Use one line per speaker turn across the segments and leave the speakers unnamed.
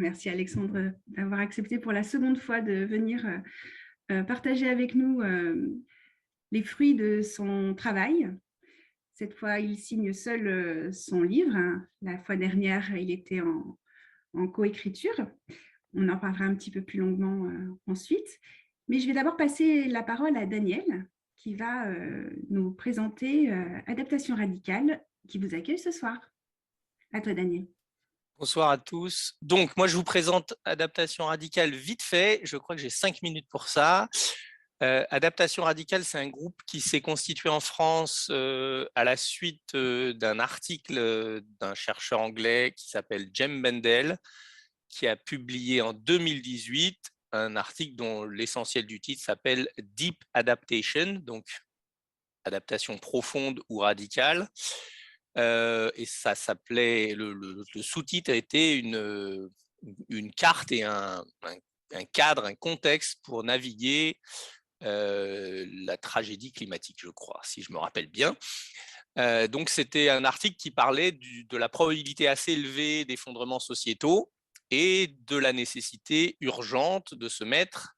Merci Alexandre d'avoir accepté pour la seconde fois de venir partager avec nous les fruits de son travail. Cette fois, il signe seul son livre. La fois dernière, il était en coécriture. On en parlera un petit peu plus longuement ensuite. Mais je vais d'abord passer la parole à Daniel, qui va nous présenter Adaptation radicale, qui vous accueille ce soir. À toi, Daniel.
Bonsoir à tous. Donc, moi, je vous présente Adaptation radicale vite fait. Je crois que j'ai 5 minutes pour ça. Adaptation radicale, c'est un groupe qui s'est constitué en France à la suite d'un article d'un chercheur anglais qui s'appelle Jem Bendell, qui a publié en 2018 un article dont l'essentiel du titre s'appelle Deep Adaptation, donc adaptation profonde ou radicale. Et ça s'appelait, le sous-titre a été une carte et un cadre, un contexte pour naviguer la tragédie climatique, je crois, si je me rappelle bien. Donc, c'était un article qui parlait de la probabilité assez élevée d'effondrements sociétaux et de la nécessité urgente de se mettre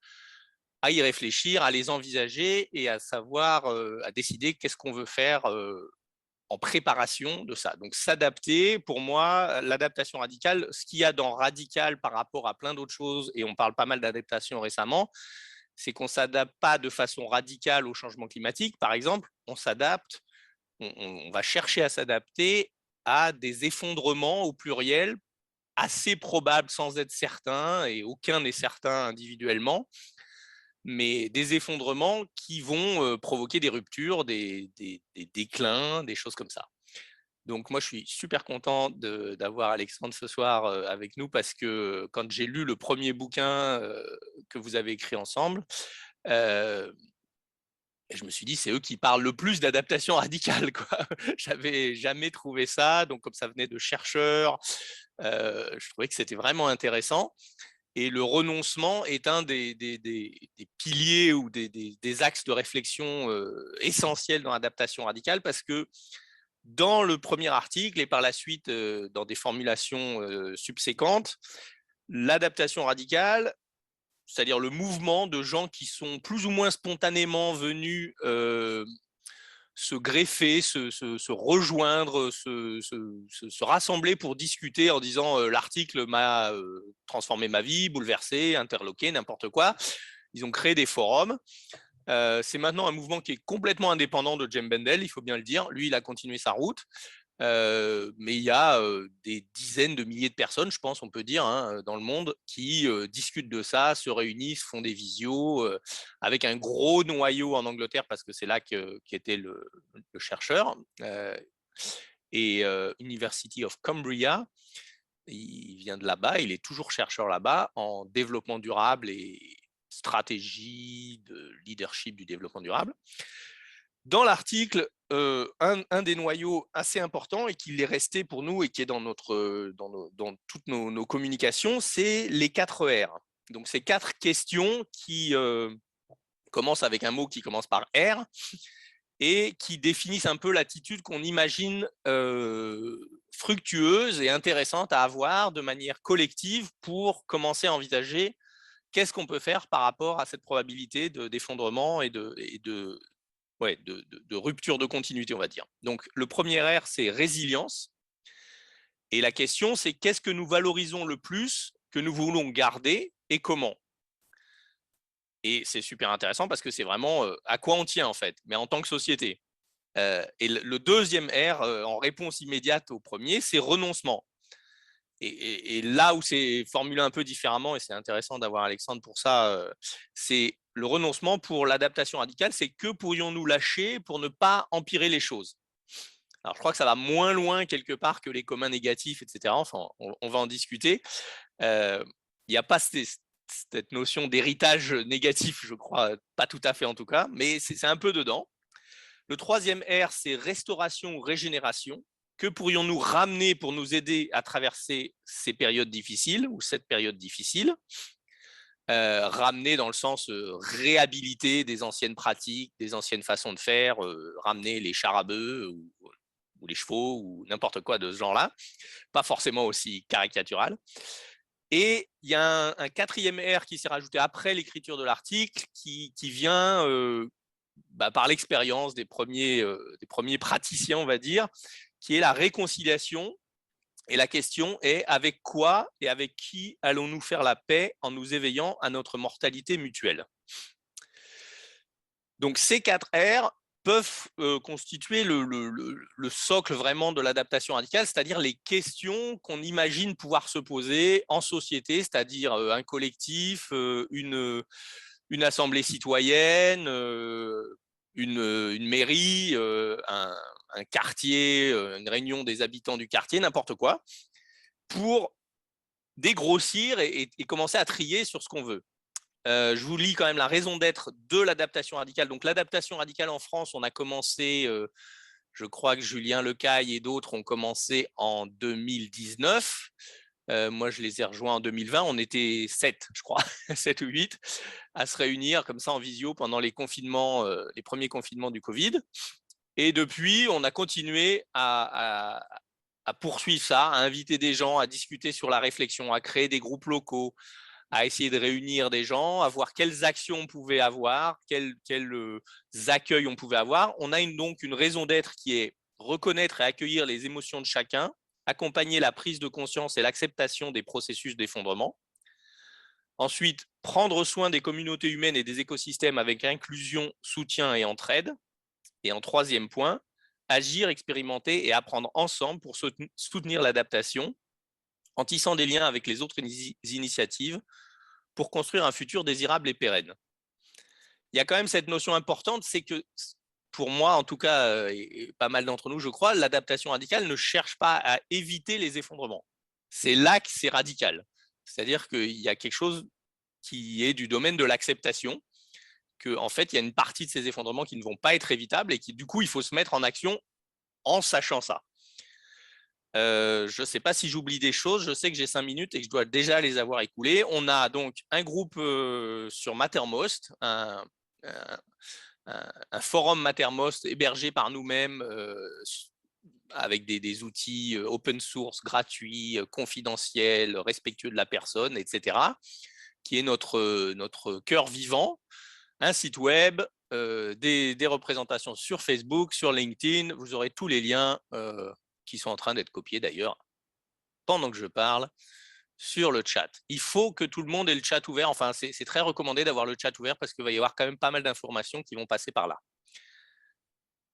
à y réfléchir, à les envisager et à savoir, à décider qu'est-ce qu'on veut faire en préparation de ça. Donc, s'adapter, pour moi, l'adaptation radicale, ce qu'il y a dans radical par rapport à plein d'autres choses, et on parle pas mal d'adaptation récemment, c'est qu'on ne s'adapte pas de façon radicale au changement climatique, par exemple, on s'adapte, on va chercher à s'adapter à des effondrements au pluriel, assez probables sans être certains, et aucun n'est certain individuellement, mais des effondrements qui vont provoquer des ruptures, des déclins, des choses comme ça. Donc moi, je suis super content d'avoir Alexandre ce soir avec nous parce que quand j'ai lu le premier bouquin que vous avez écrit ensemble, je me suis dit, c'est eux qui parlent le plus d'adaptation radicale, quoi. J'avais jamais trouvé ça, donc comme ça venait de chercheurs, je trouvais que c'était vraiment intéressant. Et le renoncement est un des piliers ou des axes de réflexion essentiels dans l'adaptation radicale parce que dans le premier article et par la suite dans des formulations subséquentes, l'adaptation radicale, c'est-à-dire le mouvement de gens qui sont plus ou moins spontanément venus se greffer, se rejoindre, se rassembler pour discuter en disant l'article m'a transformé ma vie, bouleversé, interloqué, n'importe quoi. Ils ont créé des forums. C'est maintenant un mouvement qui est complètement indépendant de Jem Bendell, il faut bien le dire. Lui, il a continué sa route. Mais il y a des dizaines de milliers de personnes, je pense, on peut dire, hein, dans le monde, qui discutent de ça, se réunissent, font des visios, avec un gros noyau en Angleterre, parce que c'est là qu'était le chercheur, et University of Cumbria. Il vient de là-bas, il est toujours chercheur là-bas en développement durable et stratégie de leadership du développement durable. Dans l'article, un des noyaux assez importants et qui est resté pour nous et qui est dans toutes nos communications, c'est les 4 R. Donc, ces 4 questions qui commencent avec un mot qui commence par R et qui définissent un peu l'attitude qu'on imagine fructueuse et intéressante à avoir de manière collective pour commencer à envisager qu'est-ce qu'on peut faire par rapport à cette probabilité d'effondrement et de rupture de continuité, on va dire. Donc, le premier R, c'est résilience. Et la question, c'est qu'est-ce que nous valorisons le plus, que nous voulons garder et comment. Et c'est super intéressant parce que c'est vraiment à quoi on tient, en fait, mais en tant que société. Et le deuxième R, en réponse immédiate au premier, c'est renoncement. Et là où c'est formulé un peu différemment, et c'est intéressant d'avoir Alexandre pour ça, c'est le renoncement pour l'adaptation radicale, c'est que pourrions-nous lâcher pour ne pas empirer les choses. Alors, je crois que ça va moins loin quelque part que les communs négatifs, etc. Enfin, on va en discuter. Il n'y a pas cette notion d'héritage négatif, je crois, pas tout à fait en tout cas, mais c'est un peu dedans. Le troisième R, c'est restauration ou régénération. Que pourrions-nous ramener pour nous aider à traverser ces périodes difficiles ou cette période difficile? Ramener dans le sens réhabiliter des anciennes pratiques, des anciennes façons de faire, ramener les chars à bœufs ou les chevaux ou n'importe quoi de ce genre-là, pas forcément aussi caricatural. Et il y a un quatrième R qui s'est rajouté après l'écriture de l'article qui vient par l'expérience des premiers praticiens, on va dire, qui est la réconciliation. Et la question est avec quoi et avec qui allons-nous faire la paix en nous éveillant à notre mortalité mutuelle? Donc ces 4 R peuvent constituer le socle vraiment de l'adaptation radicale, c'est-à-dire les questions qu'on imagine pouvoir se poser en société, c'est-à-dire un collectif, une assemblée citoyenne, une mairie, un quartier, une réunion des habitants du quartier, n'importe quoi, pour dégrossir et commencer à trier sur ce qu'on veut. Je vous lis quand même la raison d'être de l'adaptation radicale. Donc l'adaptation radicale en France, on a commencé, je crois que Julien Lecaille et d'autres ont commencé en 2019. Moi, je les ai rejoints en 2020. On était 7, je crois, 7 ou 8, à se réunir comme ça en visio pendant les confinements, les premiers confinements du Covid. Et depuis, on a continué à poursuivre ça, à inviter des gens, à discuter sur la réflexion, à créer des groupes locaux, à essayer de réunir des gens, à voir quelles actions on pouvait avoir, quels accueils on pouvait avoir. On a donc une raison d'être qui est reconnaître et accueillir les émotions de chacun, accompagner la prise de conscience et l'acceptation des processus d'effondrement. Ensuite, prendre soin des communautés humaines et des écosystèmes avec inclusion, soutien et entraide. Et en troisième point, agir, expérimenter et apprendre ensemble pour soutenir l'adaptation, en tissant des liens avec les autres initiatives pour construire un futur désirable et pérenne. Il y a quand même cette notion importante, c'est que pour moi, en tout cas, et pas mal d'entre nous, je crois, l'adaptation radicale ne cherche pas à éviter les effondrements. C'est là que c'est radical. C'est-à-dire qu'il y a quelque chose qui est du domaine de l'acceptation, qu'en fait, il y a une partie de ces effondrements qui ne vont pas être évitables et qui, du coup, il faut se mettre en action en sachant ça. Je ne sais pas si j'oublie des choses, je sais que j'ai 5 minutes et que je dois déjà les avoir écoulées. On a donc un groupe sur Mattermost, un forum Mattermost hébergé par nous-mêmes avec des outils open source, gratuits, confidentiels, respectueux de la personne, etc., qui est notre cœur vivant, un site web, des représentations sur Facebook, sur LinkedIn. Vous aurez tous les liens qui sont en train d'être copiés d'ailleurs pendant que je parle sur le chat. Il faut que tout le monde ait le chat ouvert. Enfin, c'est très recommandé d'avoir le chat ouvert parce qu'il va y avoir quand même pas mal d'informations qui vont passer par là.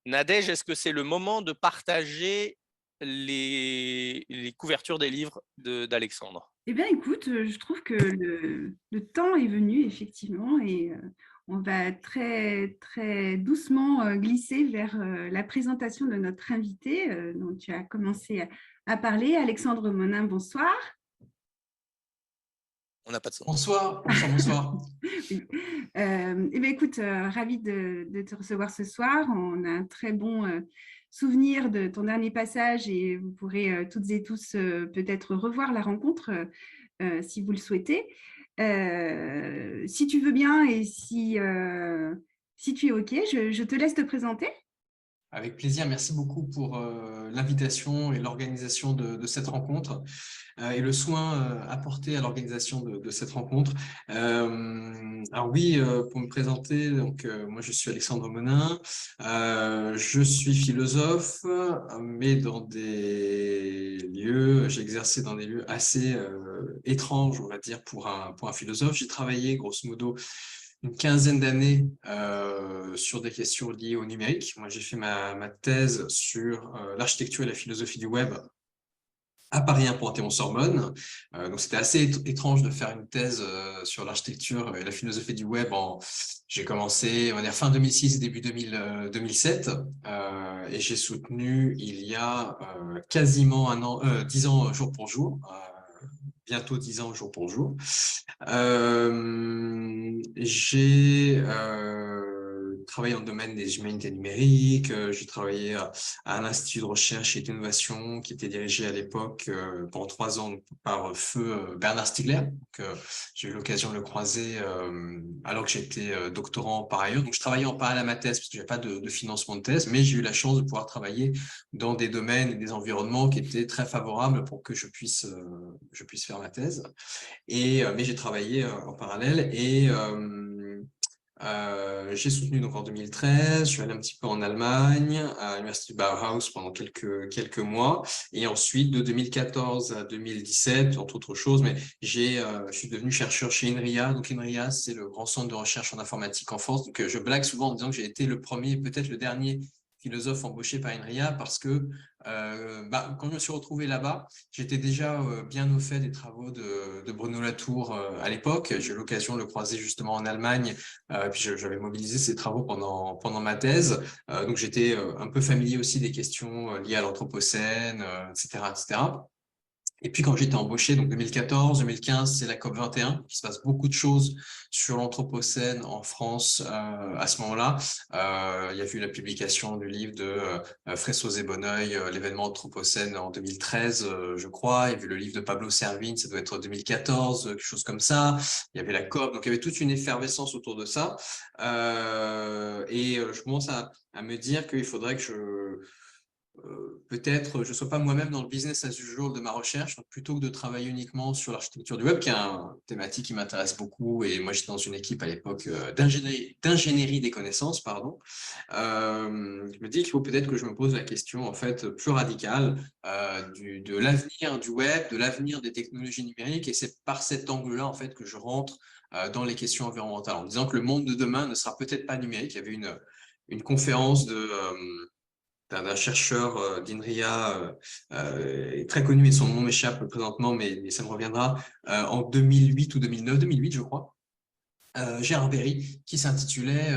Nadège, est-ce que c'est le moment de partager les couvertures des livres d'Alexandre?
Eh bien, écoute, je trouve que le temps est venu, effectivement, et on va très, très doucement glisser vers la présentation de notre invité dont tu as commencé à parler. Alexandre Monin, bonsoir.
On n'a pas de son.
Bonsoir, bonsoir, bonsoir.
Oui. Eh bien, écoute, ravie de te recevoir ce soir. On a un très bon souvenir de ton dernier passage et vous pourrez toutes et tous peut-être revoir la rencontre si vous le souhaitez. Si tu veux bien et si tu es OK, je te laisse te présenter.
Avec plaisir, merci beaucoup pour l'invitation et l'organisation de cette rencontre et le soin apporté à l'organisation de cette rencontre. Alors oui, pour me présenter, donc moi je suis Alexandre Monin, je suis philosophe, mais dans des lieux, j'ai exercé dans des lieux assez étranges, on va dire, pour un philosophe. J'ai travaillé grosso modo une quinzaine d'années sur des questions liées au numérique. Moi, j'ai fait ma thèse sur l'architecture et la philosophie du web à Paris 1 Panthéon-Sorbonne. Donc, c'était assez étrange de faire une thèse sur l'architecture et la philosophie du web. J'ai commencé, on va dire, fin 2006, début 2007, et j'ai soutenu il y a quasiment 10 ans jour pour jour. Bientôt 10 ans jour pour jour. J'ai travaillé dans le domaine des humanités numériques. J'ai travaillé à un institut de recherche et d'innovation qui était dirigé à l'époque pendant 3 ans par feu Bernard Stiegler. Donc, j'ai eu l'occasion de le croiser alors que j'étais doctorant par ailleurs. Donc, je travaillais en parallèle à ma thèse parce que je n'avais pas de financement de thèse, mais j'ai eu la chance de pouvoir travailler dans des domaines et des environnements qui étaient très favorables pour que je puisse faire ma thèse. Mais j'ai travaillé en parallèle et j'ai soutenu donc en 2013, je suis allé un petit peu en Allemagne, à l'université Bauhaus pendant quelques mois, et ensuite de 2014 à 2017, entre autres choses, mais je suis devenu chercheur chez INRIA. Donc INRIA, c'est le grand centre de recherche en informatique en France. Donc je blague souvent en disant que j'ai été le premier, peut-être le dernier philosophe embauché par INRIA parce que quand je me suis retrouvé là-bas, j'étais déjà bien au fait des travaux de Bruno Latour à l'époque. J'ai eu l'occasion de le croiser justement en Allemagne, puis j'avais mobilisé ses travaux pendant ma thèse. Donc j'étais un peu familier aussi des questions liées à l'Anthropocène, etc., etc. Et puis quand j'étais embauché, donc 2014, 2015, c'est la COP21, il se passe beaucoup de choses sur l'Anthropocène en France à ce moment-là. Il y a eu la publication du livre de Fressoz et Bonneuil, l'événement Anthropocène en 2013, je crois. Il y a eu le livre de Pablo Servigne, ça doit être 2014, quelque chose comme ça. Il y avait la COP, donc il y avait toute une effervescence autour de ça. Je commence à me dire qu'il faudrait que peut-être je ne sois pas moi-même dans le business as usual de ma recherche, donc plutôt que de travailler uniquement sur l'architecture du web, qui est une thématique qui m'intéresse beaucoup, et moi j'étais dans une équipe à l'époque d'ingénierie des connaissances, pardon. Je me dis qu'il faut peut-être que je me pose la question en fait plus radicale de l'avenir du web, de l'avenir des technologies numériques, et c'est par cet angle-là en fait que je rentre dans les questions environnementales, en disant que le monde de demain ne sera peut-être pas numérique. Il y avait une conférence d'un chercheur d'INRIA très connu, mais son nom m'échappe présentement, mais ça me reviendra, en 2008 ou 2009, je crois, Gérard Berry, qui s'intitulait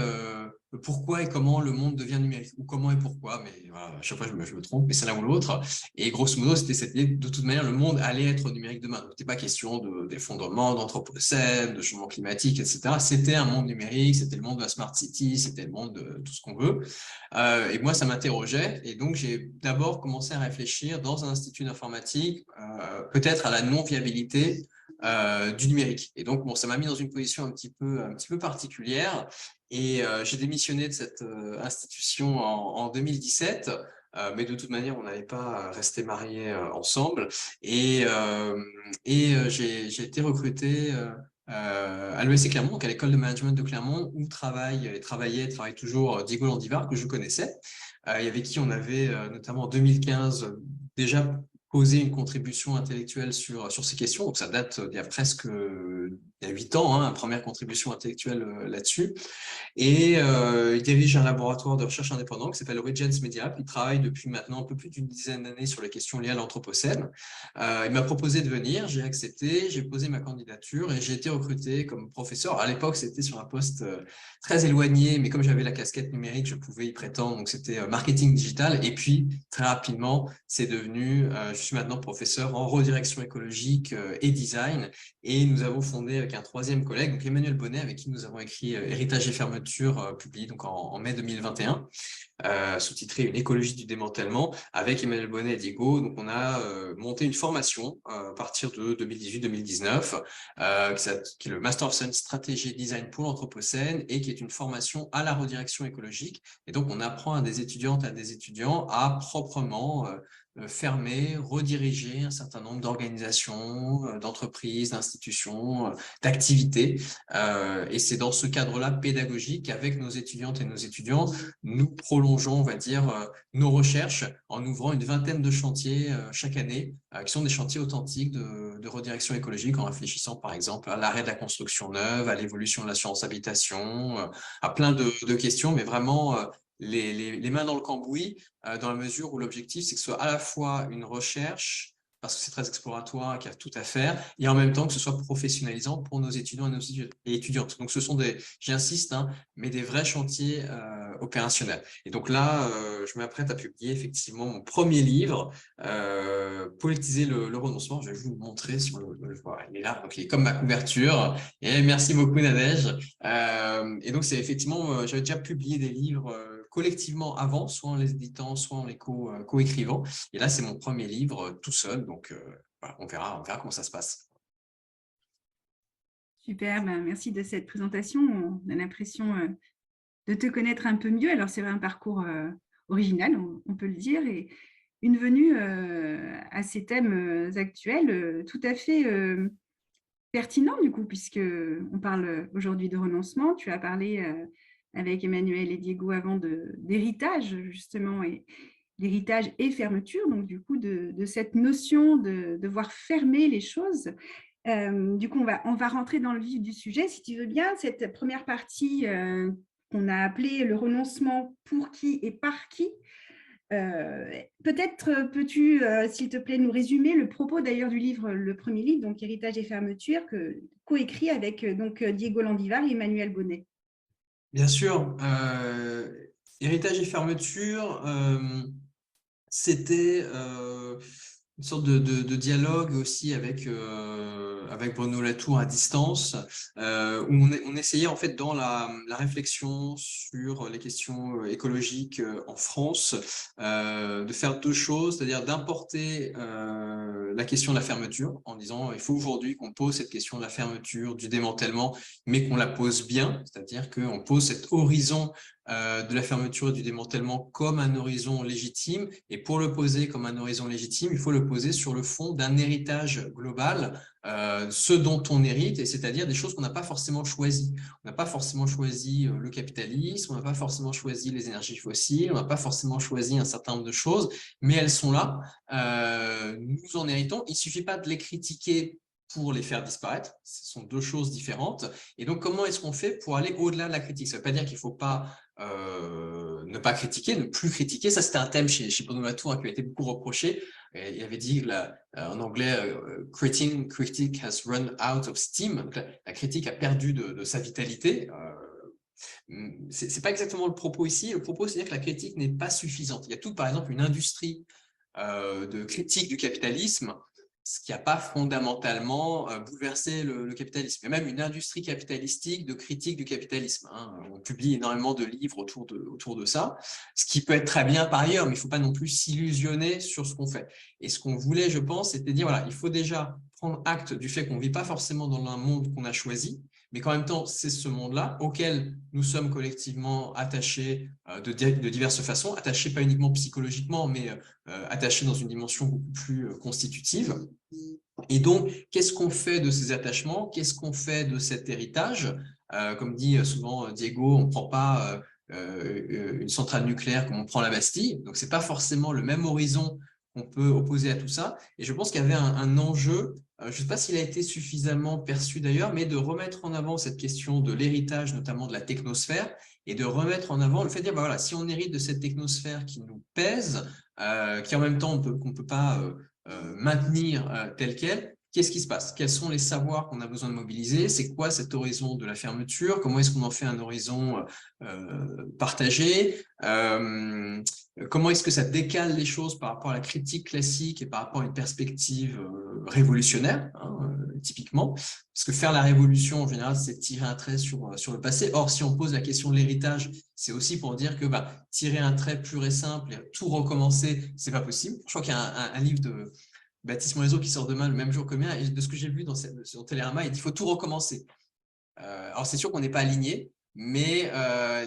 Pourquoi et comment le monde devient numérique, ou comment et pourquoi, mais voilà, à chaque fois je me trompe, mais c'est l'un ou l'autre. Et grosso modo, c'était cette idée, de toute manière, le monde allait être numérique demain. Donc, c'était pas question d'effondrement, d'anthropocène, de changement climatique, etc. C'était un monde numérique, c'était le monde de la smart city, c'était le monde de tout ce qu'on veut. Et moi, ça m'interrogeait, et donc j'ai d'abord commencé à réfléchir dans un institut d'informatique, peut-être à la non-viabilité du numérique. Et donc, bon, ça m'a mis dans une position un petit peu particulière. Et j'ai démissionné de cette institution en 2017. Mais de toute manière, on n'allait pas rester mariés ensemble. Et j'ai été recruté à l'ESC Clermont, donc à l'école de management de Clermont, où travaille toujours Diego Landivar, que je connaissais, et avec qui on avait notamment en 2015 déjà poser une contribution intellectuelle sur ces questions. Donc, ça date d'il y a presque il y a 8 ans, hein, première contribution intellectuelle là-dessus. Et il dirige un laboratoire de recherche indépendant qui s'appelle Regens Media. Il travaille depuis maintenant un peu plus d'une dizaine d'années sur les questions liées à l'Anthropocène. Il m'a proposé de venir, j'ai accepté, j'ai posé ma candidature et j'ai été recruté comme professeur. À l'époque, c'était sur un poste très éloigné, mais comme j'avais la casquette numérique, je pouvais y prétendre. Donc, c'était marketing digital. Et puis, très rapidement, c'est devenu, je suis maintenant professeur en redirection écologique et design. Et nous avons fondé avec un troisième collègue, donc Emmanuel Bonnet, avec qui nous avons écrit Héritage et fermeture, publié donc en mai 2021, sous-titré Une écologie du démantèlement, avec Emmanuel Bonnet et Diego. Donc, on a monté une formation à partir de 2018-2019, qui est le Master of Science Stratégie et Design pour l'Anthropocène, et qui est une formation à la redirection écologique. Et donc, on apprend à des étudiantes et à des étudiants à proprement fermer, rediriger un certain nombre d'organisations, d'entreprises, d'institutions, d'activités. Et c'est dans ce cadre-là pédagogique qu'avec nos étudiantes et nos étudiants, nous prolongeons, on va dire, nos recherches en ouvrant une vingtaine de chantiers chaque année, qui sont des chantiers authentiques de redirection écologique, en réfléchissant par exemple à l'arrêt de la construction neuve, à l'évolution de l'assurance habitation, à plein de questions, mais vraiment les mains dans le cambouis, dans la mesure où l'objectif, c'est que ce soit à la fois une recherche parce que c'est très exploratoire, qu'il y a tout à faire, et en même temps que ce soit professionnalisant pour nos étudiants et étudiantes. Donc, ce sont j'insiste, hein, mais des vrais chantiers opérationnels. Et donc là, je m'apprête à publier effectivement mon premier livre, Politiser le renoncement. Je vais vous le montrer si on le voit. Il est là, donc il est comme ma couverture. Et merci beaucoup, Nadège. Et donc, c'est effectivement, j'avais déjà publié des livres collectivement avant, soit en les éditant, soit en les co-écrivant. Et là, c'est mon premier livre tout seul. Donc, voilà, on verra comment ça se passe.
Super, merci de cette présentation. On a l'impression de te connaître un peu mieux. Alors, c'est un parcours original, on peut le dire, et une venue à ces thèmes actuels tout à fait pertinent, du coup, puisqu'on parle aujourd'hui de renoncement. Tu as parlé avec Emmanuel et Diego avant d'héritage, justement, et l'héritage et fermeture, donc du coup, de cette notion de devoir fermer les choses. Du coup, on va rentrer dans le vif du sujet, si tu veux bien. Cette première partie qu'on a appelée le renoncement pour qui et par qui. Peut-être peux-tu, s'il te plaît, nous résumer le propos d'ailleurs du livre, le premier livre, donc Héritage et fermeture, coécrit avec donc Diego Landivar et Emmanuel Bonnet.
Bien sûr. Héritage et fermeture, c'était une sorte de dialogue aussi avec Bruno Latour à distance, où on essayait en fait dans la réflexion sur les questions écologiques en France de faire deux choses, c'est-à-dire d'importer la question de la fermeture en disant il faut aujourd'hui qu'on pose cette question de la fermeture, du démantèlement, mais qu'on la pose bien, c'est-à-dire qu'on pose cet horizon de la fermeture et du démantèlement comme un horizon légitime. Et pour le poser comme un horizon légitime, il faut le poser sur le fond d'un héritage global, ce dont on hérite, et c'est-à-dire des choses qu'on n'a pas forcément choisies. On n'a pas forcément choisi le capitalisme, on n'a pas forcément choisi les énergies fossiles, on n'a pas forcément choisi un certain nombre de choses, mais elles sont là. Nous en héritons. Il ne suffit pas de les critiquer pour les faire disparaître. Ce sont deux choses différentes. Et donc, comment est-ce qu'on fait pour aller au-delà de la critique? Ça ne veut pas dire qu'il ne faut pas ne pas critiquer, ne plus critiquer. Ça, c'était un thème chez Bruno Latour qui a été beaucoup reproché. Et il avait dit en anglais critique has run out of steam. Donc, la critique a perdu de sa vitalité. C'est pas exactement le propos ici. Le propos, c'est-à-dire que la critique n'est pas suffisante. Il y a tout, par exemple, une industrie de critique du capitalisme, ce qui n'a pas fondamentalement bouleversé le capitalisme. Il y a même une industrie capitalistique de critique du capitalisme. Hein. On publie énormément de livres autour de ça, ce qui peut être très bien par ailleurs, mais il ne faut pas non plus s'illusionner sur ce qu'on fait. Et ce qu'on voulait, je pense, c'était dire, voilà, il faut déjà prendre acte du fait qu'on ne vit pas forcément dans un monde qu'on a choisi, mais qu'en même temps, c'est ce monde-là auquel nous sommes collectivement attachés de diverses façons, attachés pas uniquement psychologiquement, mais attachés dans une dimension beaucoup plus constitutive. Et donc, qu'est-ce qu'on fait de ces attachements? Qu'est-ce qu'on fait de cet héritage? Comme dit souvent Diego, on ne prend pas une centrale nucléaire comme on prend la Bastille, donc ce n'est pas forcément le même horizon qu'on peut opposer à tout ça. Et je pense qu'il y avait un enjeu, je ne sais pas s'il a été suffisamment perçu d'ailleurs, mais de remettre en avant cette question de l'héritage, notamment de la technosphère, et de remettre en avant le fait de dire, bah voilà, si on hérite de cette technosphère qui nous pèse, qui en même temps qu'on ne peut pas maintenir telle quelle, qu'est-ce qui se passe? Quels sont les savoirs qu'on a besoin de mobiliser? C'est quoi cet horizon de la fermeture? Comment est-ce qu'on en fait un horizon partagé? Comment est-ce que ça décale les choses par rapport à la critique classique et par rapport à une perspective révolutionnaire, hein, typiquement? Parce que faire la révolution, en général, c'est tirer un trait sur le passé. Or, si on pose la question de l'héritage, c'est aussi pour dire que tirer un trait pur et simple et tout recommencer, c'est pas possible. Je crois qu'il y a un livre de Baptiste Morisot qui sort demain le même jour que le mien, et de ce que j'ai vu sur Télérama, il dit qu'il faut tout recommencer. Alors, c'est sûr qu'on n'est pas aligné, mais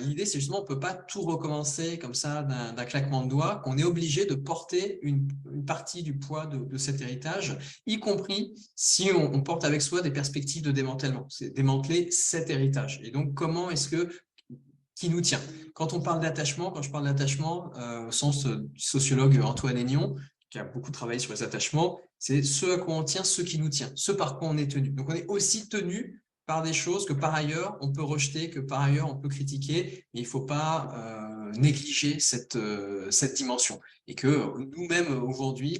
l'idée, c'est justement qu'on ne peut pas tout recommencer comme ça d'un claquement de doigts, qu'on est obligé de porter une partie du poids de cet héritage, y compris si on porte avec soi des perspectives de démantèlement. C'est démanteler cet héritage. Et donc, comment est-ce qui nous tient? Quand on parle d'attachement, quand je parle d'attachement, au sens du sociologue Antoine Aignon, qui a beaucoup travaillé sur les attachements, c'est ce à quoi on tient, ce qui nous tient, ce par quoi on est tenu. Donc, on est aussi tenu par des choses que par ailleurs on peut rejeter, que par ailleurs on peut critiquer, mais il ne faut pas négliger cette dimension. Et que nous-mêmes aujourd'hui,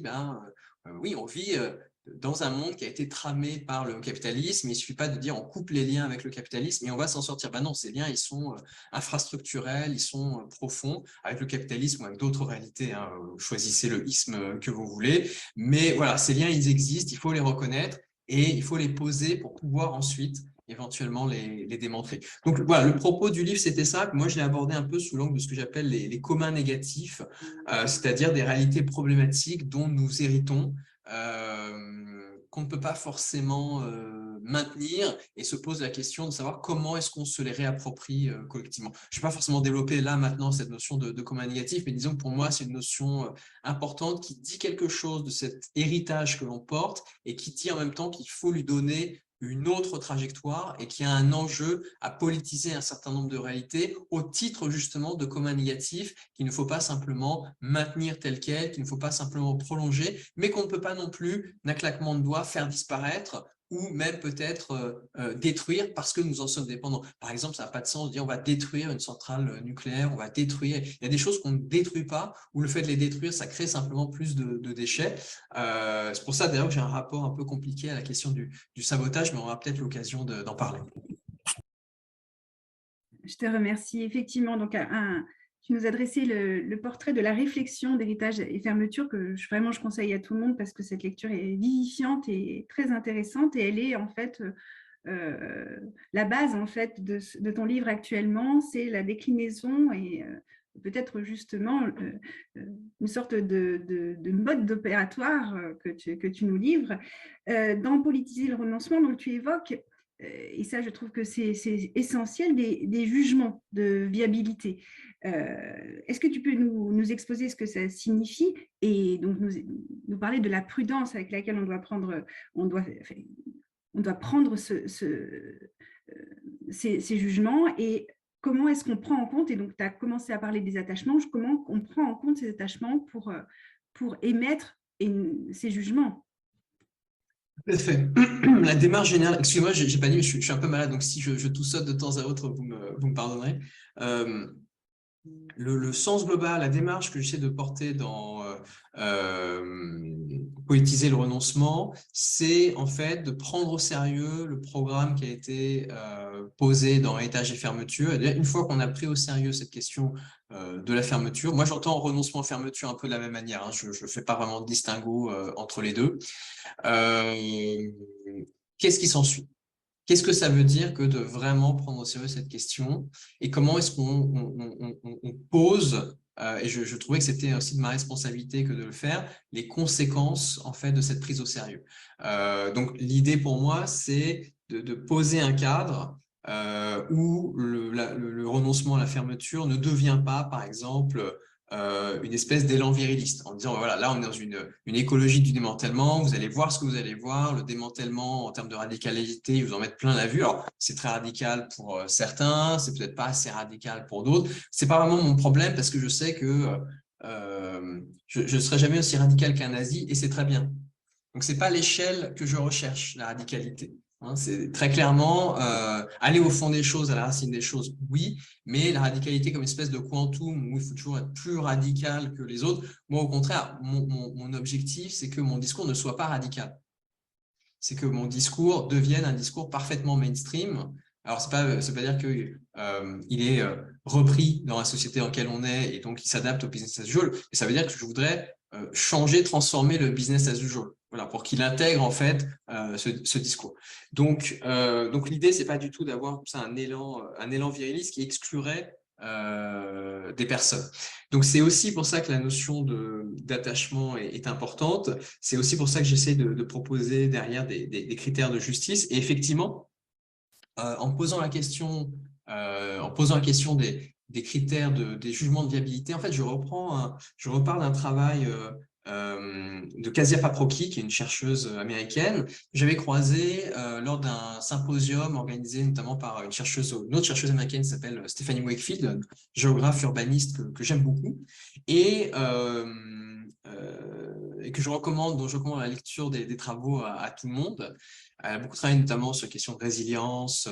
oui, on vit dans un monde qui a été tramé par le capitalisme. Il ne suffit pas de dire on coupe les liens avec le capitalisme et on va s'en sortir. Ben non, ces liens, ils sont infrastructurels, ils sont profonds avec le capitalisme ou avec d'autres réalités. Hein. Choisissez le isme que vous voulez. Mais voilà, ces liens, ils existent, il faut les reconnaître et il faut les poser pour pouvoir ensuite éventuellement les démontrer. Donc voilà, le propos du livre, c'était ça. Moi, je l'ai abordé un peu sous l'angle de ce que j'appelle les communs négatifs, c'est-à-dire des réalités problématiques dont nous héritons, qu'on ne peut pas forcément maintenir, et se pose la question de savoir comment est-ce qu'on se les réapproprie collectivement. Je ne vais pas forcément développer là maintenant cette notion de commun négatif, mais disons que pour moi, c'est une notion importante qui dit quelque chose de cet héritage que l'on porte et qui dit en même temps qu'il faut lui donner une autre trajectoire et qu'il y a un enjeu à politiser un certain nombre de réalités au titre justement de communs négatifs qu'il ne faut pas simplement maintenir tel quel, qu'il ne faut pas simplement prolonger, mais qu'on ne peut pas non plus, d'un claquement de doigts, faire disparaître ou même peut-être détruire parce que nous en sommes dépendants. Par exemple, ça n'a pas de sens de dire on va détruire une centrale nucléaire, on va détruire… Il y a des choses qu'on ne détruit pas, ou le fait de les détruire, ça crée simplement plus de déchets. C'est pour ça d'ailleurs que j'ai un rapport un peu compliqué à la question du sabotage, mais on aura peut-être l'occasion d'en parler.
Je te remercie. Effectivement, donc tu nous as dressé le portrait de la réflexion d'héritage et fermeture que vraiment je conseille à tout le monde parce que cette lecture est vivifiante et très intéressante et elle est en fait la base en fait de ton livre actuellement, c'est la déclinaison et peut-être justement une sorte de mode opératoire que tu nous livres. Dans Politiser le renoncement, donc tu évoques et ça, je trouve que c'est essentiel, des jugements de viabilité. Est-ce que tu peux nous exposer ce que ça signifie et donc nous parler de la prudence avec laquelle on doit prendre ces jugements et comment est-ce qu'on prend en compte, et donc tu as commencé à parler des attachements, comment on prend en compte ces attachements pour émettre ces jugements?
Tout à fait. La démarche générale, excusez-moi, j'ai pas dit, mais je suis un peu malade, donc si je toussaude de temps à autre, vous me pardonnerez. Le sens global, la démarche que j'essaie de porter dans Poétiser le renoncement, c'est en fait de prendre au sérieux le programme qui a été posé dans Héritage et fermeture. Et une fois qu'on a pris au sérieux cette question de la fermeture, moi j'entends renoncement et fermeture un peu de la même manière, hein, je ne fais pas vraiment de distinguo entre les deux. Qu'est-ce qui s'ensuit? Qu'est-ce que ça veut dire que de vraiment prendre au sérieux cette question et comment est-ce qu'on pose, et je trouvais que c'était aussi de ma responsabilité que de le faire, les conséquences en fait de cette prise au sérieux. Donc l'idée pour moi, c'est de poser un cadre où le renoncement à la fermeture ne devient pas, par exemple, une espèce d'élan viriliste en disant voilà, là on est dans une écologie du démantèlement, vous allez voir ce que vous allez voir, le démantèlement en termes de radicalité, ils vous en mettent plein la vue. Alors c'est très radical pour certains, c'est peut-être pas assez radical pour d'autres, c'est pas vraiment mon problème parce que je sais que je ne serai jamais aussi radical qu'un nazi et c'est très bien. Donc c'est pas l'échelle que je recherche, la radicalité. Hein, c'est très clairement aller au fond des choses, à la racine des choses, oui, mais la radicalité comme une espèce de quantum où il faut toujours être plus radical que les autres. Moi, au contraire, mon objectif, c'est que mon discours ne soit pas radical. C'est que mon discours devienne un discours parfaitement mainstream. Alors, ça ne veut pas dire qu'il est repris dans la société dans laquelle on est et donc il s'adapte au business as usual, mais ça veut dire que je voudrais changer, transformer le business as usual, voilà, pour qu'il intègre en fait ce discours. Donc l'idée, c'est pas du tout d'avoir un élan viriliste qui exclurait des personnes. Donc c'est aussi pour ça que la notion d'attachement est importante. C'est aussi pour ça que j'essaie de proposer derrière des critères de justice. Et effectivement, en posant la question des critères des jugements de viabilité, en fait, je repars d'un travail de Kasia Paprocki, qui est une chercheuse américaine, que j'avais croisée lors d'un symposium organisé notamment par une autre chercheuse américaine qui s'appelle Stephanie Wakefield, géographe urbaniste que j'aime beaucoup. Et et que dont je recommande la lecture des travaux à tout le monde. Elle a beaucoup travaillé notamment sur les questions de résilience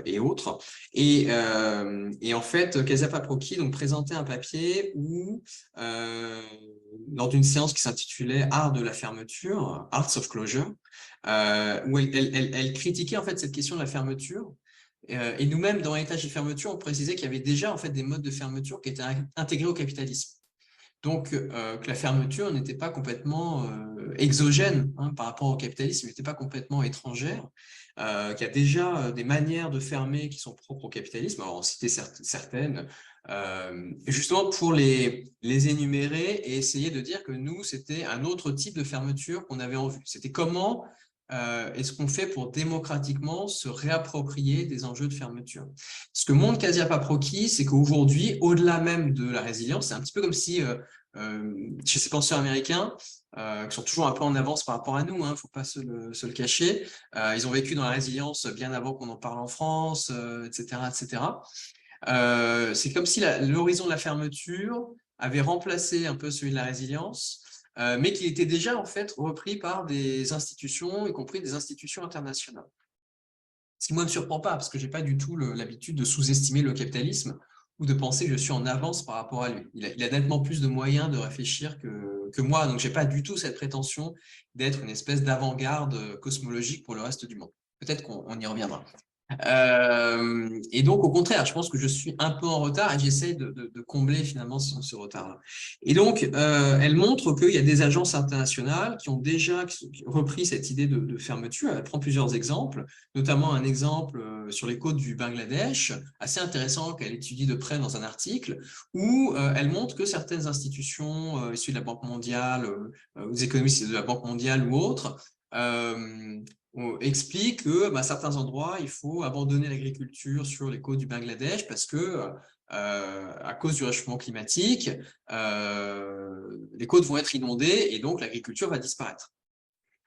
et autres. Et en fait, Kasia Paprocki donc présentait un papier où, lors d'une séance qui s'intitulait Art de la fermeture, Arts of Closure, où elle critiquait en fait cette question de la fermeture. Et nous-mêmes, dans l'étage des fermetures, on précisait qu'il y avait déjà en fait des modes de fermeture qui étaient intégrés au capitalisme. Donc, que la fermeture n'était pas complètement exogène par rapport au capitalisme, n'était pas complètement étrangère, qu'il y a déjà des manières de fermer qui sont propres au capitalisme. Alors, on citait certaines, justement pour les énumérer et essayer de dire que nous, c'était un autre type de fermeture qu'on avait en vue. C'était comment est-ce qu'on fait pour démocratiquement se réapproprier des enjeux de fermeture. Ce que montre Kasia Paprocki, c'est qu'aujourd'hui, au-delà même de la résilience, c'est un petit peu comme si, chez ces penseurs américains, qui sont toujours un peu en avance par rapport à nous, il ne faut pas se le cacher, ils ont vécu dans la résilience bien avant qu'on en parle en France, etc. etc. C'est comme si l'horizon de la fermeture avait remplacé un peu celui de la résilience, mais qui était déjà en fait repris par des institutions, y compris des institutions internationales. Ce qui, moi, ne me surprend pas, parce que je n'ai pas du tout l'habitude de sous-estimer le capitalisme ou de penser que je suis en avance par rapport à lui. Il a nettement plus de moyens de réfléchir que moi, donc je n'ai pas du tout cette prétention d'être une espèce d'avant-garde cosmologique pour le reste du monde. Peut-être qu'on y reviendra. Et donc, au contraire, je pense que je suis un peu en retard et j'essaie de combler finalement ce retard-là. Et donc, elle montre qu'il y a des agences internationales qui ont déjà repris cette idée de fermeture. Elle prend plusieurs exemples, notamment un exemple sur les côtes du Bangladesh, assez intéressant qu'elle étudie de près dans un article, où elle montre que certaines institutions issues de la Banque mondiale, des économistes de la Banque mondiale ou autres, on explique que à certains endroits, il faut abandonner l'agriculture sur les côtes du Bangladesh parce que, à cause du réchauffement climatique, les côtes vont être inondées et donc l'agriculture va disparaître.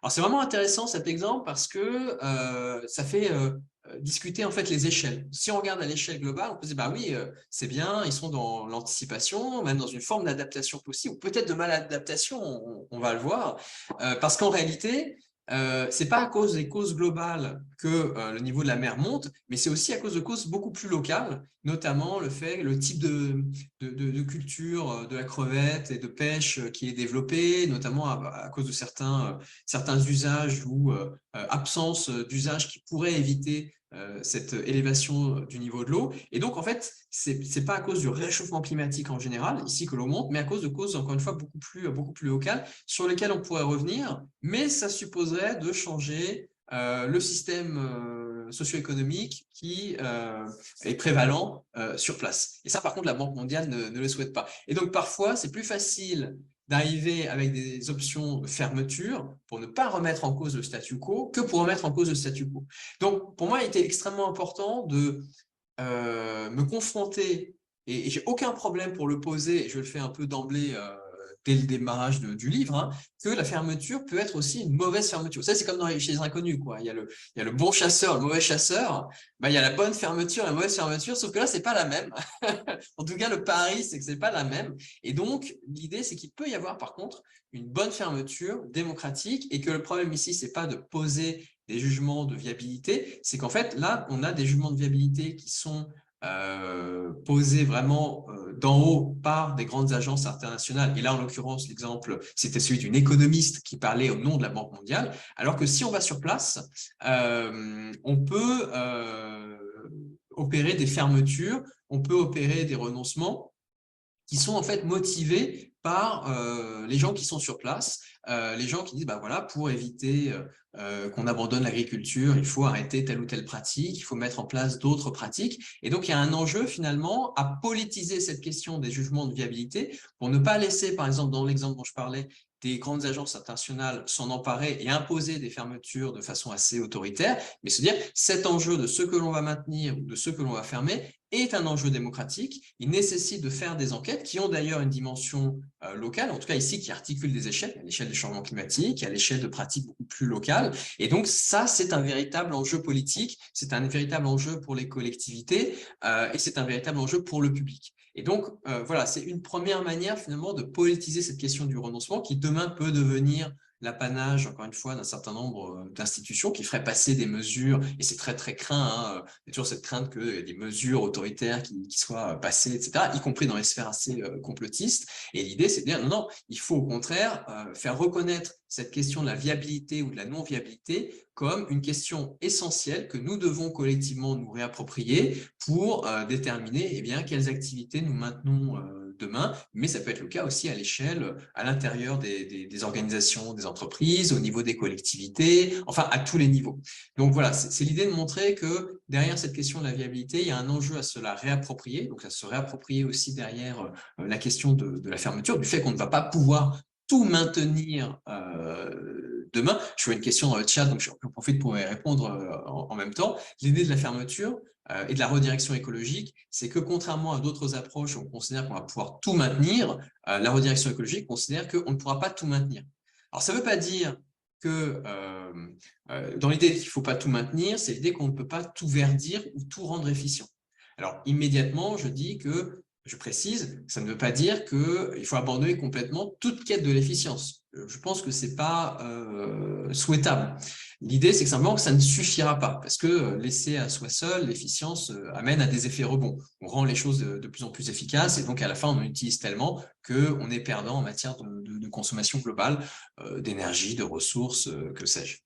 Alors, c'est vraiment intéressant cet exemple parce que ça fait discuter en fait les échelles. Si on regarde à l'échelle globale, on peut se dire, bah oui, c'est bien, ils sont dans l'anticipation, même dans une forme d'adaptation possible, ou peut-être de maladaptation, on va le voir, parce qu'en réalité, c'est pas à cause des causes globales que le niveau de la mer monte, mais c'est aussi à cause de causes beaucoup plus locales, notamment le type de culture de la crevette et de pêche qui est développé, notamment à cause de certains usages ou absence d'usages qui pourraient éviter cette élévation du niveau de l'eau. Et donc, en fait, c'est pas à cause du réchauffement climatique en général, ici que l'eau monte, mais à cause de causes, encore une fois, beaucoup plus locales, sur lesquelles on pourrait revenir, mais ça supposerait de changer le système socio-économique qui est prévalent sur place. Et ça, par contre, la Banque mondiale ne le souhaite pas. Et donc, parfois, c'est plus facile d'arriver avec des options de fermeture pour ne pas remettre en cause le statu quo que pour remettre en cause le statu quo. Donc, pour moi, il était extrêmement important de me confronter, et j'ai aucun problème pour le poser, et je le fais un peu d'emblée dès le démarrage du livre, que la fermeture peut être aussi une mauvaise fermeture. Ça, c'est comme chez les inconnus, quoi. Il y a le bon chasseur, le mauvais chasseur, il y a la bonne fermeture, la mauvaise fermeture, sauf que là, c'est pas la même. En tout cas, le pari, c'est que c'est pas la même. Et donc, l'idée, c'est qu'il peut y avoir, par contre, une bonne fermeture démocratique, et que le problème ici, c'est pas de poser des jugements de viabilité, c'est qu'en fait, là, on a des jugements de viabilité qui sont posés vraiment d'en haut par des grandes agences internationales. Et là, en l'occurrence, l'exemple, c'était celui d'une économiste qui parlait au nom de la Banque mondiale, alors que si on va sur place, on peut opérer des fermetures, on peut opérer des renoncements qui sont en fait motivés par les gens qui sont sur place, les gens qui disent, voilà, pour éviter qu'on abandonne l'agriculture, il faut arrêter telle ou telle pratique, il faut mettre en place d'autres pratiques. Et donc, il y a un enjeu finalement à politiser cette question des jugements de viabilité pour ne pas laisser, par exemple, dans l'exemple dont je parlais, des grandes agences internationales s'en emparer et imposer des fermetures de façon assez autoritaire, mais se dire, cet enjeu de ce que l'on va maintenir ou de ce que l'on va fermer est un enjeu démocratique. Il nécessite de faire des enquêtes qui ont d'ailleurs une dimension locale, en tout cas ici, qui articule des échelles, à l'échelle des changements climatiques, à l'échelle de pratiques beaucoup plus locales. Et donc, ça, c'est un véritable enjeu politique, c'est un véritable enjeu pour les collectivités et c'est un véritable enjeu pour le public. Et donc, voilà, c'est une première manière finalement de politiser cette question du renoncement qui demain peut devenir l'apanage, encore une fois, d'un certain nombre d'institutions qui feraient passer des mesures, et c'est très très craint, hein, il y a toujours cette crainte qu'il y ait des mesures autoritaires qui soient passées, etc., y compris dans les sphères assez complotistes. Et l'idée, c'est de dire, non, non, il faut au contraire faire reconnaître cette question de la viabilité ou de la non-viabilité comme une question essentielle que nous devons collectivement nous réapproprier pour déterminer eh bien, quelles activités nous maintenons demain, mais ça peut être le cas aussi à l'échelle, à l'intérieur des organisations, des entreprises, au niveau des collectivités, enfin à tous les niveaux. Donc voilà, c'est l'idée de montrer que derrière cette question de la viabilité, il y a un enjeu à se la réapproprier, donc à se réapproprier aussi derrière la question de la fermeture, du fait qu'on ne va pas pouvoir tout maintenir demain. Je vois une question dans le chat, donc j'en profite pour y répondre en même temps. L'idée de la fermeture et de la redirection écologique, c'est que contrairement à d'autres approches où on considère qu'on va pouvoir tout maintenir, la redirection écologique considère qu'on ne pourra pas tout maintenir. Alors ça ne veut pas dire que dans l'idée qu'il ne faut pas tout maintenir, c'est l'idée qu'on ne peut pas tout verdir ou tout rendre efficient. Alors immédiatement, je précise, ça ne veut pas dire qu'il faut abandonner complètement toute quête de l'efficience. Je pense que ce n'est pas souhaitable. L'idée, c'est que simplement que ça ne suffira pas, parce que laisser à soi seul, l'efficience amène à des effets rebonds. On rend les choses de plus en plus efficaces, et donc à la fin, on en utilise tellement qu'on est perdant en matière de consommation globale d'énergie, de ressources, que sais-je.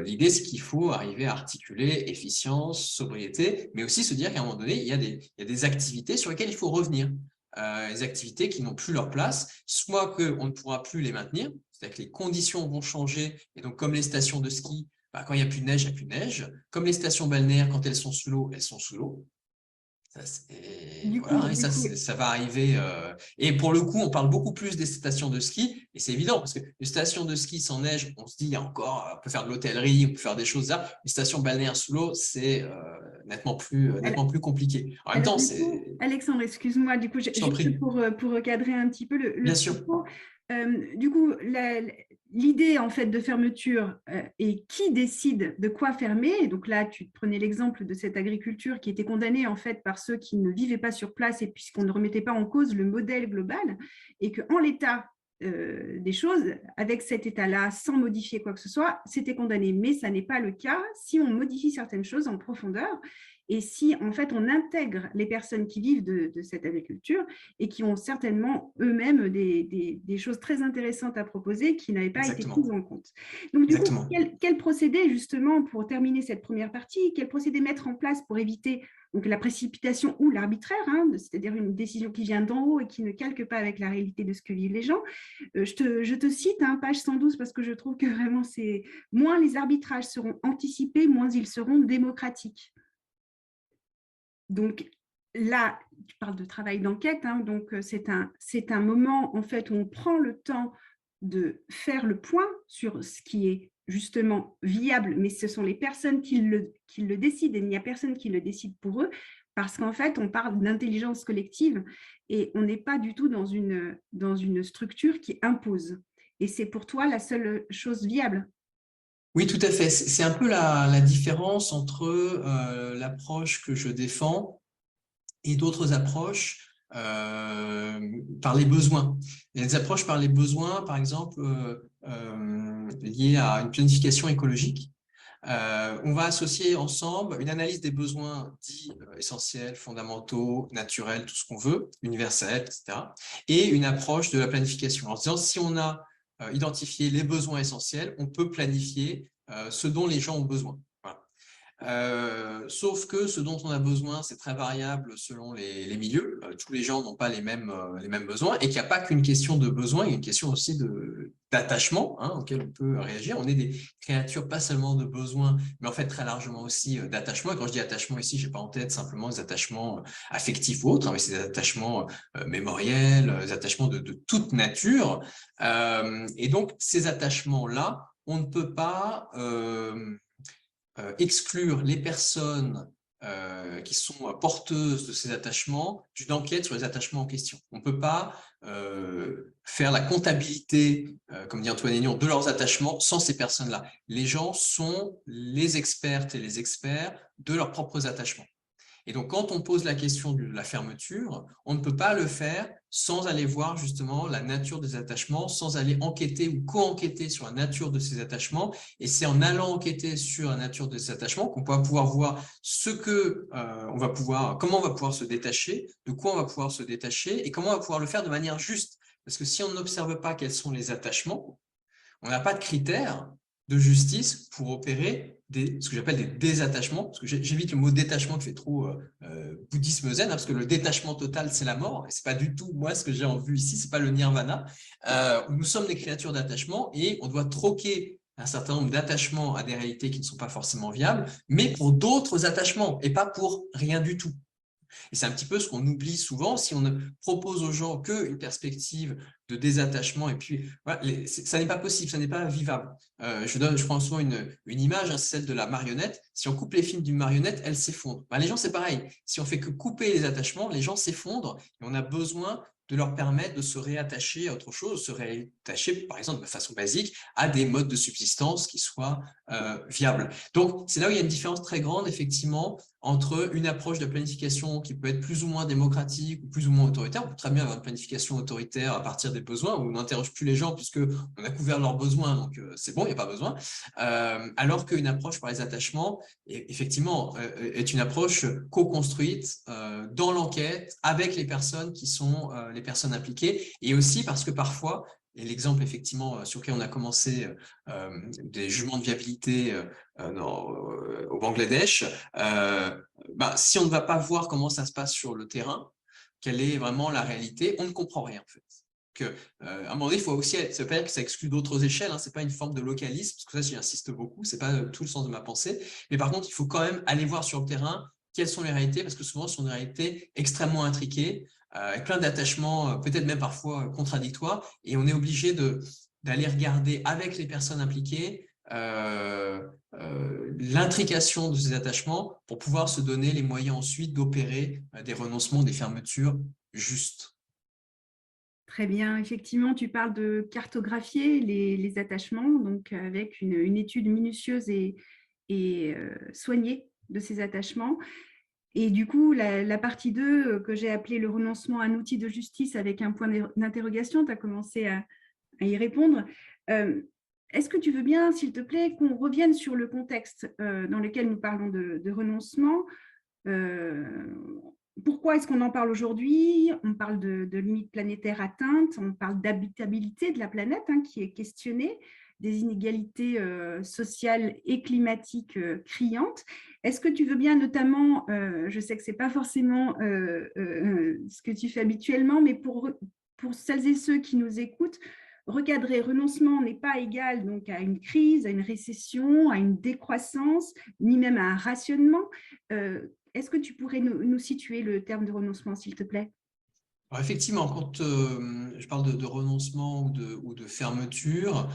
L'idée, c'est qu'il faut arriver à articuler efficience, sobriété, mais aussi se dire qu'à un moment donné, il y a des activités sur lesquelles il faut revenir. Les activités qui n'ont plus leur place, soit qu'on ne pourra plus les maintenir, c'est-à-dire que les conditions vont changer, et donc comme les stations de ski, quand il n'y a plus de neige, il n'y a plus de neige. Comme les stations balnéaires, quand elles sont sous l'eau, elles sont sous l'eau. Ça va arriver. Et pour le coup, on parle beaucoup plus des stations de ski, et c'est évident, parce que les stations de ski sans neige, on se dit, il y a encore, on peut faire de l'hôtellerie, on peut faire des choses là. Les stations balnéaires sous l'eau, c'est nettement plus compliqué. En même temps, c'est...
Alexandre, excuse-moi, du coup, juste pour recadrer un petit peu
Bien sûr.
propos, du coup, l'idée en fait de fermeture et qui décide de quoi fermer. Donc là, tu prenais l'exemple de cette agriculture qui était condamnée en fait par ceux qui ne vivaient pas sur place et puisqu'on ne remettait pas en cause le modèle global et qu'en l'état des choses, avec cet état-là, sans modifier quoi que ce soit, c'était condamné. Mais ça n'est pas le cas si on modifie certaines choses en profondeur. Et si, en fait, on intègre les personnes qui vivent de cette agriculture et qui ont certainement eux-mêmes des choses très intéressantes à proposer qui n'avaient pas été prises en compte. Donc, du coup, quel procédé, justement, pour terminer cette première partie, quel procédé mettre en place pour éviter donc, la précipitation ou l'arbitraire, hein, c'est-à-dire une décision qui vient d'en haut et qui ne calque pas avec la réalité de ce que vivent les gens. Je te cite, hein, page 112, parce que je trouve que vraiment, c'est moins les arbitrages seront anticipés, moins ils seront démocratiques. Donc là, tu parles de travail d'enquête, hein, donc c'est un moment en fait où on prend le temps de faire le point sur ce qui est justement viable, mais ce sont les personnes qui le décident et il n'y a personne qui le décide pour eux, parce qu'en fait, on parle d'intelligence collective et on n'est pas du tout dans une structure qui impose. Et c'est pour toi la seule chose viable.
Oui, tout à fait. C'est un peu la différence entre l'approche que je défends et d'autres approches par les besoins. Il y a des approches par les besoins, par exemple, liées à une planification écologique. On va associer ensemble une analyse des besoins dits essentiels, fondamentaux, naturels, tout ce qu'on veut, universels, etc., et une approche de la planification. En se disant, si on a identifié les besoins essentiels, on peut planifier ce dont les gens ont besoin. Voilà. Sauf que ce dont on a besoin, c'est très variable selon les milieux. Tous les gens n'ont pas les mêmes besoins et qu'il n'y a pas qu'une question de besoin, il y a une question aussi d'attachement auquel on peut réagir. On est des créatures pas seulement de besoins, mais en fait très largement aussi d'attachement. Et quand je dis attachement ici, je n'ai pas en tête simplement des attachements affectifs ou autres, mais c'est des attachements mémoriels, des attachements de toute nature. Et donc, ces attachements-là, on ne peut pas... exclure les personnes qui sont porteuses de ces attachements d'une enquête sur les attachements en question. On ne peut pas faire la comptabilité, comme dit Antoine Aignan, de leurs attachements sans ces personnes-là. Les gens sont les expertes et les experts de leurs propres attachements. Et donc, quand on pose la question de la fermeture, on ne peut pas le faire sans aller voir justement la nature des attachements, sans aller enquêter ou co-enquêter sur la nature de ces attachements. Et c'est en allant enquêter sur la nature de ces attachements qu'on va pouvoir voir comment on va pouvoir se détacher, de quoi on va pouvoir se détacher et comment on va pouvoir le faire de manière juste. Parce que si on n'observe pas quels sont les attachements, on n'a pas de critères de justice pour opérer ce que j'appelle des désattachements, parce que j'évite le mot détachement qui fait trop bouddhisme zen, parce que le détachement total, c'est la mort, et c'est pas du tout moi ce que j'ai en vue ici, c'est pas le nirvana. Nous sommes des créatures d'attachement et on doit troquer un certain nombre d'attachements à des réalités qui ne sont pas forcément viables, mais pour d'autres attachements et pas pour rien du tout. Et c'est un petit peu ce qu'on oublie souvent si on ne propose aux gens qu'une perspective de désattachement. Et puis, voilà, ça n'est pas possible, ça n'est pas vivable. Je prends souvent une image, hein, celle de la marionnette. Si on coupe les fils d'une marionnette, elle s'effondre. Les gens, c'est pareil. Si on fait que couper les attachements, les gens s'effondrent et on a besoin de leur permettre de se réattacher à autre chose, se réattacher, par exemple, de façon basique, à des modes de subsistance qui soient viables. Donc, c'est là où il y a une différence très grande, effectivement, entre une approche de planification qui peut être plus ou moins démocratique ou plus ou moins autoritaire. On peut très bien avoir une planification autoritaire à partir des besoins où on n'interroge plus les gens puisqu'on a couvert leurs besoins, donc c'est bon, il n'y a pas besoin. Alors qu'une approche par les attachements, effectivement, est une approche co-construite dans l'enquête avec les personnes qui sont les personnes impliquées, et aussi parce que parfois, et l'exemple effectivement sur lequel on a commencé des jugements de viabilité au Bangladesh, si on ne va pas voir comment ça se passe sur le terrain, quelle est vraiment la réalité, on ne comprend rien en fait. À un moment donné, il faut aussi se faire que ça exclut d'autres échelles, hein, c'est pas une forme de localisme, parce que ça j'y insiste beaucoup, c'est pas tout le sens de ma pensée, mais par contre il faut quand même aller voir sur le terrain quelles sont les réalités, parce que souvent ce sont des réalités extrêmement intriquées, avec plein d'attachements, peut-être même parfois contradictoires, et on est obligé d'aller regarder avec les personnes impliquées l'intrication de ces attachements pour pouvoir se donner les moyens ensuite d'opérer des renoncements, des fermetures justes.
Très bien. Effectivement, tu parles de cartographier les attachements, donc avec une étude minutieuse et soignée de ces attachements. Et du coup, la partie 2 que j'ai appelée le renoncement à un outil de justice avec un point d'interrogation, tu as commencé à y répondre. Est-ce que tu veux bien, s'il te plaît, qu'on revienne sur le contexte dans lequel nous parlons de renoncement? Pourquoi est-ce qu'on en parle aujourd'hui? On parle de limites planétaires atteintes, on parle d'habitabilité de la planète qui est questionnée, des inégalités sociales et climatiques criantes. Est-ce que tu veux bien notamment, je sais que ce n'est pas forcément ce que tu fais habituellement, mais pour celles et ceux qui nous écoutent, recadrer renoncement n'est pas égal donc à une crise, à une récession, à une décroissance, ni même à un rationnement. Est-ce que tu pourrais nous situer le terme de renoncement, s'il te plaît?
Alors effectivement, quand je parle de renoncement ou de fermeture,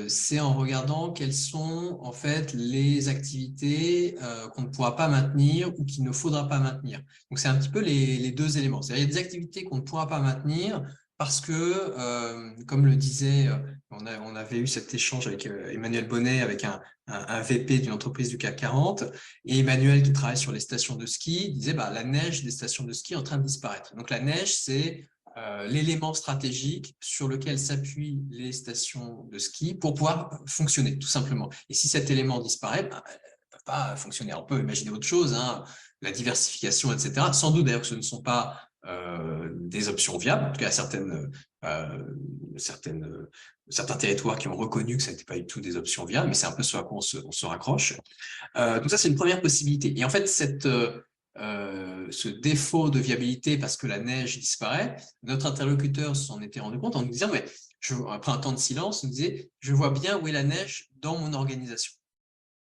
c'est en regardant quelles sont en fait les activités qu'on ne pourra pas maintenir ou qu'il ne faudra pas maintenir. Donc c'est un petit peu les deux éléments. C'est-à-dire il y a des activités qu'on ne pourra pas maintenir parce que, comme le disait, on avait eu cet échange avec Emmanuel Bonnet, avec un VP d'une entreprise du CAC 40, et Emmanuel, qui travaille sur les stations de ski, disait la neige des stations de ski est en train de disparaître. Donc la neige, c'est l'élément stratégique sur lequel s'appuient les stations de ski pour pouvoir fonctionner, tout simplement. Et si cet élément disparaît, elle ne peut pas fonctionner. On peut imaginer autre chose, hein, la diversification, etc. Sans doute d'ailleurs que ce ne sont pas des options viables, en tout cas certains territoires qui ont reconnu que ce n'était pas du tout des options viables, mais c'est un peu ce à quoi on se raccroche. Donc ça, c'est une première possibilité. Et en fait, ce défaut de viabilité parce que la neige disparaît, notre interlocuteur s'en était rendu compte en nous disant, mais après un temps de silence, il nous disait, je vois bien où est la neige dans mon organisation,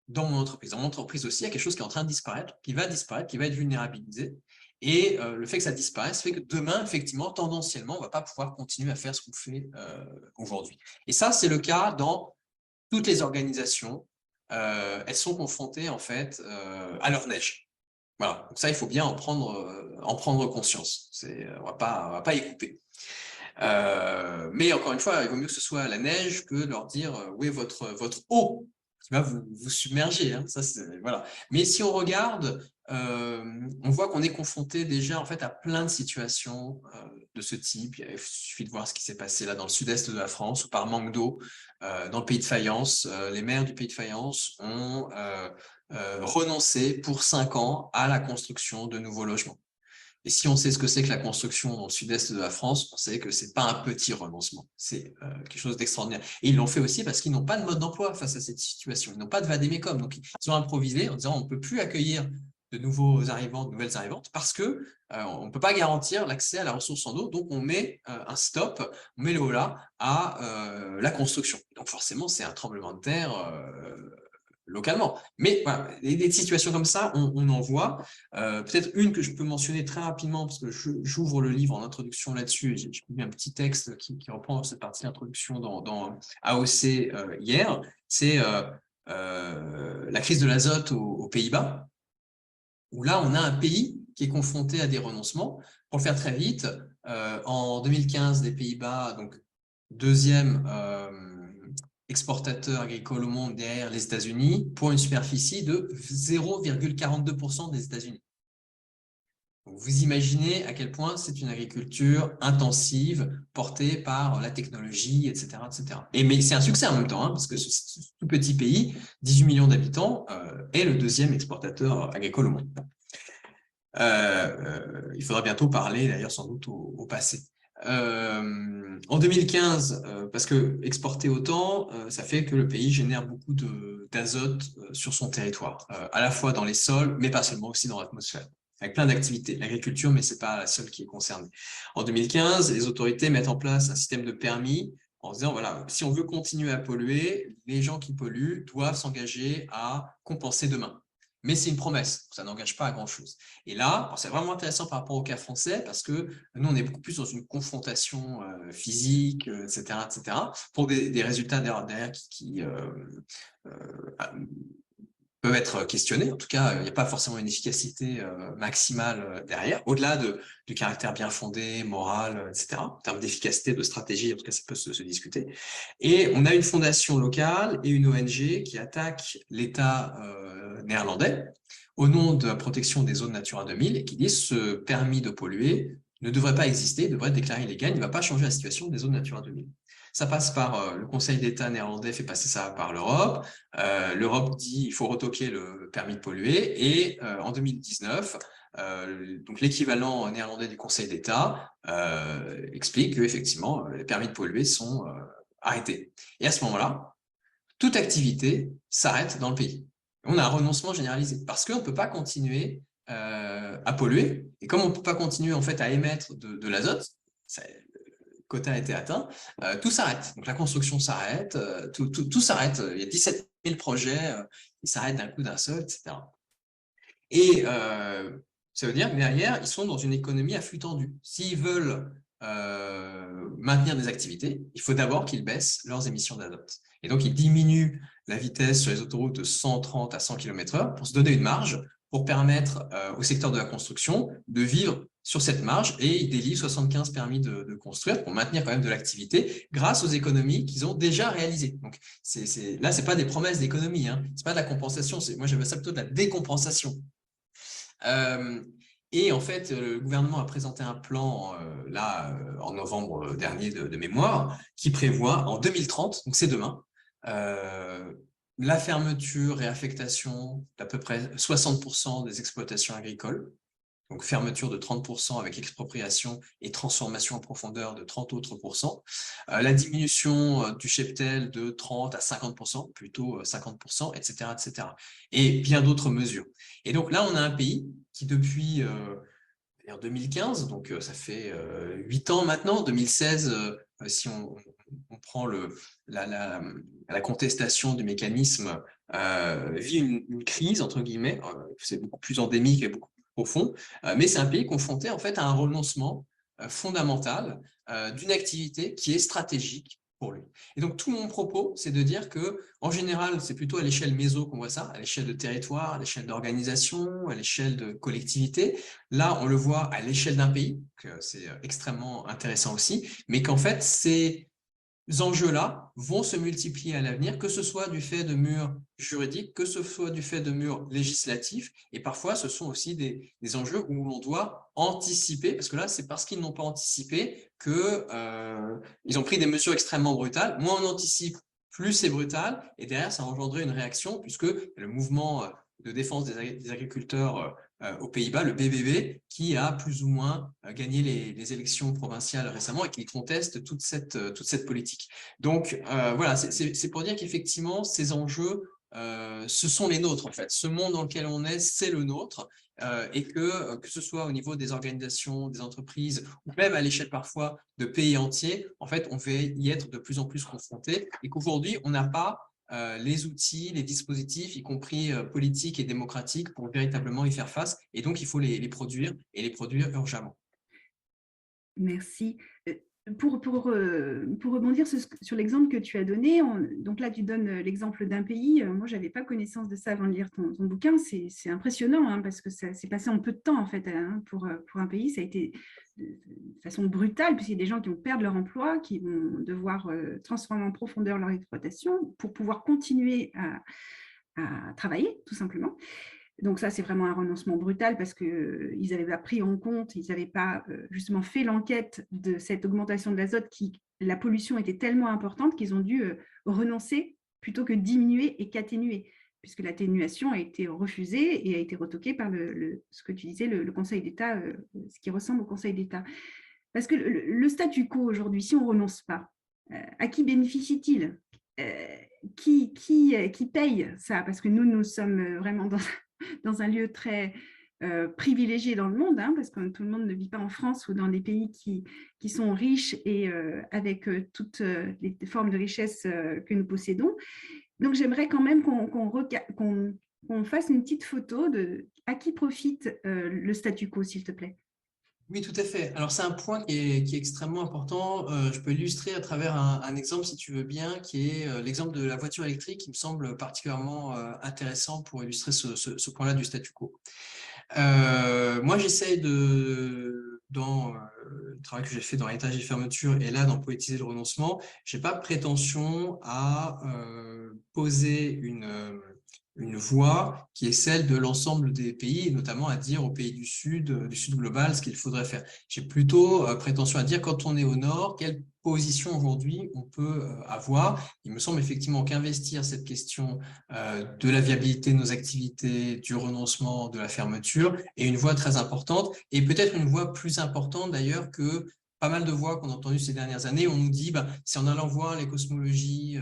dans mon entreprise. Dans mon entreprise aussi, il y a quelque chose qui est en train de disparaître, qui va être vulnérabilisé. Et le fait que ça disparaisse fait que demain, effectivement, tendanciellement, on ne va pas pouvoir continuer à faire ce qu'on fait aujourd'hui. Et ça, c'est le cas dans toutes les organisations. Elles sont confrontées en fait à leur neige. Voilà. Donc ça, il faut bien en prendre conscience. On va pas y couper. Mais encore une fois, il vaut mieux que ce soit la neige que de leur dire où est votre eau. va vous submerger. Hein. Ça, voilà. Mais si on regarde, on voit qu'on est confronté déjà en fait, à plein de situations de ce type. Il suffit de voir ce qui s'est passé là dans le sud-est de la France, où par manque d'eau, dans le pays de Fayence, les maires du pays de Fayence ont renoncé pour 5 ans à la construction de nouveaux logements. Et si on sait ce que c'est que la construction dans le sud-est de la France, on sait que ce n'est pas un petit renoncement, c'est quelque chose d'extraordinaire. Et ils l'ont fait aussi parce qu'ils n'ont pas de mode d'emploi face à cette situation, ils n'ont pas de vade-mecum, donc ils ont improvisé en disant on ne peut plus accueillir de nouveaux arrivants, de nouvelles arrivantes, parce que on ne peut pas garantir l'accès à la ressource en eau, donc on met un stop, on met le holà à la construction. Donc forcément, c'est un tremblement de terre localement. Mais voilà, des situations comme ça, on en voit. Peut-être une que je peux mentionner très rapidement, parce que j'ouvre le livre en introduction là-dessus, et j'ai mis un petit texte qui reprend cette partie d'introduction dans AOC hier, c'est la crise de l'azote aux Pays-Bas, où là, on a un pays qui est confronté à des renoncements. Pour le faire très vite, en 2015, les Pays-Bas, donc deuxième exportateur agricole au monde derrière les États-Unis, pour une superficie de 0,42% des États-Unis. Vous imaginez à quel point c'est une agriculture intensive, portée par la technologie, etc. etc. Mais c'est un succès en même temps, hein, parce que ce tout petit pays, 18 millions d'habitants, est le deuxième exportateur agricole au monde. Il faudra bientôt parler, d'ailleurs, sans doute au passé. En 2015, parce que exporter autant, ça fait que le pays génère beaucoup d'azote sur son territoire, à la fois dans les sols, mais pas seulement, aussi dans l'atmosphère, avec plein d'activités. L'agriculture, mais ce n'est pas la seule qui est concernée. En 2015, les autorités mettent en place un système de permis en disant, voilà, si on veut continuer à polluer, les gens qui polluent doivent s'engager à compenser demain. Mais c'est une promesse, ça n'engage pas à grand-chose. Et là, c'est vraiment intéressant par rapport au cas français, parce que nous, on est beaucoup plus dans une confrontation physique, etc., pour des résultats derrière qui peuvent être questionnés. En tout cas, il n'y a pas forcément une efficacité maximale derrière, au-delà du caractère bien fondé, moral, etc. En termes d'efficacité, de stratégie, en tout cas, ça peut se discuter. Et on a une fondation locale et une ONG qui attaque l'État néerlandais au nom de la protection des zones Natura 2000 et qui dit ce permis de polluer ne devrait pas exister, devrait être déclaré illégal, il ne va pas changer la situation des zones Natura 2000. Ça passe par le Conseil d'État néerlandais, fait passer ça par l'Europe. L'Europe dit qu'il faut retoquer le permis de polluer. Et en 2019, donc l'équivalent néerlandais du Conseil d'État explique qu'effectivement, les permis de polluer sont arrêtés. Et à ce moment-là, toute activité s'arrête dans le pays. On a un renoncement généralisé parce qu'on ne peut pas continuer à polluer. Et comme on ne peut pas continuer en fait, à émettre de l'azote, le quota a été atteint, tout s'arrête. Donc la construction s'arrête, tout s'arrête. Il y a 17 000 projets qui s'arrêtent d'un coup d'un seul, etc. Et ça veut dire que derrière, ils sont dans une économie à flux tendu. S'ils veulent maintenir des activités, il faut d'abord qu'ils baissent leurs émissions d'azote. Et donc, ils diminuent la vitesse sur les autoroutes de 130 à 100 km/h pour se donner une marge, pour permettre au secteur de la construction de vivre sur cette marge, et ils délivrent 75 permis de construire pour maintenir quand même de l'activité grâce aux économies qu'ils ont déjà réalisées. Donc, là, ce n'est pas des promesses d'économie, hein. Ce n'est pas de la compensation, moi j'appelle ça plutôt de la décompensation. Et en fait, le gouvernement a présenté un plan en novembre dernier de mémoire qui prévoit en 2030, donc c'est demain, la fermeture et affectation d'à peu près 60% des exploitations agricoles, donc fermeture de 30% avec expropriation et transformation en profondeur de 30 autres %, la diminution du cheptel de 30 à 50%, plutôt 50%, etc., etc. Et bien d'autres mesures. Et donc là, on a un pays qui depuis 2015, donc ça fait 8 ans maintenant, 2016, si on prend la contestation du mécanisme, vit une crise, entre guillemets, c'est beaucoup plus endémique et beaucoup plus profond, mais c'est un pays confronté en fait à un renoncement fondamental d'une activité qui est stratégique pour lui. Et donc, tout mon propos, c'est de dire que, en général, c'est plutôt à l'échelle méso qu'on voit ça, à l'échelle de territoire, à l'échelle d'organisation, à l'échelle de collectivité. Là, on le voit à l'échelle d'un pays, que c'est extrêmement intéressant aussi, mais qu'en fait, c'est enjeux-là vont se multiplier à l'avenir, que ce soit du fait de murs juridiques, que ce soit du fait de murs législatifs, et parfois ce sont aussi des enjeux où l'on doit anticiper, parce que là c'est parce qu'ils n'ont pas anticipé qu'ils ont pris des mesures extrêmement brutales. Moins on anticipe, plus c'est brutal, et derrière ça a engendré une réaction, puisque le mouvement de défense des agriculteurs aux Pays-Bas, le BBB, qui a plus ou moins gagné les élections provinciales récemment et qui conteste toute cette politique. Donc voilà, c'est pour dire qu'effectivement, ces enjeux, ce sont les nôtres en fait. Ce monde dans lequel on est, c'est le nôtre. Et que ce soit au niveau des organisations, des entreprises, ou même à l'échelle parfois de pays entiers, en fait, on va y être de plus en plus confronté et qu'aujourd'hui, on n'a pas les outils, les dispositifs, y compris politiques et démocratiques, pour véritablement y faire face. Et donc, il faut les produire et les produire urgemment.
Merci. Pour rebondir sur l'exemple que tu as donné, donc là, tu donnes l'exemple d'un pays. Moi, je n'avais pas connaissance de ça avant de lire ton bouquin. C'est impressionnant hein, parce que ça s'est passé en peu de temps, en fait, hein, pour un pays. Ça a été de façon brutale, puisqu'il y a des gens qui vont perdre leur emploi, qui vont devoir transformer en profondeur leur exploitation pour pouvoir continuer à travailler, tout simplement. Donc ça, c'est vraiment un renoncement brutal parce qu'ils n'avaient pas pris en compte, ils n'avaient pas justement fait l'enquête de cette augmentation de l'azote, la pollution était tellement importante qu'ils ont dû renoncer plutôt que diminuer et qu'atténuer, puisque l'atténuation a été refusée et a été retoquée par ce que tu disais, le Conseil d'État, ce qui ressemble au Conseil d'État. Parce que le statu quo aujourd'hui, si on ne renonce pas, à qui bénéficie-t-il qui paye ça? Parce que nous sommes vraiment dans un lieu très privilégié dans le monde, hein, parce que tout le monde ne vit pas en France ou dans des pays qui sont riches et avec toutes les formes de richesse que nous possédons. Donc, j'aimerais quand même qu'on fasse une petite photo de à qui profite le statu quo, s'il te plaît.
Oui, tout à fait. Alors, c'est un point qui est extrêmement important. Je peux illustrer à travers un exemple, si tu veux bien, qui est l'exemple de la voiture électrique, qui me semble particulièrement intéressant pour illustrer ce point-là du statu quo. Moi, j'essaie dans le travail que j'ai fait dans l'étage des fermetures et là, dans Poétiser le renoncement, je n'ai pas prétention à poser une voie qui est celle de l'ensemble des pays, et notamment à dire aux pays du Sud global, ce qu'il faudrait faire. J'ai plutôt prétention à dire, quand on est au Nord, quelle position aujourd'hui on peut avoir. Il me semble effectivement qu'investir cette question de la viabilité de nos activités, du renoncement, de la fermeture, est une voie très importante, et peut-être une voie plus importante d'ailleurs que pas mal de voix qu'on a entendues ces dernières années. On nous dit, c'est en allant voir les cosmologies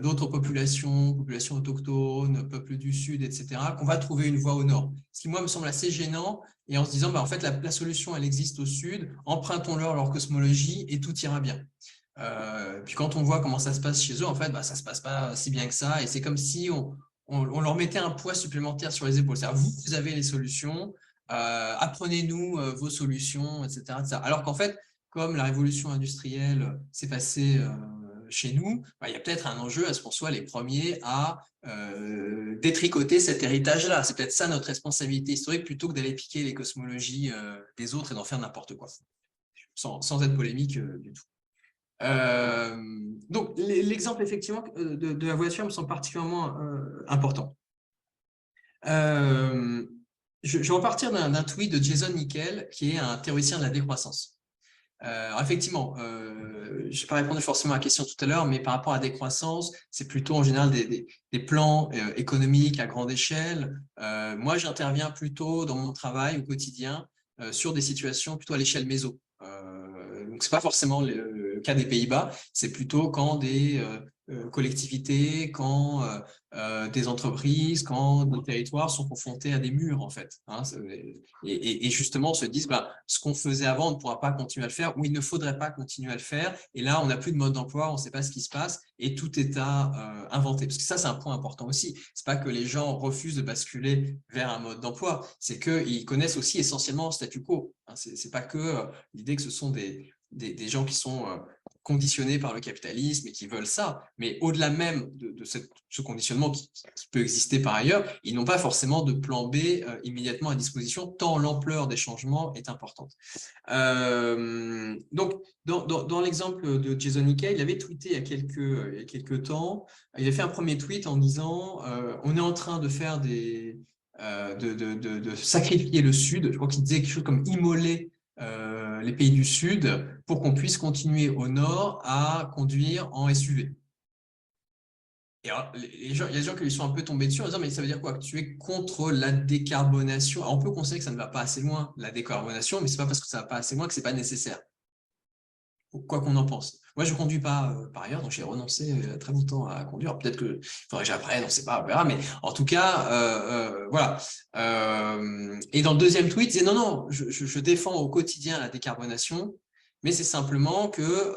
d'autres populations autochtones, peuples du Sud, etc., qu'on va trouver une voie au Nord. Ce qui, moi, me semble assez gênant, et en se disant, en fait, la solution, elle existe au Sud, leur cosmologie et tout ira bien. Puis quand on voit comment ça se passe chez eux, en fait, ça ne se passe pas si bien que ça, et c'est comme si on leur mettait un poids supplémentaire sur les épaules. C'est-à-dire, vous avez les solutions, apprenez-nous vos solutions, etc., etc. Alors qu'en fait, comme la révolution industrielle s'est passée chez nous, il y a peut-être un enjeu à ce qu'on soit les premiers à détricoter cet héritage-là. C'est peut-être ça notre responsabilité historique, plutôt que d'aller piquer les cosmologies des autres et d'en faire n'importe quoi, sans être polémique du tout. Donc, l'exemple effectivement de la voiture me semble particulièrement important. Je vais repartir d'un tweet de Jason Nickel, qui est un théoricien de la décroissance. Alors effectivement, je n'ai pas répondu forcément à la question tout à l'heure, mais par rapport à la décroissance, c'est plutôt en général des plans économiques à grande échelle. Moi, j'interviens plutôt dans mon travail au quotidien sur des situations plutôt à l'échelle méso. Donc, ce n'est pas forcément le cas des Pays-Bas, c'est plutôt quand des collectivités, quand des entreprises, quand des territoires sont confrontés à des murs, en fait. Hein, et justement, se disent, ce qu'on faisait avant, on ne pourra pas continuer à le faire, ou il ne faudrait pas continuer à le faire. Et là, on n'a plus de mode d'emploi, on ne sait pas ce qui se passe, et tout est à inventer. Parce que ça, c'est un point important aussi. Ce n'est pas que les gens refusent de basculer vers un mode d'emploi, c'est qu'ils connaissent aussi essentiellement le statu quo. Hein, ce n'est pas que l'idée que ce sont des gens qui sont conditionnés par le capitalisme et qui veulent ça. Mais au-delà même de ce conditionnement qui peut exister par ailleurs, ils n'ont pas forcément de plan B immédiatement à disposition, tant l'ampleur des changements est importante. Donc, dans l'exemple de Jason Nikkei, il avait tweeté il y a quelques temps, il a fait un premier tweet en disant on est en train de faire de sacrifier le Sud. Je crois qu'il disait quelque chose comme immoler les pays du Sud pour qu'on puisse continuer au Nord à conduire en SUV. Et alors, il y a des gens qui lui sont un peu tombés dessus en disant mais ça veut dire quoi? Que tu es contre la décarbonation? Alors, on peut considérer que ça ne va pas assez loin, la décarbonation, mais ce n'est pas parce que ça ne va pas assez loin que ce n'est pas nécessaire. Quoi qu'on en pense. Moi, je ne conduis pas par ailleurs, donc j'ai renoncé très longtemps à conduire. Peut-être qu'il faudrait que j'apprenne, on ne sait pas, on verra. Mais en tout cas, voilà. Et dans le deuxième tweet, il disait non, je défends au quotidien la décarbonation, mais c'est simplement que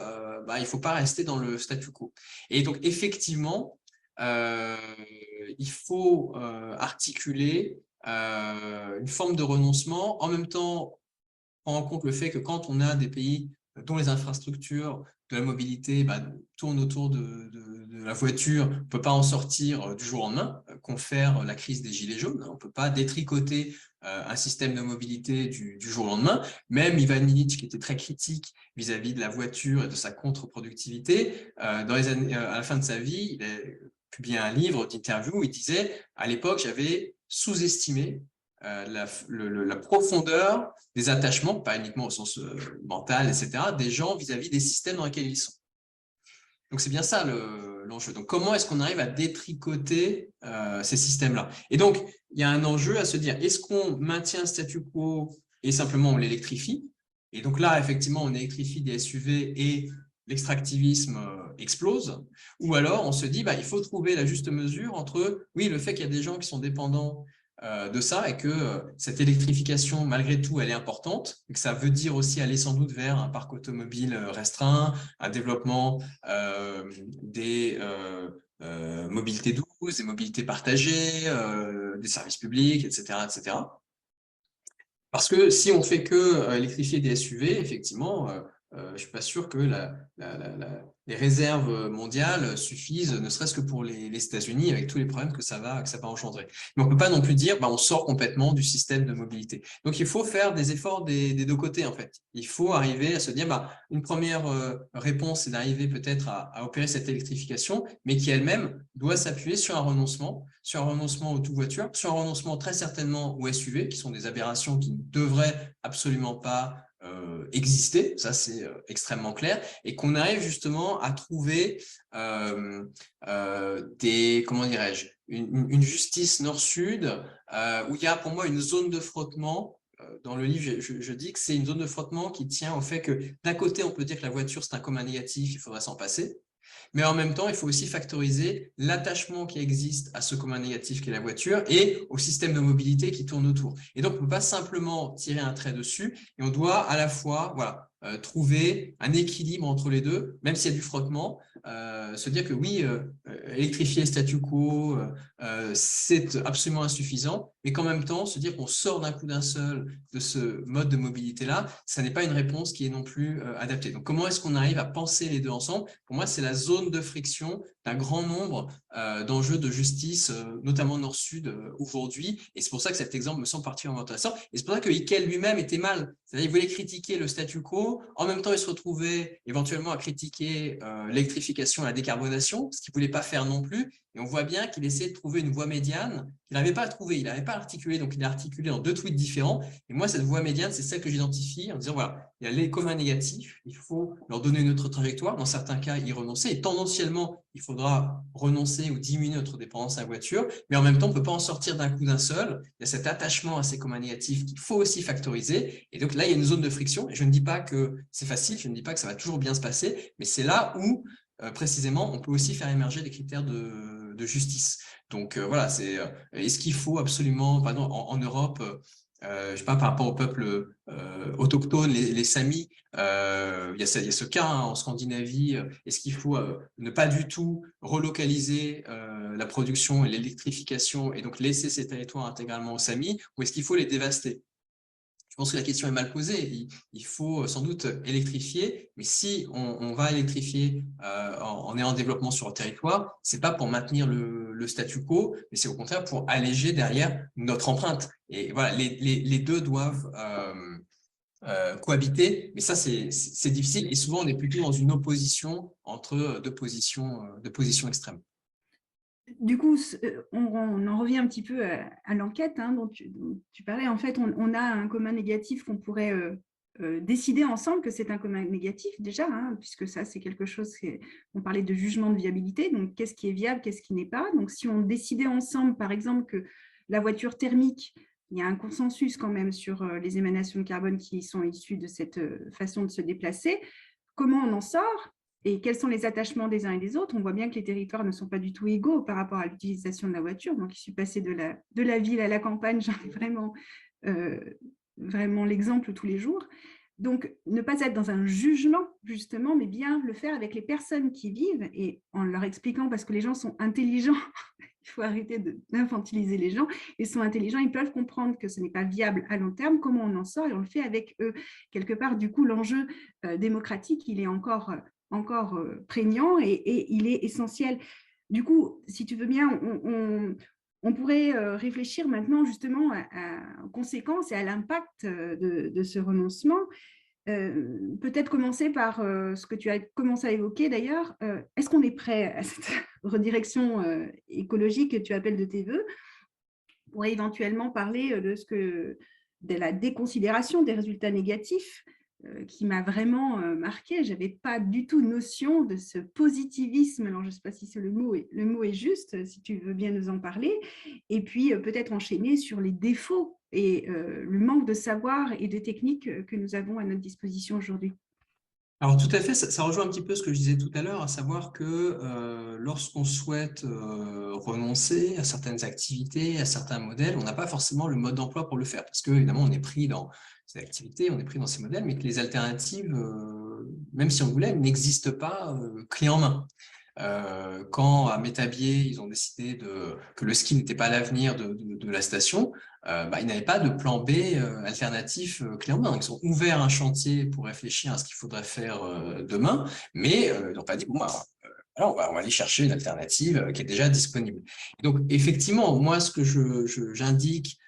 il ne faut pas rester dans le statu quo. Et donc, effectivement, il faut articuler une forme de renoncement, en même temps, prendre en compte le fait que quand on a des pays dont les infrastructures de la mobilité tournent autour de la voiture, on ne peut pas en sortir du jour au lendemain, confère la crise des gilets jaunes. On ne peut pas détricoter un système de mobilité du jour au lendemain. Même Ivan Illich, qui était très critique vis-à-vis de la voiture et de sa contre-productivité, à la fin de sa vie, il a publié un livre d'interview où il disait « À l'époque, j'avais sous-estimé la profondeur des attachements, pas uniquement au sens mental, etc., des gens vis-à-vis des systèmes dans lesquels ils sont. » Donc, c'est bien ça l'enjeu. Donc, comment est-ce qu'on arrive à détricoter ces systèmes-là? Et donc, il y a un enjeu à se dire, est-ce qu'on maintient le statu quo et simplement on l'électrifie? Et donc là, effectivement, on électrifie des SUV et l'extractivisme explose. Ou alors, on se dit, il faut trouver la juste mesure entre, oui, le fait qu'il y a des gens qui sont dépendants de ça et que cette électrification, malgré tout, elle est importante et que ça veut dire aussi aller sans doute vers un parc automobile restreint, un développement des mobilités douces, des mobilités partagées, des services publics, etc., etc. Parce que si on fait que électrifier des SUV, effectivement, je ne suis pas sûr que les réserves mondiales suffisent, ne serait-ce que pour les États-Unis, avec tous les problèmes que ça va engendrer. Mais on ne peut pas non plus dire on sort complètement du système de mobilité. Donc, il faut faire des efforts des deux côtés, en fait. Il faut arriver à se dire, une première réponse, c'est d'arriver peut-être à opérer cette électrification, mais qui elle-même doit s'appuyer sur un renoncement au tout-voiture, sur un renoncement très certainement aux SUV, qui sont des aberrations qui ne devraient absolument pas exister, ça c'est extrêmement clair, et qu'on arrive justement à trouver une justice nord-sud où il y a pour moi une zone de frottement. Dans le livre, je dis que c'est une zone de frottement qui tient au fait que d'un côté, on peut dire que la voiture c'est un commun négatif, il faudrait s'en passer. Mais en même temps, il faut aussi factoriser l'attachement qui existe à ce commun négatif qu'est la voiture et au système de mobilité qui tourne autour. Et donc, on ne peut pas simplement tirer un trait dessus et on doit à la fois trouver un équilibre entre les deux, même s'il y a du frottement, se dire que oui, électrifier le statu quo, c'est absolument insuffisant, mais qu'en même temps, se dire qu'on sort d'un coup d'un seul de ce mode de mobilité-là, ça n'est pas une réponse qui est non plus adaptée. Donc, comment est-ce qu'on arrive à penser les deux ensemble? Pour moi, c'est la zone de friction d'un grand nombre d'enjeux de justice, notamment nord-sud aujourd'hui, et c'est pour ça que cet exemple me semble particulièrement intéressant, et c'est pour ça que Hickel lui-même était mal, c'est-à-dire qu'il voulait critiquer le statu quo, en même temps il se retrouvait éventuellement à critiquer l'électrification et la décarbonation, ce qu'il ne voulait pas faire non plus, et on voit bien qu'il essayait de trouver une voie médiane qu'il n'arrivait pas à trouver, il n'arrivait pas à articuler, donc il a articulé en deux tweets différents, et moi cette voie médiane, c'est celle que j'identifie en disant voilà, il y a les communs négatifs, il faut leur donner une autre trajectoire, dans certains cas y renoncer, et tendanciellement, il faudra renoncer ou diminuer notre dépendance à la voiture, mais en même temps, on ne peut pas en sortir d'un coup d'un seul, il y a cet attachement à ces communs négatifs qu'il faut aussi factoriser, et donc là, il y a une zone de friction, et je ne dis pas que c'est facile, je ne dis pas que ça va toujours bien se passer, mais c'est là où, précisément, on peut aussi faire émerger des critères de justice. Donc voilà, est-ce qu'il faut absolument, pardon, en Europe, je ne sais pas, par rapport au peuple autochtone, les Samis, il y a ce cas en Scandinavie, est-ce qu'il faut ne pas du tout relocaliser la production et l'électrification et donc laisser ces territoires intégralement aux Samis, ou est-ce qu'il faut les dévaster? pense que la question est mal posée. Il faut sans doute électrifier, mais si on va électrifier en ayant un développement sur le territoire, ce n'est pas pour maintenir le statu quo, mais c'est au contraire pour alléger derrière notre empreinte. Et voilà, les deux doivent cohabiter, mais ça, c'est difficile. Et souvent, on est plutôt dans une opposition entre deux positions extrêmes.
Du coup, on en revient un petit peu à l'enquête dont tu parlais. En fait, on a un commun négatif qu'on pourrait décider ensemble que c'est un commun négatif déjà, puisque ça, c'est quelque chose, on parlait de jugement de viabilité, donc qu'est-ce qui est viable, qu'est-ce qui n'est pas. Donc, si on décidait ensemble, par exemple, que la voiture thermique, il y a un consensus quand même sur les émanations de carbone qui sont issues de cette façon de se déplacer, comment on en sort ? Et quels sont les attachements des uns et des autres? On voit bien que les territoires ne sont pas du tout égaux par rapport à l'utilisation de la voiture. Donc, je suis passée de la ville à la campagne, j'en ai vraiment l'exemple tous les jours. Donc, ne pas être dans un jugement, justement, mais bien le faire avec les personnes qui vivent et en leur expliquant, parce que les gens sont intelligents, il faut arrêter d'infantiliser les gens, ils sont intelligents, ils peuvent comprendre que ce n'est pas viable à long terme, comment on en sort, et on le fait avec eux. Quelque part, du coup, l'enjeu démocratique, il est encore prégnant et il est essentiel. Du coup, si tu veux bien, on pourrait réfléchir maintenant justement aux conséquences et à l'impact de ce renoncement. Peut-être commencer par ce que tu as commencé à évoquer d'ailleurs. Est-ce qu'on est prêt à cette redirection écologique que tu appelles de tes voeux? On pourrait éventuellement parler de la déconsidération des résultats négatifs qui m'a vraiment marquée. Je n'avais pas du tout notion de ce positivisme. Alors, je ne sais pas si le mot est juste, si tu veux bien nous en parler. Et puis, peut-être enchaîner sur les défauts et le manque de savoir et de techniques que nous avons à notre disposition aujourd'hui.
Alors tout à fait, ça rejoint un petit peu ce que je disais tout à l'heure, à savoir que lorsqu'on souhaite renoncer à certaines activités, à certains modèles, on n'a pas forcément le mode d'emploi pour le faire, parce que évidemment on est pris dans ces activités, on est pris dans ces modèles, mais que les alternatives, même si on voulait, n'existent pas clé en main. Quand à Métabier, ils ont décidé que le ski n'était pas l'avenir de la station, ils n'avaient pas de plan B alternatif clé en main. Ils ont ouvert un chantier pour réfléchir à ce qu'il faudrait faire demain, mais ils n'ont pas dit, alors on va aller chercher une alternative qui est déjà disponible. Donc, effectivement, moi, ce que j'indique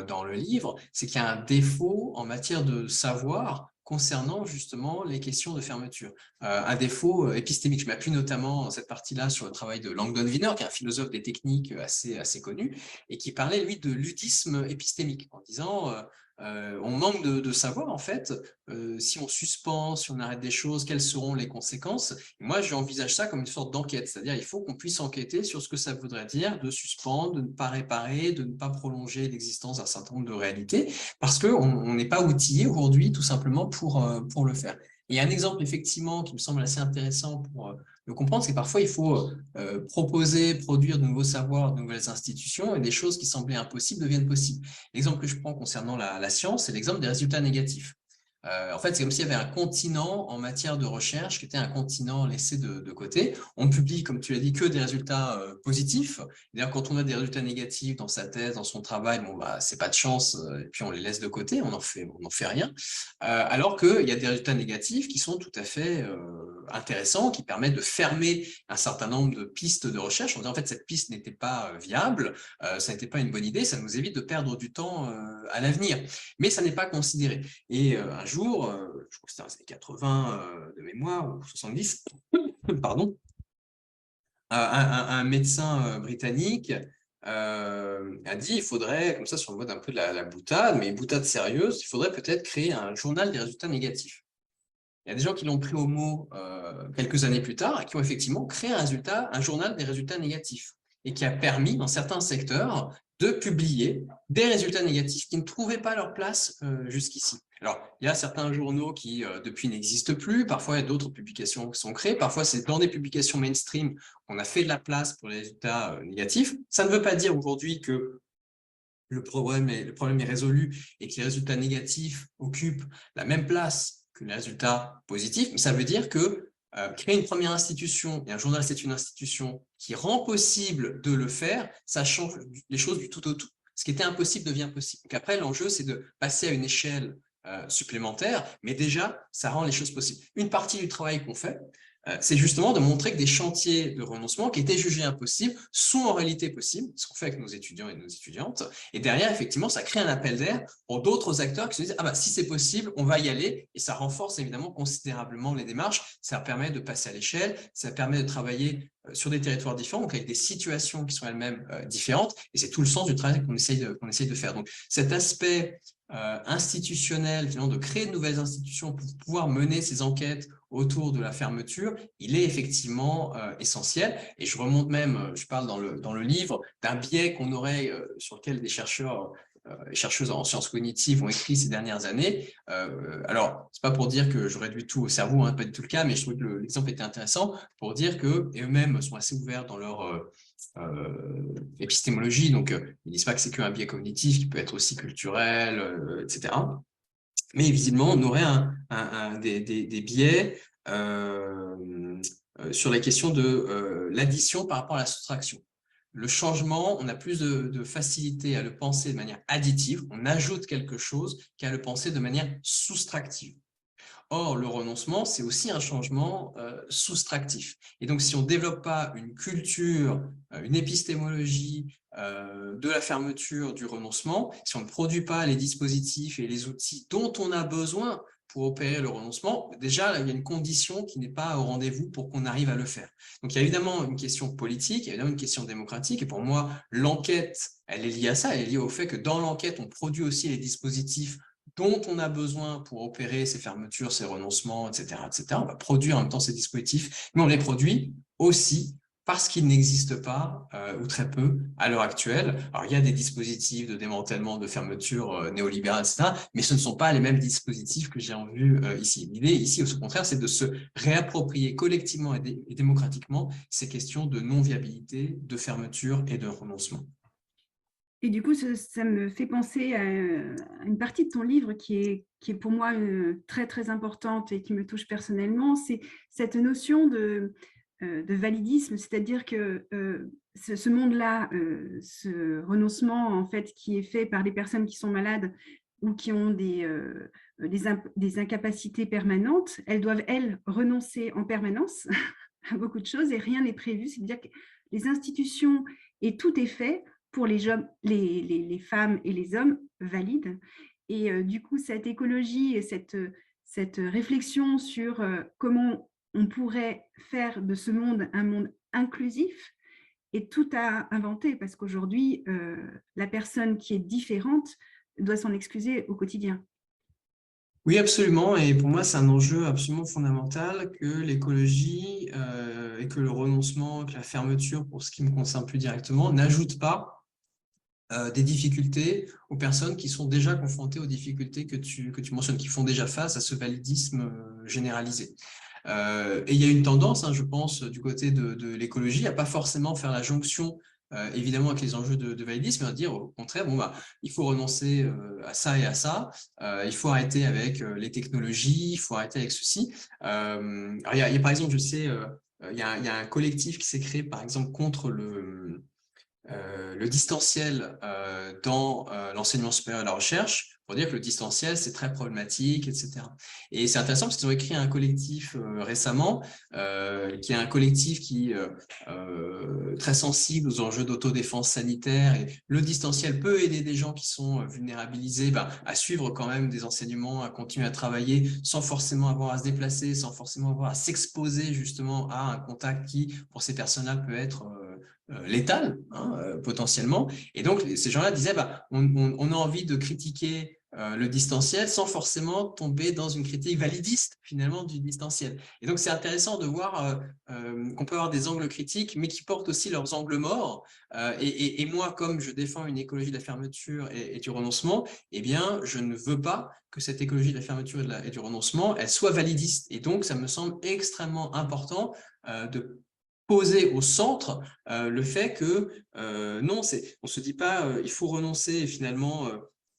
dans le livre, c'est qu'il y a un défaut en matière de savoir concernant justement les questions de fermeture. Un défaut épistémique. Je m'appuie notamment dans cette partie-là sur le travail de Langdon Wiener, qui est un philosophe des techniques assez connu, et qui parlait, lui, de ludisme épistémique, en disant on manque de savoir, en fait, si on suspend, si on arrête des choses, quelles seront les conséquences. Et moi, j'envisage ça comme une sorte d'enquête, c'est-à-dire il faut qu'on puisse enquêter sur ce que ça voudrait dire de suspendre, de ne pas réparer, de ne pas prolonger l'existence d'un certain nombre de réalités, parce qu'on n'est pas outillé aujourd'hui, tout simplement, pour le faire. Et il y a un exemple, effectivement, qui me semble assez intéressant pour le comprendre, c'est que parfois, il faut proposer, produire de nouveaux savoirs, de nouvelles institutions, et des choses qui semblaient impossibles deviennent possibles. L'exemple que je prends concernant la science, c'est l'exemple des résultats négatifs. En fait, c'est comme s'il y avait un continent en matière de recherche qui était un continent laissé de côté. On publie, comme tu l'as dit, que des résultats positifs. D'ailleurs, quand on a des résultats négatifs dans sa thèse, dans son travail, c'est pas de chance, et puis on les laisse de côté, on n'en fait rien. Alors qu'il y a des résultats négatifs qui sont tout à fait intéressants, qui permettent de fermer un certain nombre de pistes de recherche. On dit en fait, cette piste n'était pas viable, ça n'était pas une bonne idée, ça nous évite de perdre du temps à l'avenir. Mais ça n'est pas considéré. Et un jour, je crois que c'était dans les années 80 de mémoire, ou 70, pardon, un médecin britannique a dit il faudrait, comme ça sur le mode un peu de la boutade, mais une boutade sérieuse, il faudrait peut-être créer un journal des résultats négatifs. Il y a des gens qui l'ont pris au mot quelques années plus tard et qui ont effectivement créé un journal des résultats négatifs et qui a permis dans certains secteurs de publier des résultats négatifs qui ne trouvaient pas leur place jusqu'ici. Alors, il y a certains journaux qui, depuis, n'existent plus. Parfois, il y a d'autres publications qui sont créées. Parfois, c'est dans des publications mainstream qu'on a fait de la place pour les résultats négatifs. Ça ne veut pas dire aujourd'hui que le problème est résolu et que les résultats négatifs occupent la même place que les résultats positifs. Mais ça veut dire que créer une première institution, et un journal, c'est une institution qui rend possible de le faire, ça change les choses du tout au tout. ce qui était impossible devient possible. Donc après, l'enjeu, c'est de passer à une échelle supplémentaire, mais déjà, ça rend les choses possibles. Une partie du travail qu'on fait, c'est justement de montrer que des chantiers de renoncement qui étaient jugés impossibles sont en réalité possibles, ce qu'on fait avec nos étudiants et nos étudiantes. Et derrière, effectivement, ça crée un appel d'air pour d'autres acteurs qui se disent « Ah bah, si c'est possible, on va y aller ». Et ça renforce évidemment considérablement les démarches. Ça permet de passer à l'échelle, ça permet de travailler sur des territoires différents, donc avec des situations qui sont elles-mêmes différentes. Et c'est tout le sens du travail qu'on essaye de faire. Donc cet aspect institutionnel, finalement, de créer de nouvelles institutions pour pouvoir mener ces enquêtes autour de la fermeture, il est effectivement essentiel. Et je remonte même, je parle dans le livre, d'un biais qu'on aurait, sur lequel des chercheurs et chercheuses en sciences cognitives ont écrit ces dernières années. Alors, c'est pas pour dire que je réduis tout au cerveau, hein, pas du tout le cas, mais je trouve que l'exemple était intéressant pour dire que, et eux-mêmes sont assez ouverts dans leur épistémologie, donc ils disent pas que c'est qu'un biais cognitif, qui peut être aussi culturel, etc. Mais visiblement, on aurait des biais sur la question de l'addition par rapport à la soustraction. Le changement, on a plus de facilité à le penser de manière additive, on ajoute quelque chose, qu'à le penser de manière soustractive. Or, le renoncement, c'est aussi un changement soustractif. Et donc, si on ne développe pas une culture, une épistémologie de la fermeture, du renoncement, si on ne produit pas les dispositifs et les outils dont on a besoin pour opérer le renoncement, déjà, là, il y a une condition qui n'est pas au rendez-vous pour qu'on arrive à le faire. Donc, il y a évidemment une question politique, il y a évidemment une question démocratique. Et pour moi, l'enquête, elle est liée à ça. Elle est liée au fait que dans l'enquête, on produit aussi les dispositifs dont on a besoin pour opérer ces fermetures, ces renoncements, etc., etc. On va produire en même temps ces dispositifs, mais on les produit aussi parce qu'ils n'existent pas, ou très peu, à l'heure actuelle. Alors, il y a des dispositifs de démantèlement, de fermeture néolibérale, etc., mais ce ne sont pas les mêmes dispositifs que j'ai en vue ici. L'idée, ici, au contraire, c'est de se réapproprier collectivement et démocratiquement ces questions de non-viabilité, de fermeture et de renoncement.
Et du coup, ça me fait penser à une partie de ton livre qui est pour moi très, très importante et qui me touche personnellement, c'est cette notion de validisme, c'est-à-dire que ce monde-là, ce renoncement en fait, qui est fait par des personnes qui sont malades ou qui ont des incapacités permanentes, elles doivent, elles, renoncer en permanence à beaucoup de choses et rien n'est prévu. C'est-à-dire que les institutions et tout est fait pour les femmes et les hommes valides. Et du coup, cette écologie et cette réflexion sur comment on pourrait faire de ce monde un monde inclusif est tout à inventer parce qu'aujourd'hui, la personne qui est différente doit s'en excuser au quotidien.
Oui, absolument. Et pour moi, c'est un enjeu absolument fondamental que l'écologie et que le renoncement, que la fermeture, pour ce qui me concerne plus directement, n'ajoute pas des difficultés aux personnes qui sont déjà confrontées aux difficultés que tu mentionnes, qui font déjà face à ce validisme généralisé. Et il y a une tendance, hein, je pense, du côté de l'écologie, à pas forcément faire la jonction évidemment avec les enjeux de validisme, mais à dire au contraire, bon, bah, il faut renoncer à ça et à ça, il faut arrêter avec les technologies, il faut arrêter avec ceci. Alors il y a par exemple, je sais, il y a un collectif qui s'est créé par exemple contre le distanciel dans l'enseignement supérieur et la recherche, pour dire que le distanciel, c'est très problématique, etc. Et c'est intéressant parce qu'ils ont écrit un collectif récemment, qui est un collectif qui très sensible aux enjeux d'autodéfense sanitaire. Et le distanciel peut aider des gens qui sont vulnérabilisés à suivre quand même des enseignements, à continuer à travailler sans forcément avoir à se déplacer, sans forcément avoir à s'exposer justement à un contact qui, pour ces personnes-là, peut être létal, hein, potentiellement. Et donc, ces gens-là disaient, on a envie de critiquer le distanciel sans forcément tomber dans une critique validiste, finalement, du distanciel. Et donc, c'est intéressant de voir qu'on peut avoir des angles critiques, mais qui portent aussi leurs angles morts. Et moi, comme je défends une écologie de la fermeture et du renoncement, eh bien, je ne veux pas que cette écologie de la fermeture et du renoncement, elle soit validiste. Et donc, ça me semble extrêmement important de poser au centre le fait que non, on ne se dit pas il faut renoncer finalement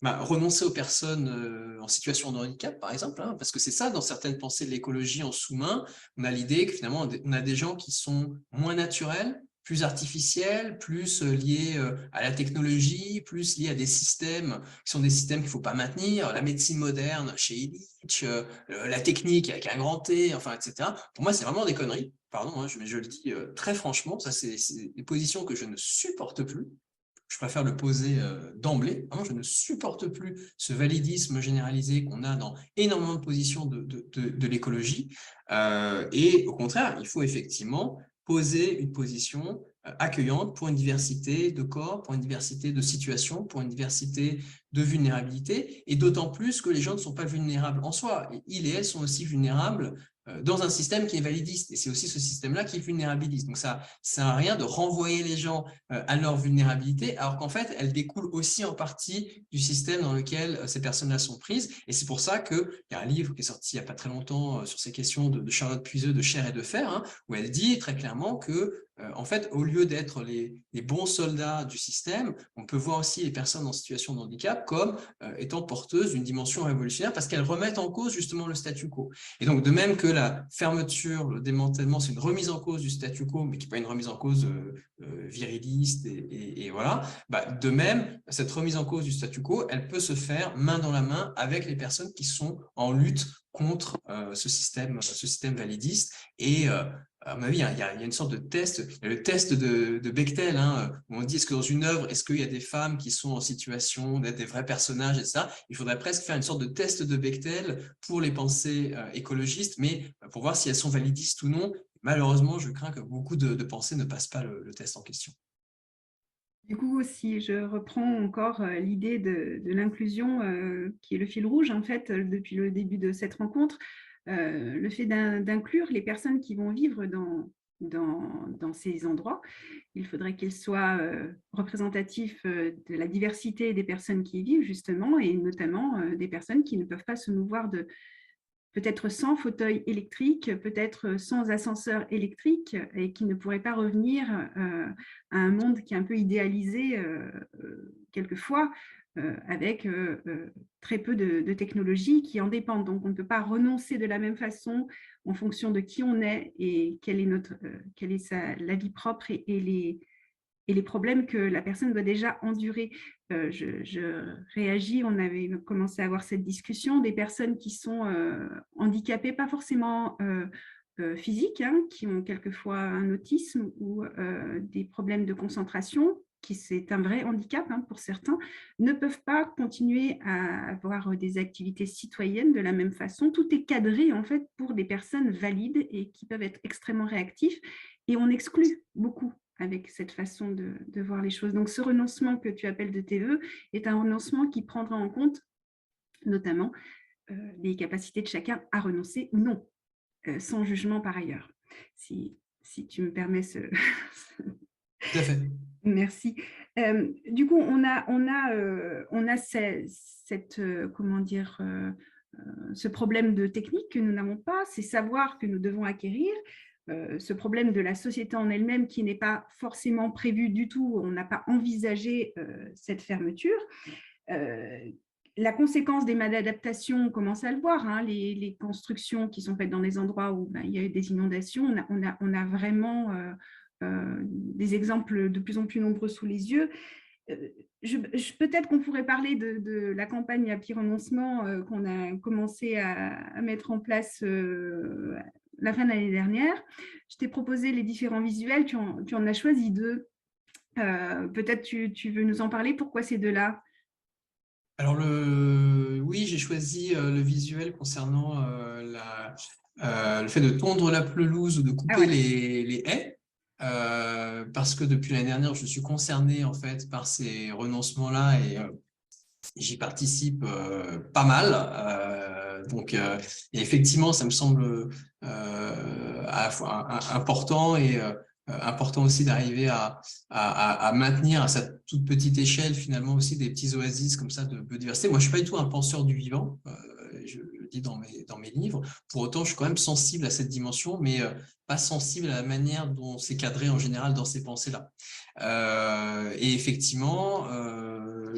renoncer aux personnes en situation de handicap, par exemple, hein, parce que c'est ça, dans certaines pensées de l'écologie en sous-main, on a l'idée que finalement, on a des gens qui sont moins naturels, plus artificielles, plus liées à la technologie, plus liées à des systèmes qui sont des systèmes qu'il ne faut pas maintenir, la médecine moderne chez Illich, la technique avec un grand T, enfin, etc. Pour moi, c'est vraiment des conneries. Pardon, hein, je le dis très franchement, ça c'est des positions que je ne supporte plus. Je préfère le poser d'emblée. Vraiment, je ne supporte plus ce validisme généralisé qu'on a dans énormément de positions de l'écologie. Et au contraire, il faut effectivement poser une position accueillante pour une diversité de corps, pour une diversité de situations, pour une diversité de vulnérabilité, et d'autant plus que les gens ne sont pas vulnérables en soi. Ils et elles sont aussi vulnérables dans un système qui est validiste, et c'est aussi ce système-là qui vulnérabilise. Donc ça ne sert à rien de renvoyer les gens à leur vulnérabilité, alors qu'en fait, elle découle aussi en partie du système dans lequel ces personnes-là sont prises. Et c'est pour ça qu'il y a un livre qui est sorti il n'y a pas très longtemps sur ces questions de Charlotte Puiseux, de Chair et de Fer, hein, où elle dit très clairement que en fait, au lieu d'être les bons soldats du système, on peut voir aussi les personnes en situation de handicap comme étant porteuses d'une dimension révolutionnaire parce qu'elles remettent en cause justement le statu quo. Et donc, de même que la fermeture, le démantèlement, c'est une remise en cause du statu quo, mais qui n'est pas une remise en cause viriliste et voilà, bah, de même, cette remise en cause du statu quo, elle peut se faire main dans la main avec les personnes qui sont en lutte contre ce système validiste. Et à mon avis, il y a une sorte de test, le test de Bechdel, hein, où on dit est-ce que dans une œuvre, est-ce qu'il y a des femmes qui sont en situation d'être des vrais personnages et ça. Il faudrait presque faire une sorte de test de Bechdel pour les pensées écologistes, mais pour voir si elles sont validistes ou non. Malheureusement, je crains que beaucoup de pensées ne passent pas le test en question.
Du coup, si je reprends encore l'idée de l'inclusion, qui est le fil rouge, en fait, depuis le début de cette rencontre, le fait d'inclure les personnes qui vont vivre dans ces endroits, il faudrait qu'ils soient représentatifs de la diversité des personnes qui y vivent, justement, et notamment des personnes qui ne peuvent pas se mouvoir peut-être sans fauteuil électrique, peut-être sans ascenseur électrique, et qui ne pourraient pas revenir à un monde qui est un peu idéalisé quelquefois, avec très peu de technologies qui en dépendent. Donc, on ne peut pas renoncer de la même façon en fonction de qui on est et quelle est la vie propre et les problèmes que la personne doit déjà endurer. Je réagis, on avait commencé à avoir cette discussion, des personnes qui sont handicapées, pas forcément physiques, hein, qui ont quelquefois un autisme ou des problèmes de concentration, qui c'est un vrai handicap hein, pour certains, ne peuvent pas continuer à avoir des activités citoyennes de la même façon. Tout est cadré en fait pour des personnes valides et qui peuvent être extrêmement réactifs, et on exclut beaucoup avec cette façon de voir les choses. Donc, ce renoncement que tu appelles de tes voeux est un renoncement qui prendra en compte notamment les capacités de chacun à renoncer ou non, sans jugement par ailleurs. Si tu me permets ce...
Tout à fait.
Merci. Du coup, on a cette comment dire, ce problème de technique que nous n'avons pas, ces savoirs que nous devons acquérir, ce problème de la société en elle-même qui n'est pas forcément prévu du tout, on n'a pas envisagé cette fermeture. La conséquence des maladaptations, on commence à le voir, hein, les constructions qui sont faites dans des endroits où il y a eu des inondations, on a vraiment des exemples de plus en plus nombreux sous les yeux. Peut-être qu'on pourrait parler de la campagne Happy Renoncement qu'on a commencé à mettre en place la fin de l'année dernière. Je t'ai proposé les différents visuels, tu en as choisi 2. Peut-être tu veux nous en parler, pourquoi ces 2-là?
Alors, oui, j'ai choisi le visuel concernant le fait de tondre la pelouse ou de couper les haies. Parce que depuis l'année dernière, je suis concerné en fait par ces renoncements-là et j'y participe pas mal. Donc, et effectivement, ça me semble à la fois important et important aussi d'arriver à maintenir à sa toute petite échelle finalement aussi des petits oasis comme ça de biodiversité. Moi, je suis pas du tout un penseur du vivant. dis dans mes livres. Pour autant, je suis quand même sensible à cette dimension, mais pas sensible à la manière dont c'est cadré en général dans ces pensées-là. Et effectivement,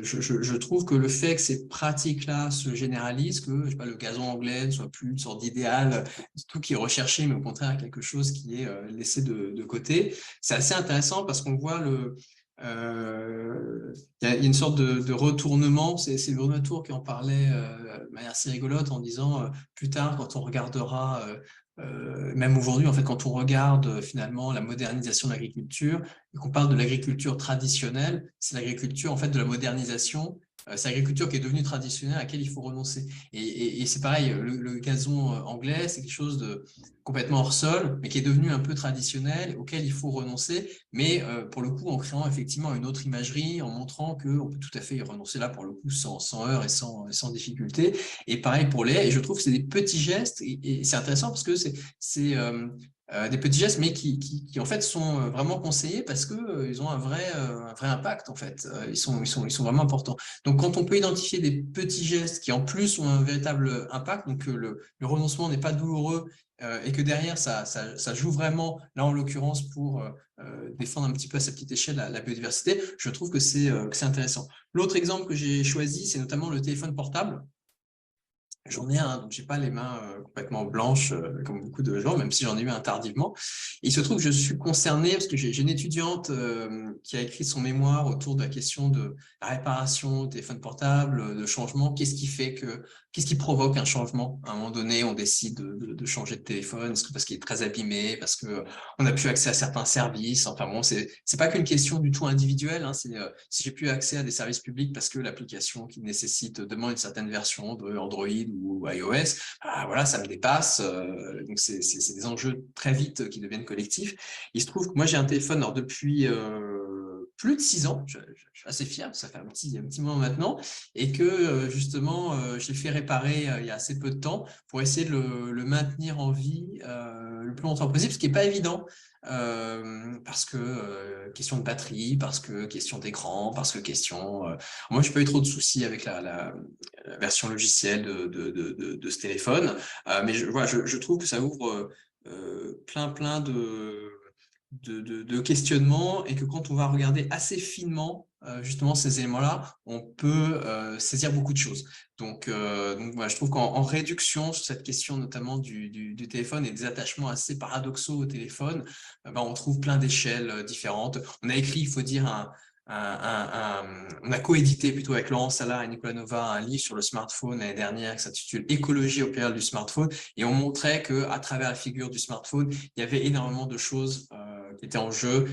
je trouve que le fait que ces pratiques-là se généralisent, que je sais pas, le gazon anglais ne soit plus une sorte d'idéal, tout qui est recherché, mais au contraire quelque chose qui est laissé de côté, c'est assez intéressant parce qu'on voit il y a une sorte de retournement. C'est Bruno Latour qui en parlait de manière assez rigolote en disant plus tard, quand on regardera, même aujourd'hui, en fait, quand on regarde finalement la modernisation de l'agriculture et qu'on parle de l'agriculture traditionnelle, c'est l'agriculture en fait de la modernisation. C'est l'agriculture qui est devenue traditionnelle à laquelle il faut renoncer. Et c'est pareil, le gazon anglais, c'est quelque chose de complètement hors sol, mais qui est devenu un peu traditionnel, auquel il faut renoncer, mais pour le coup en créant effectivement une autre imagerie, en montrant qu'on peut tout à fait y renoncer là pour le coup sans heurts et sans difficulté. Et pareil pour les haies, et je trouve que c'est des petits gestes, et c'est intéressant parce que c'est des petits gestes, mais qui en fait sont vraiment conseillés parce que ils ont un vrai impact en fait. Ils sont vraiment importants. Donc quand on peut identifier des petits gestes qui en plus ont un véritable impact, donc le renoncement n'est pas douloureux et que derrière ça joue vraiment, là en l'occurrence pour défendre un petit peu à sa petite échelle la biodiversité, je trouve que c'est intéressant. L'autre exemple que j'ai choisi, c'est notamment le téléphone portable. J'en ai un, donc j'ai pas les mains complètement blanches comme beaucoup de gens, même si j'en ai eu un tardivement. Et il se trouve que je suis concerné parce que j'ai une étudiante qui a écrit son mémoire autour de la question de la réparation, téléphone portable, de changement. Qu'est-ce qui provoque un changement? À un moment donné, on décide de changer de téléphone. Est-ce que parce qu'il est très abîmé, parce que on n'a plus accès à certains services? Enfin bon, c'est pas qu'une question du tout individuelle. Hein, c'est si j'ai plus accès à des services publics parce que l'application qui nécessite demande une certaine version de Android ou iOS, voilà, ça me dépasse. Donc c'est des enjeux très vite qui deviennent collectifs. Il se trouve que moi j'ai un téléphone alors, depuis plus de 6 ans. Je suis assez fier, ça fait un petit moment maintenant, et que justement je l'ai fait réparer il y a assez peu de temps pour essayer de le maintenir en vie le plus longtemps possible, ce qui n'est pas évident. Parce que question de batterie, parce que question d'écran, parce que question... Moi, je n'ai pas eu trop de soucis avec la version logicielle de ce téléphone, mais voilà, je trouve que ça ouvre plein de questionnements et que quand on va regarder assez finement justement ces éléments-là, on peut saisir beaucoup de choses. Donc voilà, je trouve qu'en réduction sur cette question notamment du téléphone et des attachements assez paradoxaux au téléphone, on trouve plein d'échelles différentes. On a écrit, il faut dire, on a coédité plutôt avec Laurent Salard et Nicolas Nova un livre sur le smartphone l'année dernière qui s'intitule Écologie au période du smartphone, et on montrait qu'à travers la figure du smartphone, il y avait énormément de choses qui étaient en jeu,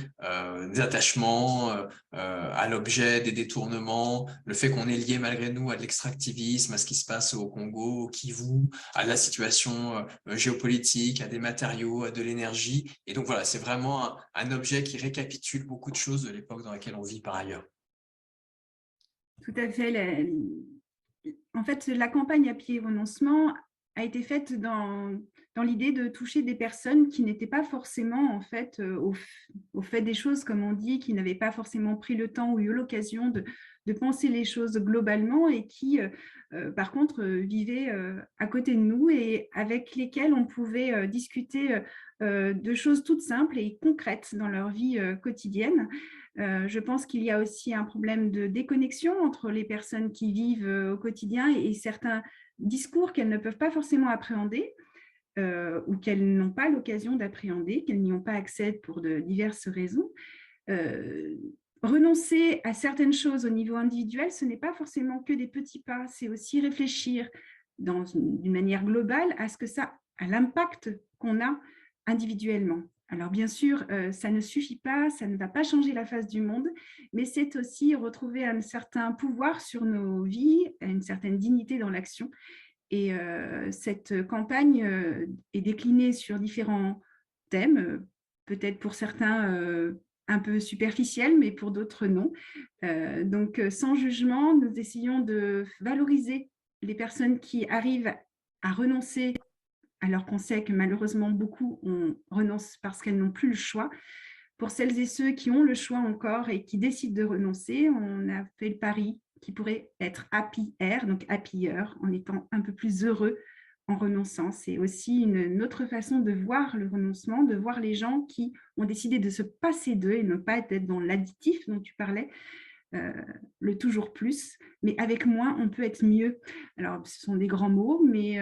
des attachements à l'objet, des détournements, le fait qu'on est lié malgré nous à de l'extractivisme, à ce qui se passe au Congo, au Kivu, à la situation géopolitique, à des matériaux, à de l'énergie. Et donc voilà, c'est vraiment un objet qui récapitule beaucoup de choses de l'époque dans laquelle on vit par ailleurs.
Tout à fait. En fait, la campagne Happy Renoncement a été faite dans l'idée de toucher des personnes qui n'étaient pas forcément en fait au fait des choses, comme on dit, qui n'avaient pas forcément pris le temps ou eu l'occasion de penser les choses globalement et qui, par contre, vivaient à côté de nous et avec lesquels on pouvait discuter de choses toutes simples et concrètes dans leur vie quotidienne. Je pense qu'il y a aussi un problème de déconnexion entre les personnes qui vivent au quotidien et certains discours qu'elles ne peuvent pas forcément appréhender ou qu'elles n'ont pas l'occasion d'appréhender, qu'elles n'y ont pas accès pour de diverses raisons. Renoncer à certaines choses au niveau individuel, ce n'est pas forcément que des petits pas, c'est aussi réfléchir d'une manière globale à l'impact qu'on a individuellement. Alors bien sûr, ça ne suffit pas, ça ne va pas changer la face du monde, mais c'est aussi retrouver un certain pouvoir sur nos vies, une certaine dignité dans l'action. Et cette campagne est déclinée sur différents thèmes, peut-être pour certains un peu superficiels, mais pour d'autres non. Donc sans jugement, nous essayons de valoriser les personnes qui arrivent à renoncer alors qu'on sait que malheureusement beaucoup renoncent parce qu'elles n'ont plus le choix. Pour celles et ceux qui ont le choix encore et qui décident de renoncer, on a fait le pari qui pourrait être happier, donc happier, en étant un peu plus heureux en renonçant. C'est aussi une autre façon de voir le renoncement, de voir les gens qui ont décidé de se passer d'eux et ne pas être dans l'additif dont tu parlais, le toujours plus, mais avec moins, on peut être mieux. Alors, ce sont des grands mots, mais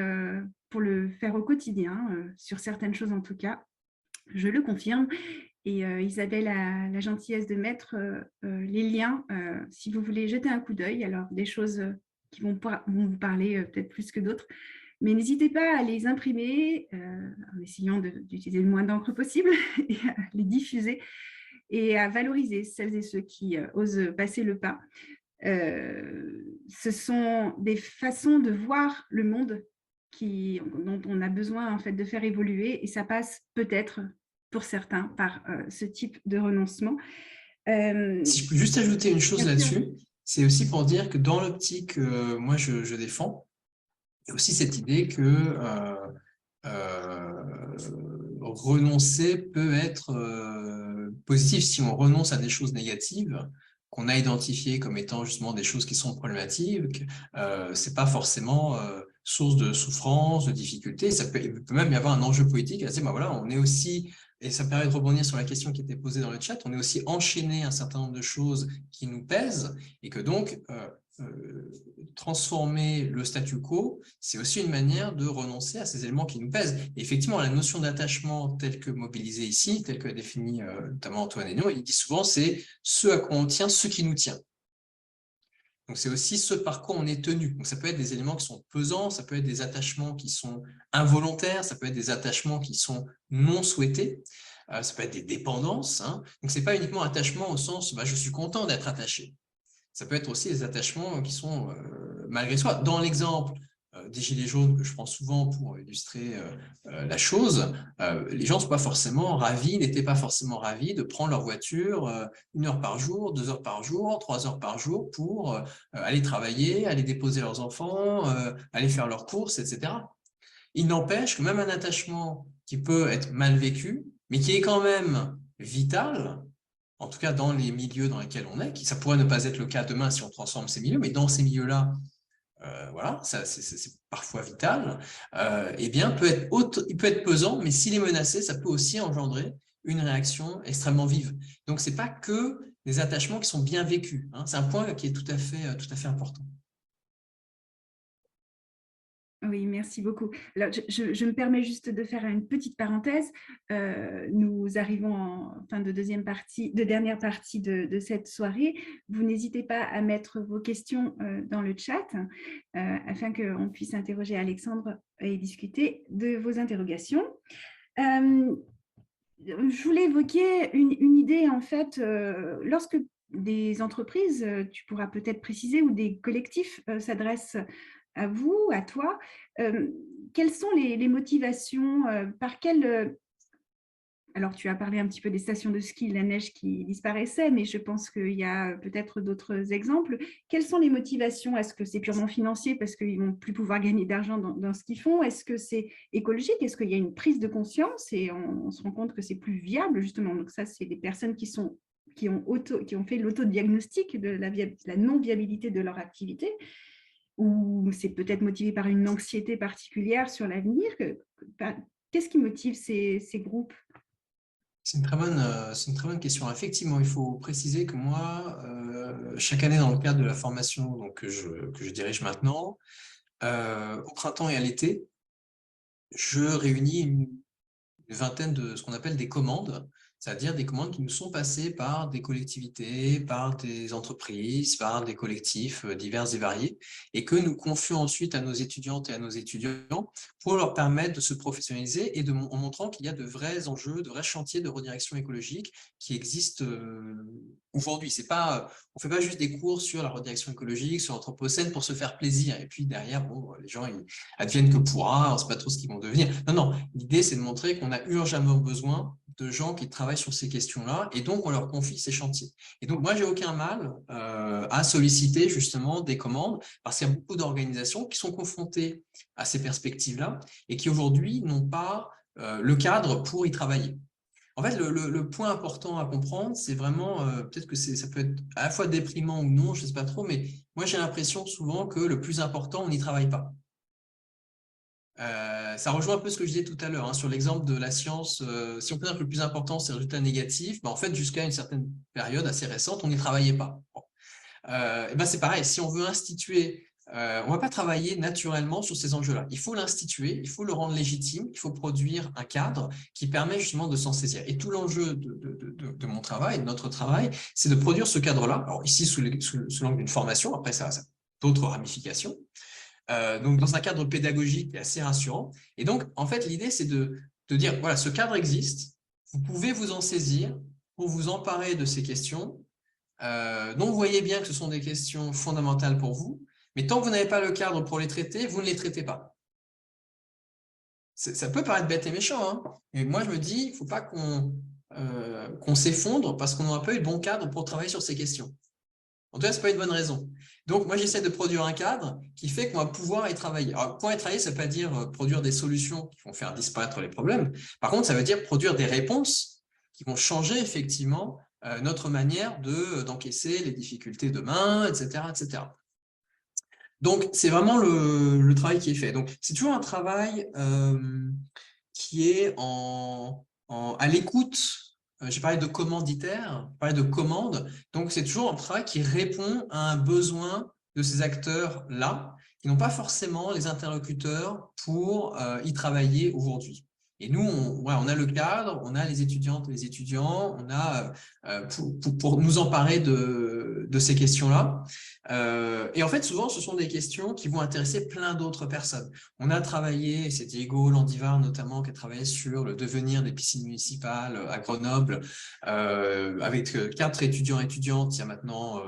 pour le faire au quotidien, sur certaines choses en tout cas, je le confirme. Et Isabelle a la gentillesse de mettre les liens, si vous voulez jeter un coup d'œil. Alors, des choses qui vont vous parler peut-être plus que d'autres, mais n'hésitez pas à les imprimer en essayant d'utiliser le moins d'encre possible et à les diffuser et à valoriser celles et ceux qui osent passer le pas. Ce sont des façons de voir le monde dont on a besoin en fait de faire évoluer, et ça passe peut-être pour certains par ce type de renoncement.
Si je peux juste ajouter une chose là-dessus, c'est aussi pour dire que dans l'optique que moi je défends, il y a aussi cette idée que renoncer peut être positif si on renonce à des choses négatives qu'on a identifiées comme étant justement des choses qui sont problématiques. C'est pas forcément source de souffrance, de difficulté. Il peut même y avoir un enjeu politique à se dire, bah voilà, on est aussi, et ça permet de rebondir sur la question qui était posée dans le chat, on est aussi enchaîné un certain nombre de choses qui nous pèsent, et que donc transformer le statu quo, c'est aussi une manière de renoncer à ces éléments qui nous pèsent. Et effectivement, la notion d'attachement telle que mobilisée ici, telle que définie notamment Antoine Hénault, il dit souvent c'est ce à quoi on tient, ce qui nous tient. Donc c'est aussi ce par quoi on est tenu. Donc ça peut être des éléments qui sont pesants, ça peut être des attachements qui sont involontaires, ça peut être des attachements qui sont non souhaités, ça peut être des dépendances. Hein. Donc c'est pas uniquement attachement au sens je suis content d'être attaché. Ça peut être aussi des attachements qui sont malgré soi. Dans l'exemple des gilets jaunes que je prends souvent pour illustrer la chose, les gens n'étaient pas forcément ravis de prendre leur voiture 1 heure par jour, 2 heures par jour, 3 heures par jour pour aller travailler, aller déposer leurs enfants, aller faire leurs courses, etc. Il n'empêche que même un attachement qui peut être mal vécu, mais qui est quand même vital, en tout cas dans les milieux dans lesquels on est, ça pourrait ne pas être le cas demain si on transforme ces milieux, mais dans ces milieux-là, voilà, c'est parfois vital, eh bien, il peut être pesant, mais s'il est menacé, ça peut aussi engendrer une réaction extrêmement vive. Donc, ce n'est pas que des attachements qui sont bien vécus. Hein. C'est un point qui est tout à fait important.
Oui, merci beaucoup. Alors, je me permets juste de faire une petite parenthèse. Nous arrivons en fin de dernière partie de cette soirée. Vous n'hésitez pas à mettre vos questions dans le chat afin qu'on puisse interroger Alexandre et discuter de vos interrogations. Je voulais évoquer une idée, en fait, lorsque des entreprises, tu pourras peut-être préciser, ou des collectifs s'adressent à vous, à toi, quelles sont les motivations, alors tu as parlé un petit peu des stations de ski, la neige qui disparaissait, mais je pense qu'il y a peut-être d'autres exemples. Quelles sont les motivations? Est-ce que c'est purement financier parce qu'ils ne vont plus pouvoir gagner d'argent dans ce qu'ils font? Est-ce que c'est écologique? Est-ce qu'il y a une prise de conscience et on se rend compte que c'est plus viable, justement? Donc ça, c'est des personnes qui ont fait l'autodiagnostic de la non-viabilité de leur activité, ou c'est peut-être motivé par une anxiété particulière sur l'avenir. Qu'est-ce qui motive ces groupes?
C'est une très bonne question. Effectivement, il faut préciser que moi, chaque année dans le cadre de la formation donc, que je dirige maintenant, au printemps et à l'été, je réunis une vingtaine de ce qu'on appelle des commandes, c'est-à-dire des commandes qui nous sont passées par des collectivités, par des entreprises, par des collectifs divers et variés, et que nous confions ensuite à nos étudiantes et à nos étudiants pour leur permettre de se professionnaliser et en montrant qu'il y a de vrais enjeux, de vrais chantiers de redirection écologique qui existent aujourd'hui. On ne fait pas juste des cours sur la redirection écologique, sur l'anthropocène pour se faire plaisir, et puis derrière, les gens ils adviennent que pourra, on ne sait pas trop ce qu'ils vont devenir. Non, l'idée c'est de montrer qu'on a urgemment besoin de gens qui travaillent sur ces questions-là, et donc on leur confie ces chantiers. Et donc moi, j'ai aucun mal à solliciter justement des commandes, parce qu'il y a beaucoup d'organisations qui sont confrontées à ces perspectives-là et qui aujourd'hui n'ont pas le cadre pour y travailler. En fait, le point important à comprendre, c'est vraiment, peut-être que ça peut être à la fois déprimant ou non, je ne sais pas trop, mais moi j'ai l'impression souvent que le plus important, on n'y travaille pas. Ça rejoint un peu ce que je disais tout à l'heure, hein, sur l'exemple de la science. Si on peut dire que le plus important, c'est le résultat négatif, en fait, jusqu'à une certaine période assez récente, on n'y travaillait pas. Bon. Et ben c'est pareil, si on veut instituer, on ne va pas travailler naturellement sur ces enjeux-là. Il faut l'instituer, il faut le rendre légitime, il faut produire un cadre qui permet justement de s'en saisir. Et tout l'enjeu de mon travail, de notre travail, c'est de produire ce cadre-là. Alors ici, sous l'angle d'une formation, après ça a d'autres ramifications. Donc dans un cadre pédagogique et assez rassurant. Et donc, en fait, l'idée, c'est de dire, voilà, ce cadre existe, vous pouvez vous en saisir pour vous emparer de ces questions, dont vous voyez bien que ce sont des questions fondamentales pour vous, mais tant que vous n'avez pas le cadre pour les traiter, vous ne les traitez pas. Ça peut paraître bête et méchant, hein, mais moi je me dis, il ne faut pas qu'on s'effondre parce qu'on n'aura pas eu le bon cadre pour travailler sur ces questions. En tout cas, ce n'est pas une bonne raison. Donc, moi, j'essaie de produire un cadre qui fait qu'on va pouvoir y travailler. Alors, pouvoir y travailler, ça ne veut pas dire produire des solutions qui vont faire disparaître les problèmes. Par contre, ça veut dire produire des réponses qui vont changer effectivement notre manière d'encaisser les difficultés demain, etc., etc. Donc, c'est vraiment le travail qui est fait. Donc, c'est toujours un travail qui est à l'écoute. J'ai parlé de commanditaire, j'ai parlé de commande. Donc, c'est toujours un travail qui répond à un besoin de ces acteurs-là, qui n'ont pas forcément les interlocuteurs pour y travailler aujourd'hui. Et nous, on a le cadre, on a les étudiantes et les étudiants, on a pour nous emparer de ces questions-là. Et en fait, souvent, ce sont des questions qui vont intéresser plein d'autres personnes. On a travaillé, c'est Diego Landivar notamment, qui a travaillé sur le devenir des piscines municipales à Grenoble, avec 4 étudiants et étudiantes il y a maintenant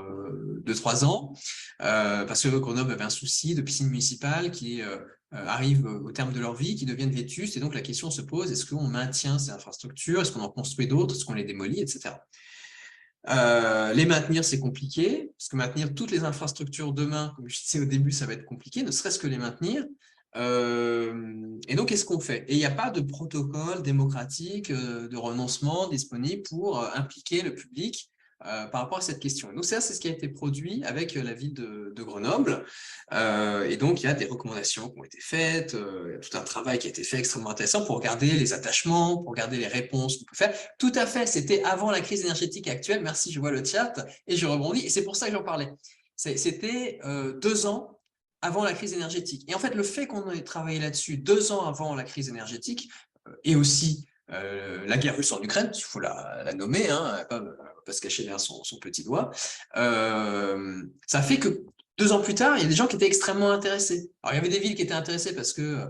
2-3 ans, parce que Grenoble avait un souci de piscine municipale qui arrivent au terme de leur vie, qui deviennent vétustes, et donc la question se pose, est-ce qu'on maintient ces infrastructures, est-ce qu'on en construit d'autres, est-ce qu'on les démolit, etc. Les maintenir, c'est compliqué, parce que maintenir toutes les infrastructures demain, comme je disais au début, ça va être compliqué, ne serait-ce que les maintenir. Et donc, qu'est-ce qu'on fait? Et il n'y a pas de protocole démocratique de renoncement disponible pour impliquer le public par rapport à cette question. Donc, ça, c'est ce qui a été produit avec la ville de Grenoble. Et donc, il y a des recommandations qui ont été faites, il y a tout un travail qui a été fait extrêmement intéressant pour regarder les attachements, pour regarder les réponses qu'on peut faire. Tout à fait, c'était avant la crise énergétique actuelle. Merci, je vois le chat et je rebondis. Et c'est pour ça que j'en parlais. C'était 2 ans avant la crise énergétique. Et en fait, le fait qu'on ait travaillé là-dessus 2 ans avant la crise énergétique et aussi la guerre russe en Ukraine, il faut la nommer, hein, pas se cacher derrière son petit doigt, ça fait que 2 ans plus tard, il y a des gens qui étaient extrêmement intéressés. Alors, il y avait des villes qui étaient intéressées parce que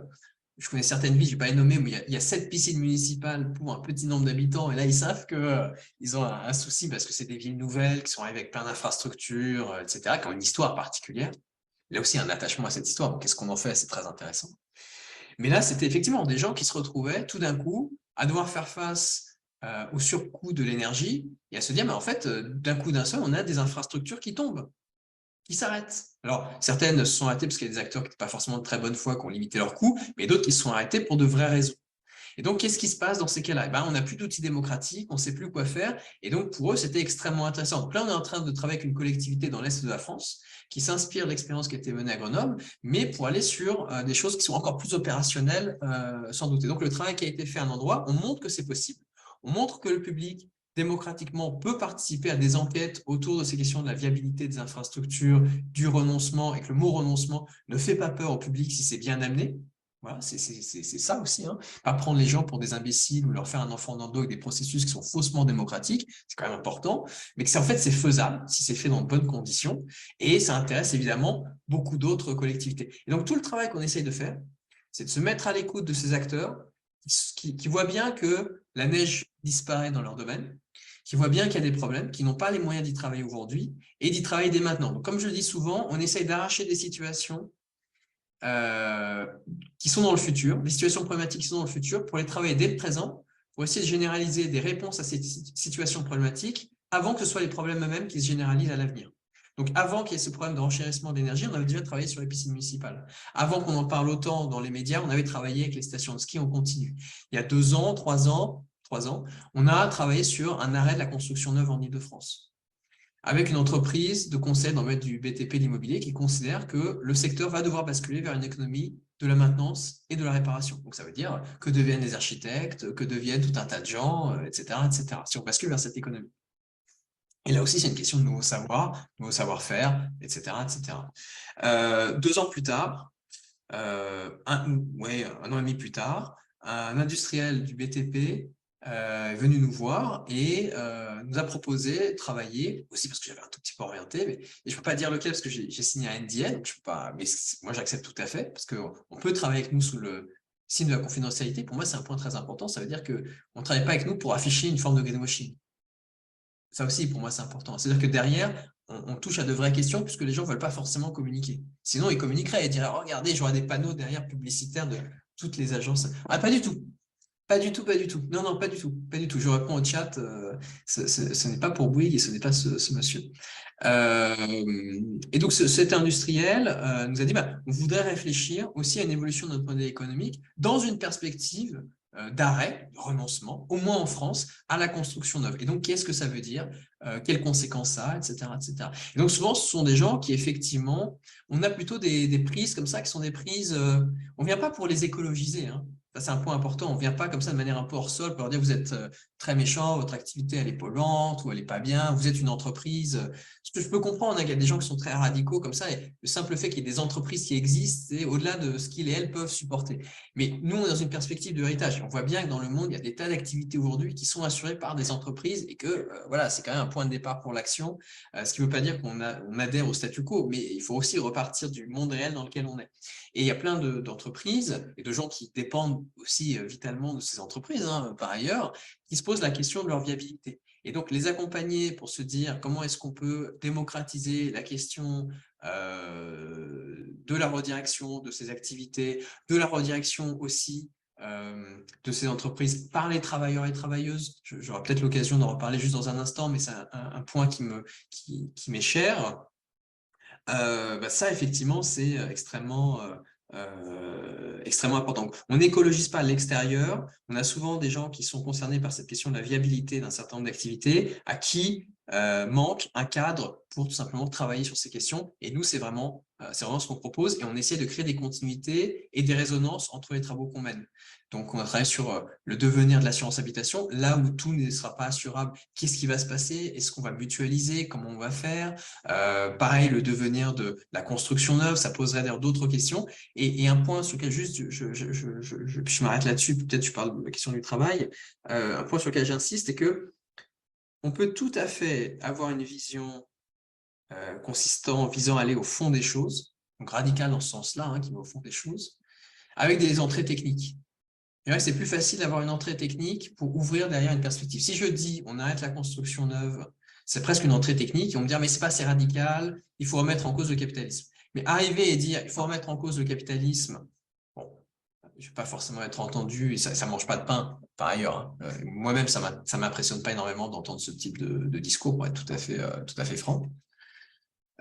je connais certaines villes, je ne vais pas les nommer, mais il y a 7 piscines municipales pour un petit nombre d'habitants. Et là, ils savent qu'ils ont un souci parce que c'est des villes nouvelles qui sont arrivées avec plein d'infrastructures, etc., qui ont une histoire particulière. Il y a aussi un attachement à cette histoire. Donc, qu'est-ce qu'on en fait? C'est très intéressant. Mais là, c'était effectivement des gens qui se retrouvaient tout d'un coup à devoir faire face au surcoût de l'énergie et à se dire, mais en fait, d'un coup d'un seul, on a des infrastructures qui tombent, qui s'arrêtent. Alors, certaines se sont arrêtées parce qu'il y a des acteurs qui n'étaient pas forcément de très bonne foi, qui ont limité leurs coûts, mais d'autres qui se sont arrêtés pour de vraies raisons. Et donc, qu'est-ce qui se passe dans ces cas-là? On n'a plus d'outils démocratiques, on ne sait plus quoi faire. Et donc, pour eux, c'était extrêmement intéressant. Donc là, on est en train de travailler avec une collectivité dans l'Est de la France qui s'inspire de l'expérience qui a été menée à Grenoble, mais pour aller sur des choses qui sont encore plus opérationnelles, sans doute. Et donc, le travail qui a été fait à un endroit, on montre que c'est possible. On montre que le public, démocratiquement, peut participer à des enquêtes autour de ces questions de la viabilité des infrastructures, du renoncement, et que le mot renoncement ne fait pas peur au public si c'est bien amené. Voilà, c'est ça aussi, hein. Pas prendre les gens pour des imbéciles ou leur faire un enfant dans le dos avec des processus qui sont faussement démocratiques, c'est quand même important, mais que en fait c'est faisable si c'est fait dans de bonnes conditions, et ça intéresse évidemment beaucoup d'autres collectivités. Et donc tout le travail qu'on essaye de faire, c'est de se mettre à l'écoute de ces acteurs qui voient bien que la neige disparaît dans leur domaine, qui voient bien qu'il y a des problèmes, qui n'ont pas les moyens d'y travailler aujourd'hui, et d'y travailler dès maintenant. Donc comme je le dis souvent, on essaye d'arracher des situations qui sont dans le futur, des situations problématiques qui sont dans le futur, pour les travailler dès le présent, pour essayer de généraliser des réponses à ces situations problématiques avant que ce soit les problèmes eux-mêmes qui se généralisent à l'avenir. Donc, avant qu'il y ait ce problème de renchérissement d'énergie, on avait déjà travaillé sur les piscines municipales. Avant qu'on en parle autant dans les médias, on avait travaillé avec les stations de ski en continu. Il y a 2 ans, 3 ans, on a travaillé sur un arrêt de la construction neuve en Île-de-France, avec une entreprise de conseil dans le domaine du BTP de l'immobilier qui considère que le secteur va devoir basculer vers une économie de la maintenance et de la réparation. Donc, ça veut dire que deviennent les architectes, que deviennent tout un tas de gens, etc., etc., si on bascule vers cette économie. Et là aussi, c'est une question de nouveaux savoirs, nouveaux savoir-faire, etc., etc. 2 ans plus tard, un an et demi plus tard, un industriel du BTP est venu nous voir et nous a proposé de travailler, aussi parce que j'avais un tout petit peu orienté, mais je ne peux pas dire lequel parce que j'ai signé un NDA, donc je peux pas, mais moi j'accepte tout à fait, parce qu'on peut travailler avec nous sous le signe de la confidentialité. Pour moi, c'est un point très important, ça veut dire qu'on ne travaille pas avec nous pour afficher une forme de greenwashing. Ça aussi, pour moi, c'est important. C'est-à-dire que derrière, on touche à de vraies questions puisque les gens ne veulent pas forcément communiquer. Sinon, ils communiqueraient et diraient « Regardez, j'aurai des panneaux derrière publicitaires de toutes les agences. » Ah, pas du tout. Pas du tout, pas du tout. Non, non, pas du tout. Pas du tout. Je réponds au chat. Ce n'est pas pour Bouygues et ce n'est pas ce monsieur. Et donc, cet industriel nous a dit on voudrait réfléchir aussi à une évolution de notre modèle économique dans une perspective d'arrêt, de renoncement, au moins en France, à la construction neuve. Et donc, qu'est-ce que ça veut dire quelles conséquences ça a, etc., etc. Et donc, souvent, ce sont des gens qui, effectivement, on a plutôt des prises comme ça, qui sont des prises, on ne vient pas pour les écologiser, hein. Ça, c'est un point important. On ne vient pas comme ça de manière un peu hors sol pour leur dire vous êtes très méchant, votre activité elle est polluante ou elle n'est pas bien, vous êtes une entreprise. Ce que je peux comprendre, hein, qu'il y a des gens qui sont très radicaux comme ça, et le simple fait qu'il y ait des entreprises qui existent, c'est au-delà de ce qu'ils et elles peuvent supporter. Mais nous, on est dans une perspective de héritage. On voit bien que dans le monde, il y a des tas d'activités aujourd'hui qui sont assurées par des entreprises et que voilà, c'est quand même un point de départ pour l'action. Ce qui ne veut pas dire qu'on adhère au statu quo, mais il faut aussi repartir du monde réel dans lequel on est. Et il y a plein d'entreprises et de gens qui dépendent aussi vitalement de ces entreprises, hein, par ailleurs, qui se posent la question de leur viabilité. Et donc, les accompagner pour se dire comment est-ce qu'on peut démocratiser la question de la redirection de ces activités, de la redirection aussi de ces entreprises par les travailleurs et travailleuses. J'aurai peut-être l'occasion d'en reparler juste dans un instant, mais c'est un point qui m'est cher. Ça, effectivement, c'est extrêmement important. Donc, on n'écologise pas à l'extérieur. On a souvent des gens qui sont concernés par cette question de la viabilité d'un certain nombre d'activités, à qui manque un cadre pour tout simplement travailler sur ces questions. Et nous, c'est vraiment ce qu'on propose. Et on essaie de créer des continuités et des résonances entre les travaux qu'on mène. Donc, on va travailler sur le devenir de l'assurance habitation, là où tout ne sera pas assurable. Qu'est-ce qui va se passer? Est-ce qu'on va mutualiser? Comment on va faire? Pareil, le devenir de la construction neuve, ça poserait d'ailleurs d'autres questions. Et un point sur lequel juste, je m'arrête là-dessus, peut-être je parle de la question du travail, un point sur lequel j'insiste, c'est que on peut tout à fait avoir une vision visant à aller au fond des choses, donc radicale dans ce sens-là, hein, qui va au fond des choses, avec des entrées techniques. Et c'est plus facile d'avoir une entrée technique pour ouvrir derrière une perspective. Si je dis on arrête la construction neuve, c'est presque une entrée technique, ils vont me dire mais c'est pas assez radical, il faut remettre en cause le capitalisme. Mais arriver et dire il faut remettre en cause le capitalisme, bon, je ne vais pas forcément être entendu, et ça ne mange pas de pain par ailleurs. Hein. Moi-même, ça ne m'impressionne pas énormément d'entendre ce type de discours, pour être tout à fait franc.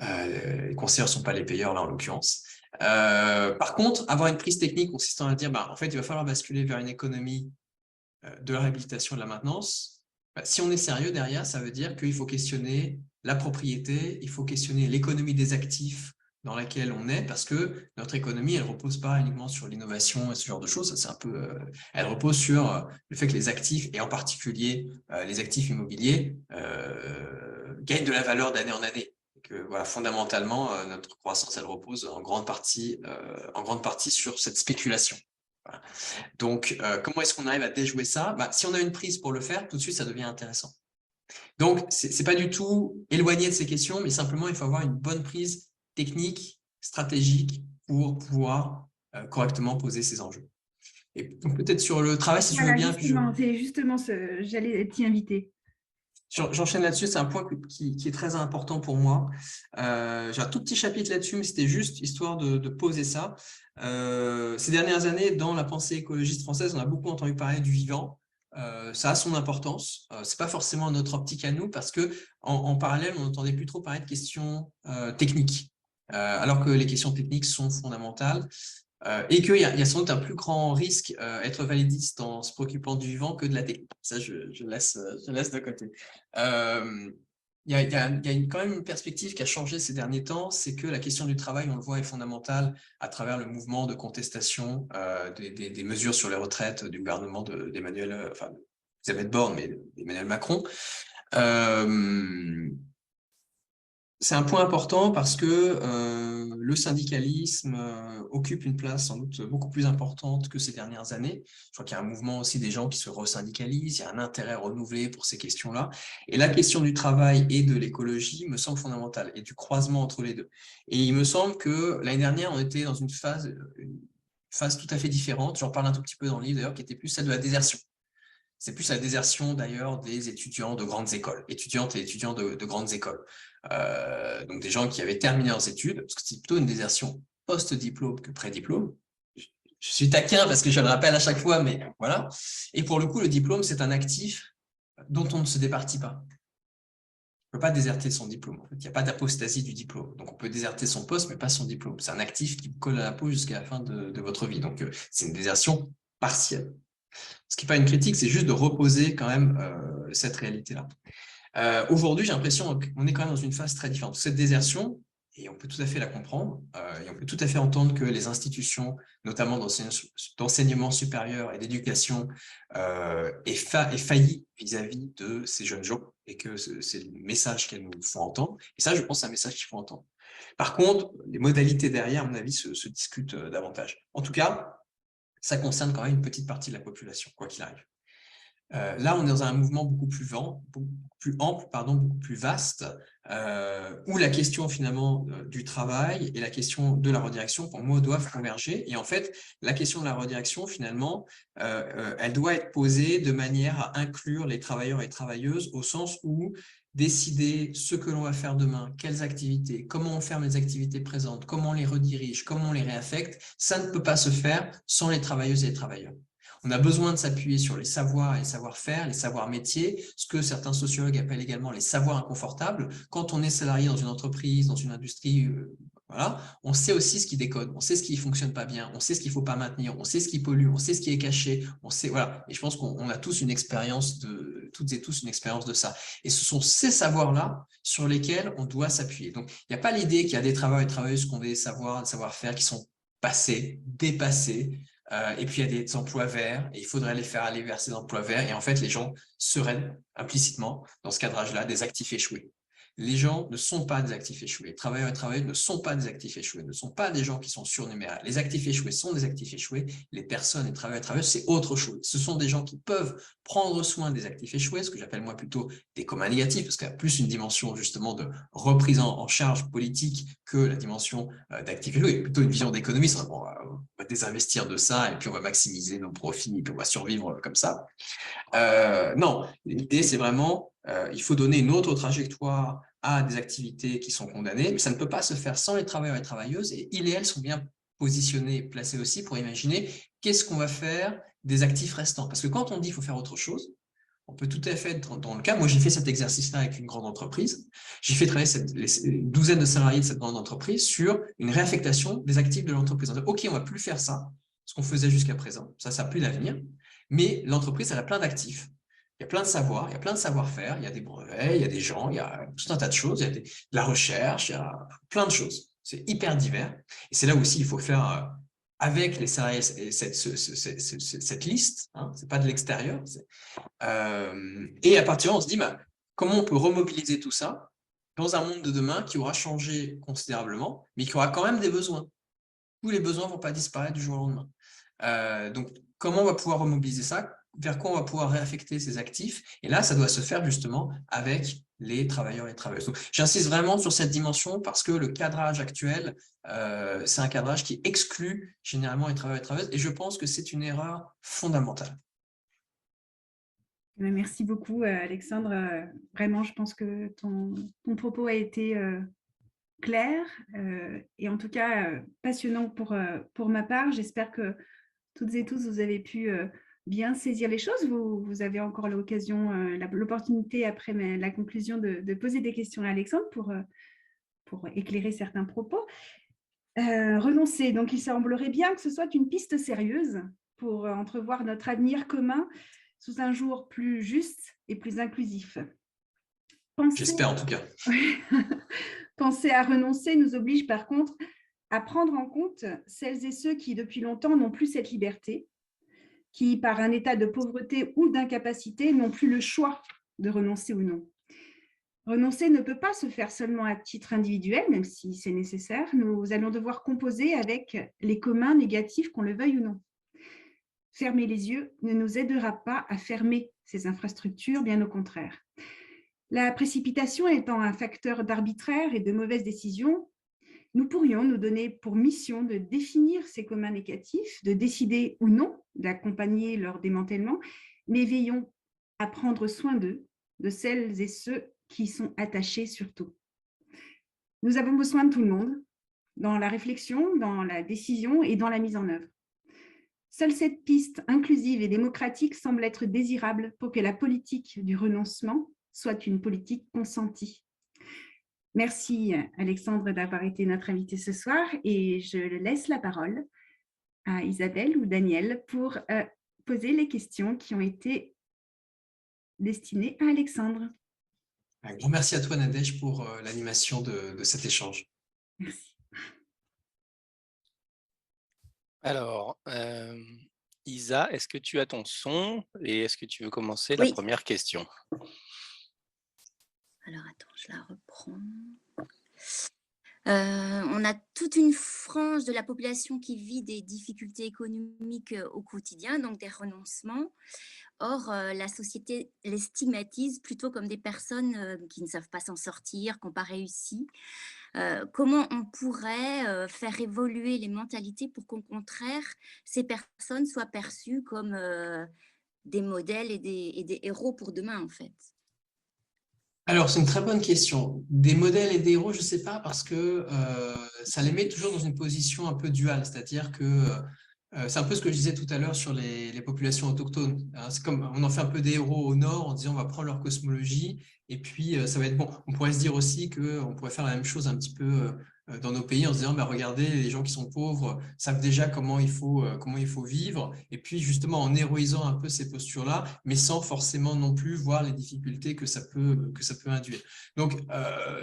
Les conseillers ne sont pas les payeurs là en l'occurrence. Par contre, avoir une prise technique consistant à dire en fait, il va falloir basculer vers une économie de la réhabilitation et de la maintenance. Si on est sérieux derrière, ça veut dire qu'il faut questionner la propriété, il faut questionner l'économie des actifs dans laquelle on est, parce que notre économie, elle ne repose pas uniquement sur l'innovation et ce genre de choses. C'est un peu, elle repose sur le fait que les actifs, et en particulier les actifs immobiliers, gagnent de la valeur d'année en année. Que, voilà, fondamentalement, notre croissance, elle repose en grande partie sur cette spéculation. Voilà. Donc, comment est-ce qu'on arrive à déjouer ça? Si on a une prise pour le faire, tout de suite, ça devient intéressant. Donc, ce n'est pas du tout éloigné de ces questions, mais simplement, il faut avoir une bonne prise technique, stratégique, pour pouvoir correctement poser ces enjeux. Et donc, peut-être sur le travail, si tu veux bien.
C'est justement j'allais t'y inviter.
J'enchaîne là-dessus, c'est un point qui est très important pour moi. J'ai un tout petit chapitre là-dessus, mais c'était juste histoire de poser ça. Ces dernières années, dans la pensée écologiste française, on a beaucoup entendu parler du vivant. Ça a son importance. C'est pas forcément notre optique à nous, parce que en parallèle, on n'entendait plus trop parler de questions techniques, alors que les questions techniques sont fondamentales. Et qu'il y a sans doute un plus grand risque être validiste en se préoccupant du vivant que de la technique. Ça, je laisse de côté. Il il y a quand même une perspective qui a changé ces derniers temps, c'est que la question du travail, on le voit, est fondamentale à travers le mouvement de contestation des mesures sur les retraites du gouvernement d'Elisabeth Borne, mais d'Emmanuel Macron. C'est un point important parce que le syndicalisme occupe une place sans doute beaucoup plus importante que ces dernières années. Je crois qu'il y a un mouvement aussi des gens qui se resyndicalisent, il y a un intérêt renouvelé pour ces questions-là. Et la question du travail et de l'écologie me semble fondamentale, et du croisement entre les deux. Et il me semble que l'année dernière, on était dans une phase tout à fait différente. J'en parle un tout petit peu dans le livre d'ailleurs, qui était plus celle de la désertion. C'est plus la désertion d'ailleurs des étudiants de grandes écoles, étudiantes et étudiants de grandes écoles. Donc des gens qui avaient terminé leurs études, parce que c'est plutôt une désertion post-diplôme que pré-diplôme. Je suis taquin parce que je le rappelle à chaque fois, mais voilà. Et pour le coup, le diplôme, c'est un actif dont on ne se départit pas. On ne peut pas déserter son diplôme. En fait. Il n'y a pas d'apostasie du diplôme. Donc on peut déserter son poste, mais pas son diplôme. C'est un actif qui vous colle à la peau jusqu'à la fin de votre vie. Donc c'est une désertion partielle. Ce qui n'est pas une critique, c'est juste de reposer quand même cette réalité-là. Aujourd'hui, j'ai l'impression qu'on est quand même dans une phase très différente. Cette désertion, et on peut tout à fait la comprendre, et on peut tout à fait entendre que les institutions, notamment d'enseignement supérieur et d'éducation, aient failli vis-à-vis de ces jeunes gens, et que c'est le message qu'elles nous font entendre. Et ça, je pense, c'est un message qu'il faut entendre. Par contre, les modalités derrière, à mon avis, se discutent davantage. En tout cas, ça concerne quand même une petite partie de la population, quoi qu'il arrive. Là, on est dans un mouvement beaucoup plus ample, beaucoup plus vaste, où la question finalement du travail et la question de la redirection, pour moi, doivent converger. Et en fait, la question de la redirection, finalement, elle doit être posée de manière à inclure les travailleurs et travailleuses au sens où décider ce que l'on va faire demain, quelles activités, comment on ferme les activités présentes, comment on les redirige, comment on les réaffecte, ça ne peut pas se faire sans les travailleuses et les travailleurs. On a besoin de s'appuyer sur les savoirs et les savoir-faire, les savoirs métiers, ce que certains sociologues appellent également les savoirs inconfortables. Quand on est salarié dans une entreprise, dans une industrie, voilà, on sait aussi ce qui décode, on sait ce qui ne fonctionne pas bien, on sait ce qu'il ne faut pas maintenir, on sait ce qui pollue, on sait ce qui est caché, on sait, voilà. Et je pense qu'on a tous une expérience toutes et tous une expérience de ça. Et ce sont ces savoirs-là sur lesquels on doit s'appuyer. Donc, il n'y a pas l'idée qu'il y a des travailleurs et travailleuses qui ont des savoir-faire qui sont passés, dépassés, et puis il y a des emplois verts, et il faudrait les faire aller vers ces emplois verts, et en fait les gens seraient implicitement, dans ce cadrage-là, des actifs échoués. Les gens ne sont pas des actifs échoués. Les travailleurs et travailleuses ne sont pas des actifs échoués, ne sont pas des gens qui sont surnuméraires. Les actifs échoués sont des actifs échoués. Les personnes, les travailleurs et travailleuses, c'est autre chose. Ce sont des gens qui peuvent prendre soin des actifs échoués, ce que j'appelle moi plutôt des communs négatifs, parce qu'il y a plus une dimension justement de reprise en charge politique que la dimension d'actifs échoués. Il y a plutôt une vision d'économiste. Bon, on va désinvestir de ça et puis on va maximiser nos profits et puis on va survivre comme ça. Non, l'idée c'est vraiment, il faut donner une autre trajectoire à des activités qui sont condamnées, mais ça ne peut pas se faire sans les travailleurs et travailleuses, et ils et elles sont bien positionnés, placés aussi pour imaginer qu'est-ce qu'on va faire des actifs restants. Parce que quand on dit qu'il faut faire autre chose, on peut tout à fait être dans le cas. Moi, j'ai fait cet exercice-là avec une grande entreprise. J'ai fait travailler une douzaine de salariés de cette grande entreprise sur une réaffectation des actifs de l'entreprise. OK, on ne va plus faire ça, ce qu'on faisait jusqu'à présent. Ça n'a plus d'avenir. Mais l'entreprise, elle a plein d'actifs. Il y a plein de savoirs, il y a plein de savoir-faire, il y a des brevets, il y a des gens, il y a tout un tas de choses, il y a de la recherche, il y a plein de choses. C'est hyper divers. Et c'est là aussi il faut faire avec les salariés cette liste. Hein, ce n'est pas de l'extérieur. Et à partir de là, on se dit, bah, comment on peut remobiliser tout ça dans un monde de demain qui aura changé considérablement, mais qui aura quand même des besoins. Tous les besoins ne vont pas disparaître du jour au lendemain. Donc, comment on va pouvoir remobiliser ça? Vers quoi on va pouvoir réaffecter ces actifs? Et là, ça doit se faire justement avec les travailleurs et les travailleuses. Donc, j'insiste vraiment sur cette dimension parce que le cadrage actuel, c'est un cadrage qui exclut généralement les travailleurs et les travailleuses, et je pense que c'est une erreur fondamentale.
Merci beaucoup, Alexandre. Vraiment, je pense que ton propos a été clair et en tout cas passionnant pour ma part. J'espère que toutes et tous, vous avez pu bien saisir les choses. Vous avez encore l'occasion, l'opportunité après la conclusion de poser des questions à Alexandre pour éclairer certains propos. Renoncer, donc il semblerait bien que ce soit une piste sérieuse pour entrevoir notre avenir commun sous un jour plus juste et plus inclusif.
J'espère en tout cas.
Penser à renoncer nous oblige par contre à prendre en compte celles et ceux qui depuis longtemps n'ont plus cette liberté, qui par un état de pauvreté ou d'incapacité n'ont plus le choix de renoncer ou non. Renoncer ne peut pas se faire seulement à titre individuel, même si c'est nécessaire. Nous allons devoir composer avec les communs négatifs, qu'on le veuille ou non. Fermer les yeux ne nous aidera pas à fermer ces infrastructures, bien au contraire. La précipitation étant un facteur d'arbitraire et de mauvaise décision, nous pourrions nous donner pour mission de définir ces communs négatifs, de décider ou non d'accompagner leur démantèlement, mais veillons à prendre soin d'eux, de celles et ceux qui sont attachés surtout. Nous avons besoin de tout le monde, dans la réflexion, dans la décision et dans la mise en œuvre. Seule cette piste inclusive et démocratique semble être désirable pour que la politique du renoncement soit une politique consentie. Merci Alexandre d'avoir été notre invité ce soir et je laisse la parole à Isabelle ou Daniel pour poser les questions qui ont été destinées à Alexandre.
Un grand merci à toi Nadège pour l'animation de cet échange.
Merci.
Alors, Isa, est-ce que tu as ton son et est-ce que tu veux commencer la première question?
Alors, attends, je la reprends. On a toute une frange de la population qui vit des difficultés économiques au quotidien, donc des renoncements. Or, la société les stigmatise plutôt comme des personnes qui ne savent pas s'en sortir, qui n'ont pas réussi. Comment on pourrait faire évoluer les mentalités pour qu'au contraire, ces personnes soient perçues comme des modèles et des héros pour demain, en fait?
Alors, c'est une très bonne question. Des modèles et des héros, je ne sais pas, parce que ça les met toujours dans une position un peu duale, c'est-à-dire que c'est un peu ce que je disais tout à l'heure sur les populations autochtones. C'est comme on en fait un peu des héros au nord en disant on va prendre leur cosmologie et puis ça va être bon. On pourrait se dire aussi qu'on pourrait faire la même chose un petit peu dans nos pays en se disant bah, regardez, les gens qui sont pauvres savent déjà comment il faut vivre et puis justement en héroïsant un peu ces postures-là, mais sans forcément non plus voir les difficultés que ça peut induire. Donc,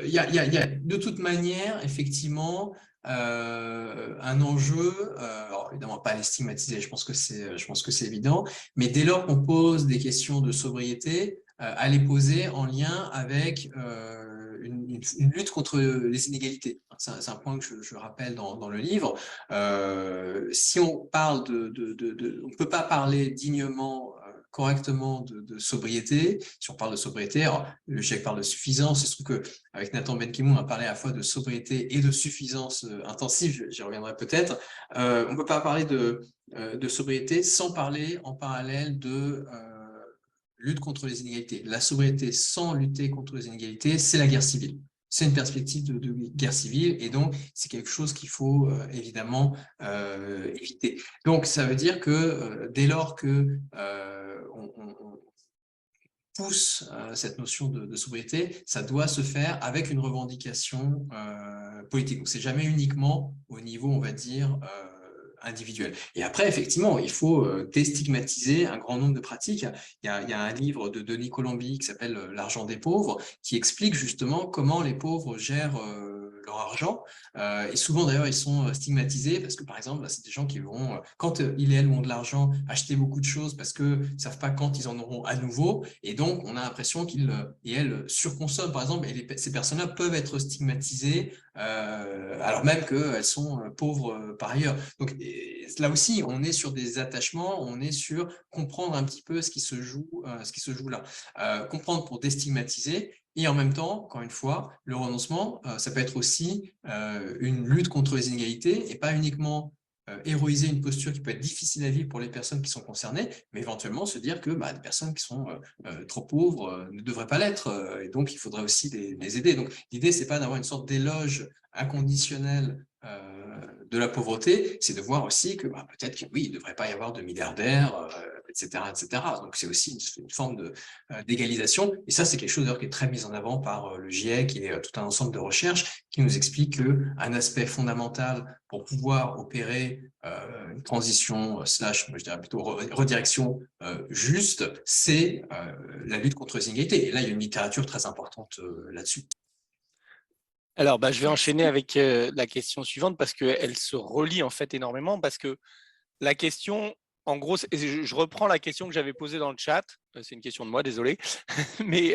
il y a de toute manière, effectivement, un enjeu, alors évidemment pas les stigmatiser, je pense que c'est évident, mais dès lors qu'on pose des questions de sobriété, à les poser en lien avec une lutte contre les inégalités. C'est un point que je rappelle dans le livre. Si on parle on ne peut pas parler dignement, correctement de sobriété. Si on parle de sobriété, alors le GIEC parle de suffisance. Il se trouve qu'avec Nathan Ben-Kimou, on a parlé à la fois de sobriété et de suffisance intensive. J'y reviendrai peut-être. On ne peut pas parler de sobriété sans parler en parallèle de lutte contre les inégalités. La sobriété sans lutter contre les inégalités, c'est la guerre civile. C'est une perspective de guerre civile et donc c'est quelque chose qu'il faut évidemment éviter. Donc ça veut dire que dès lors que on pousse cette notion de sobriété, ça doit se faire avec une revendication politique. Donc c'est jamais uniquement au niveau, on va dire, individuel. Et après, effectivement, il faut déstigmatiser un grand nombre de pratiques. Il y a un livre de Denis Colombi qui s'appelle « L'argent des pauvres » qui explique justement comment les pauvres gèrent leur argent. Et souvent, d'ailleurs, ils sont stigmatisés parce que, par exemple, c'est des gens qui vont, quand ils et elles ont de l'argent, acheter beaucoup de choses parce qu'ils ne savent pas quand ils en auront à nouveau. Et donc, on a l'impression qu'ils et elles surconsomment, par exemple. Et ces personnes-là peuvent être stigmatisées alors même qu'elles sont pauvres par ailleurs. Donc, là aussi, on est sur des attachements, on est sur comprendre un petit peu ce qui se joue là. Comprendre pour déstigmatiser. Et en même temps, encore une fois, le renoncement, ça peut être aussi une lutte contre les inégalités et pas uniquement héroïser une posture qui peut être difficile à vivre pour les personnes qui sont concernées, mais éventuellement se dire que des personnes qui sont trop pauvres ne devraient pas l'être et donc il faudrait aussi les aider. Donc l'idée, c'est pas d'avoir une sorte d'éloge inconditionnel de la pauvreté, c'est de voir aussi que peut-être que oui, il ne devrait pas y avoir de milliardaires, etc., etc. Donc, c'est aussi une forme d'égalisation. Et ça, c'est quelque chose d'ailleurs qui est très mis en avant par le GIEC et tout un ensemble de recherches qui nous explique qu'un aspect fondamental pour pouvoir opérer une transition slash, je dirais plutôt redirection juste, c'est la lutte contre les inégalités. Et là, il y a une littérature très importante là-dessus.
Alors, je vais enchaîner avec la question suivante parce qu'elle se relie en fait énormément parce que la question, en gros, je reprends la question que j'avais posée dans le chat. C'est une question de moi, désolé. Mais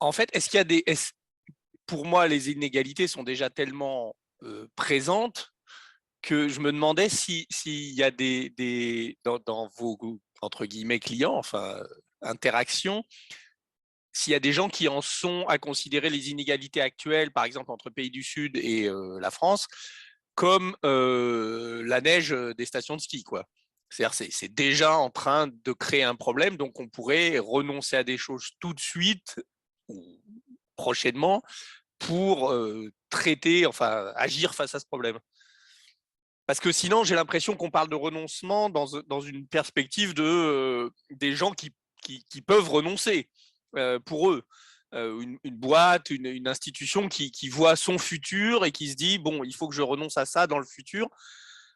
en fait, est-ce qu'il y a des... Pour moi, les inégalités sont déjà tellement présentes que je me demandais s'il y a dans vos, entre guillemets, clients, enfin, interactions, s'il y a des gens qui en sont à considérer les inégalités actuelles, par exemple entre pays du Sud et la France, comme la neige des stations de ski, quoi. C'est-à-dire c'est déjà en train de créer un problème, donc on pourrait renoncer à des choses tout de suite ou prochainement pour traiter, enfin agir face à ce problème. Parce que sinon, j'ai l'impression qu'on parle de renoncement dans une perspective des gens qui peuvent renoncer pour eux. Une boîte, une institution qui voit son futur et qui se dit, bon, il faut que je renonce à ça dans le futur.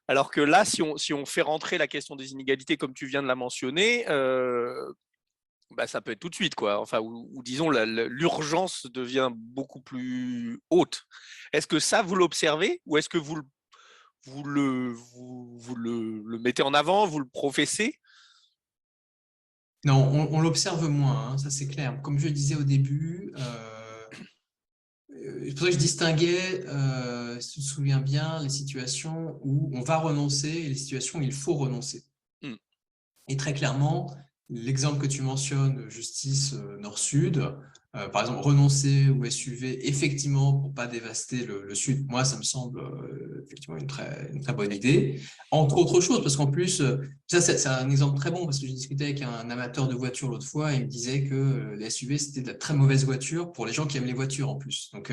Alors que là, si on fait rentrer la question des inégalités comme tu viens de la mentionner, ça peut être tout de suite, quoi. Enfin, ou disons, l'urgence devient beaucoup plus haute. Est-ce que ça, vous l'observez ou est-ce que vous le mettez en avant, vous le professez?
Non, on l'observe moins, hein, ça c'est clair. Comme je le disais au début, c'est pour ça que je distinguais, si tu te souviens bien, les situations où on va renoncer et les situations où il faut renoncer. Et très clairement, l'exemple que tu mentionnes, justice nord-sud, par exemple, renoncer au SUV, effectivement, pour ne pas dévaster le Sud, moi, ça me semble effectivement une très bonne idée. Entre autres choses, parce qu'en plus, ça, c'est un exemple très bon, parce que j'ai discuté avec un amateur de voitures l'autre fois, et il me disait que les SUV, c'était de la très mauvaise voiture pour les gens qui aiment les voitures, en plus. Donc,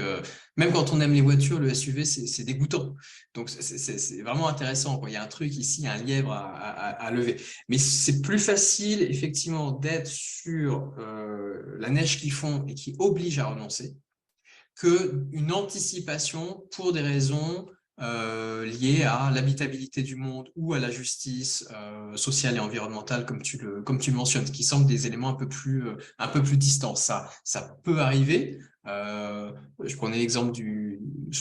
même quand on aime les voitures, le SUV, c'est dégoûtant. Donc, c'est vraiment intéressant, quoi. Il y a un truc ici, un lièvre à lever. Mais c'est plus facile, effectivement, d'être sur la neige qu'ils font et qui oblige à renoncer qu'une anticipation pour des raisons liées à l'habitabilité du monde ou à la justice sociale et environnementale, comme tu le mentionnes, qui semblent des éléments un peu plus distants. Ça peut arriver. Je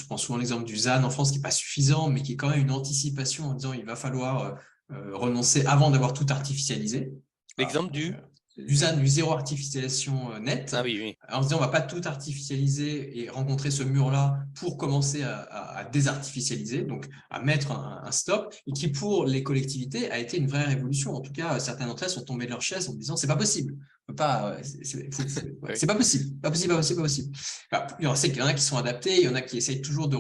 prends souvent l'exemple du ZAN en France, qui n'est pas suffisant, mais qui est quand même une anticipation en disant il va falloir renoncer avant d'avoir tout artificialisé.
L'exemple
du ZAN, du zéro artificialisation nette,
oui.
en se disant on ne va pas tout artificialiser et rencontrer ce mur-là pour commencer à désartificialiser, donc à mettre un stop, et qui pour les collectivités a été une vraie révolution. En tout cas, certaines d'entre elles sont tombées de leur chaise en disant c'est pas possible. C'est pas possible, pas possible. Alors, on sait qu'il y en a qui sont adaptés, il y en a qui essayent toujours de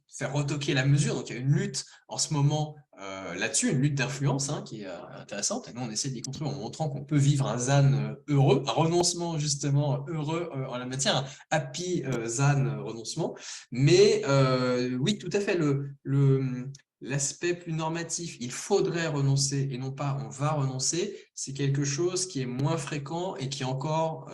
faire retoquer la mesure, donc il y a une lutte en ce moment là-dessus, une lutte d'influence qui est intéressante, et nous on essaie d'y contribuer en montrant qu'on peut vivre un ZAN heureux, un renoncement justement heureux en la matière, un happy ZAN renoncement, mais oui, tout à fait, l'aspect plus normatif, il faudrait renoncer et non pas on va renoncer, c'est quelque chose qui est moins fréquent et qui est encore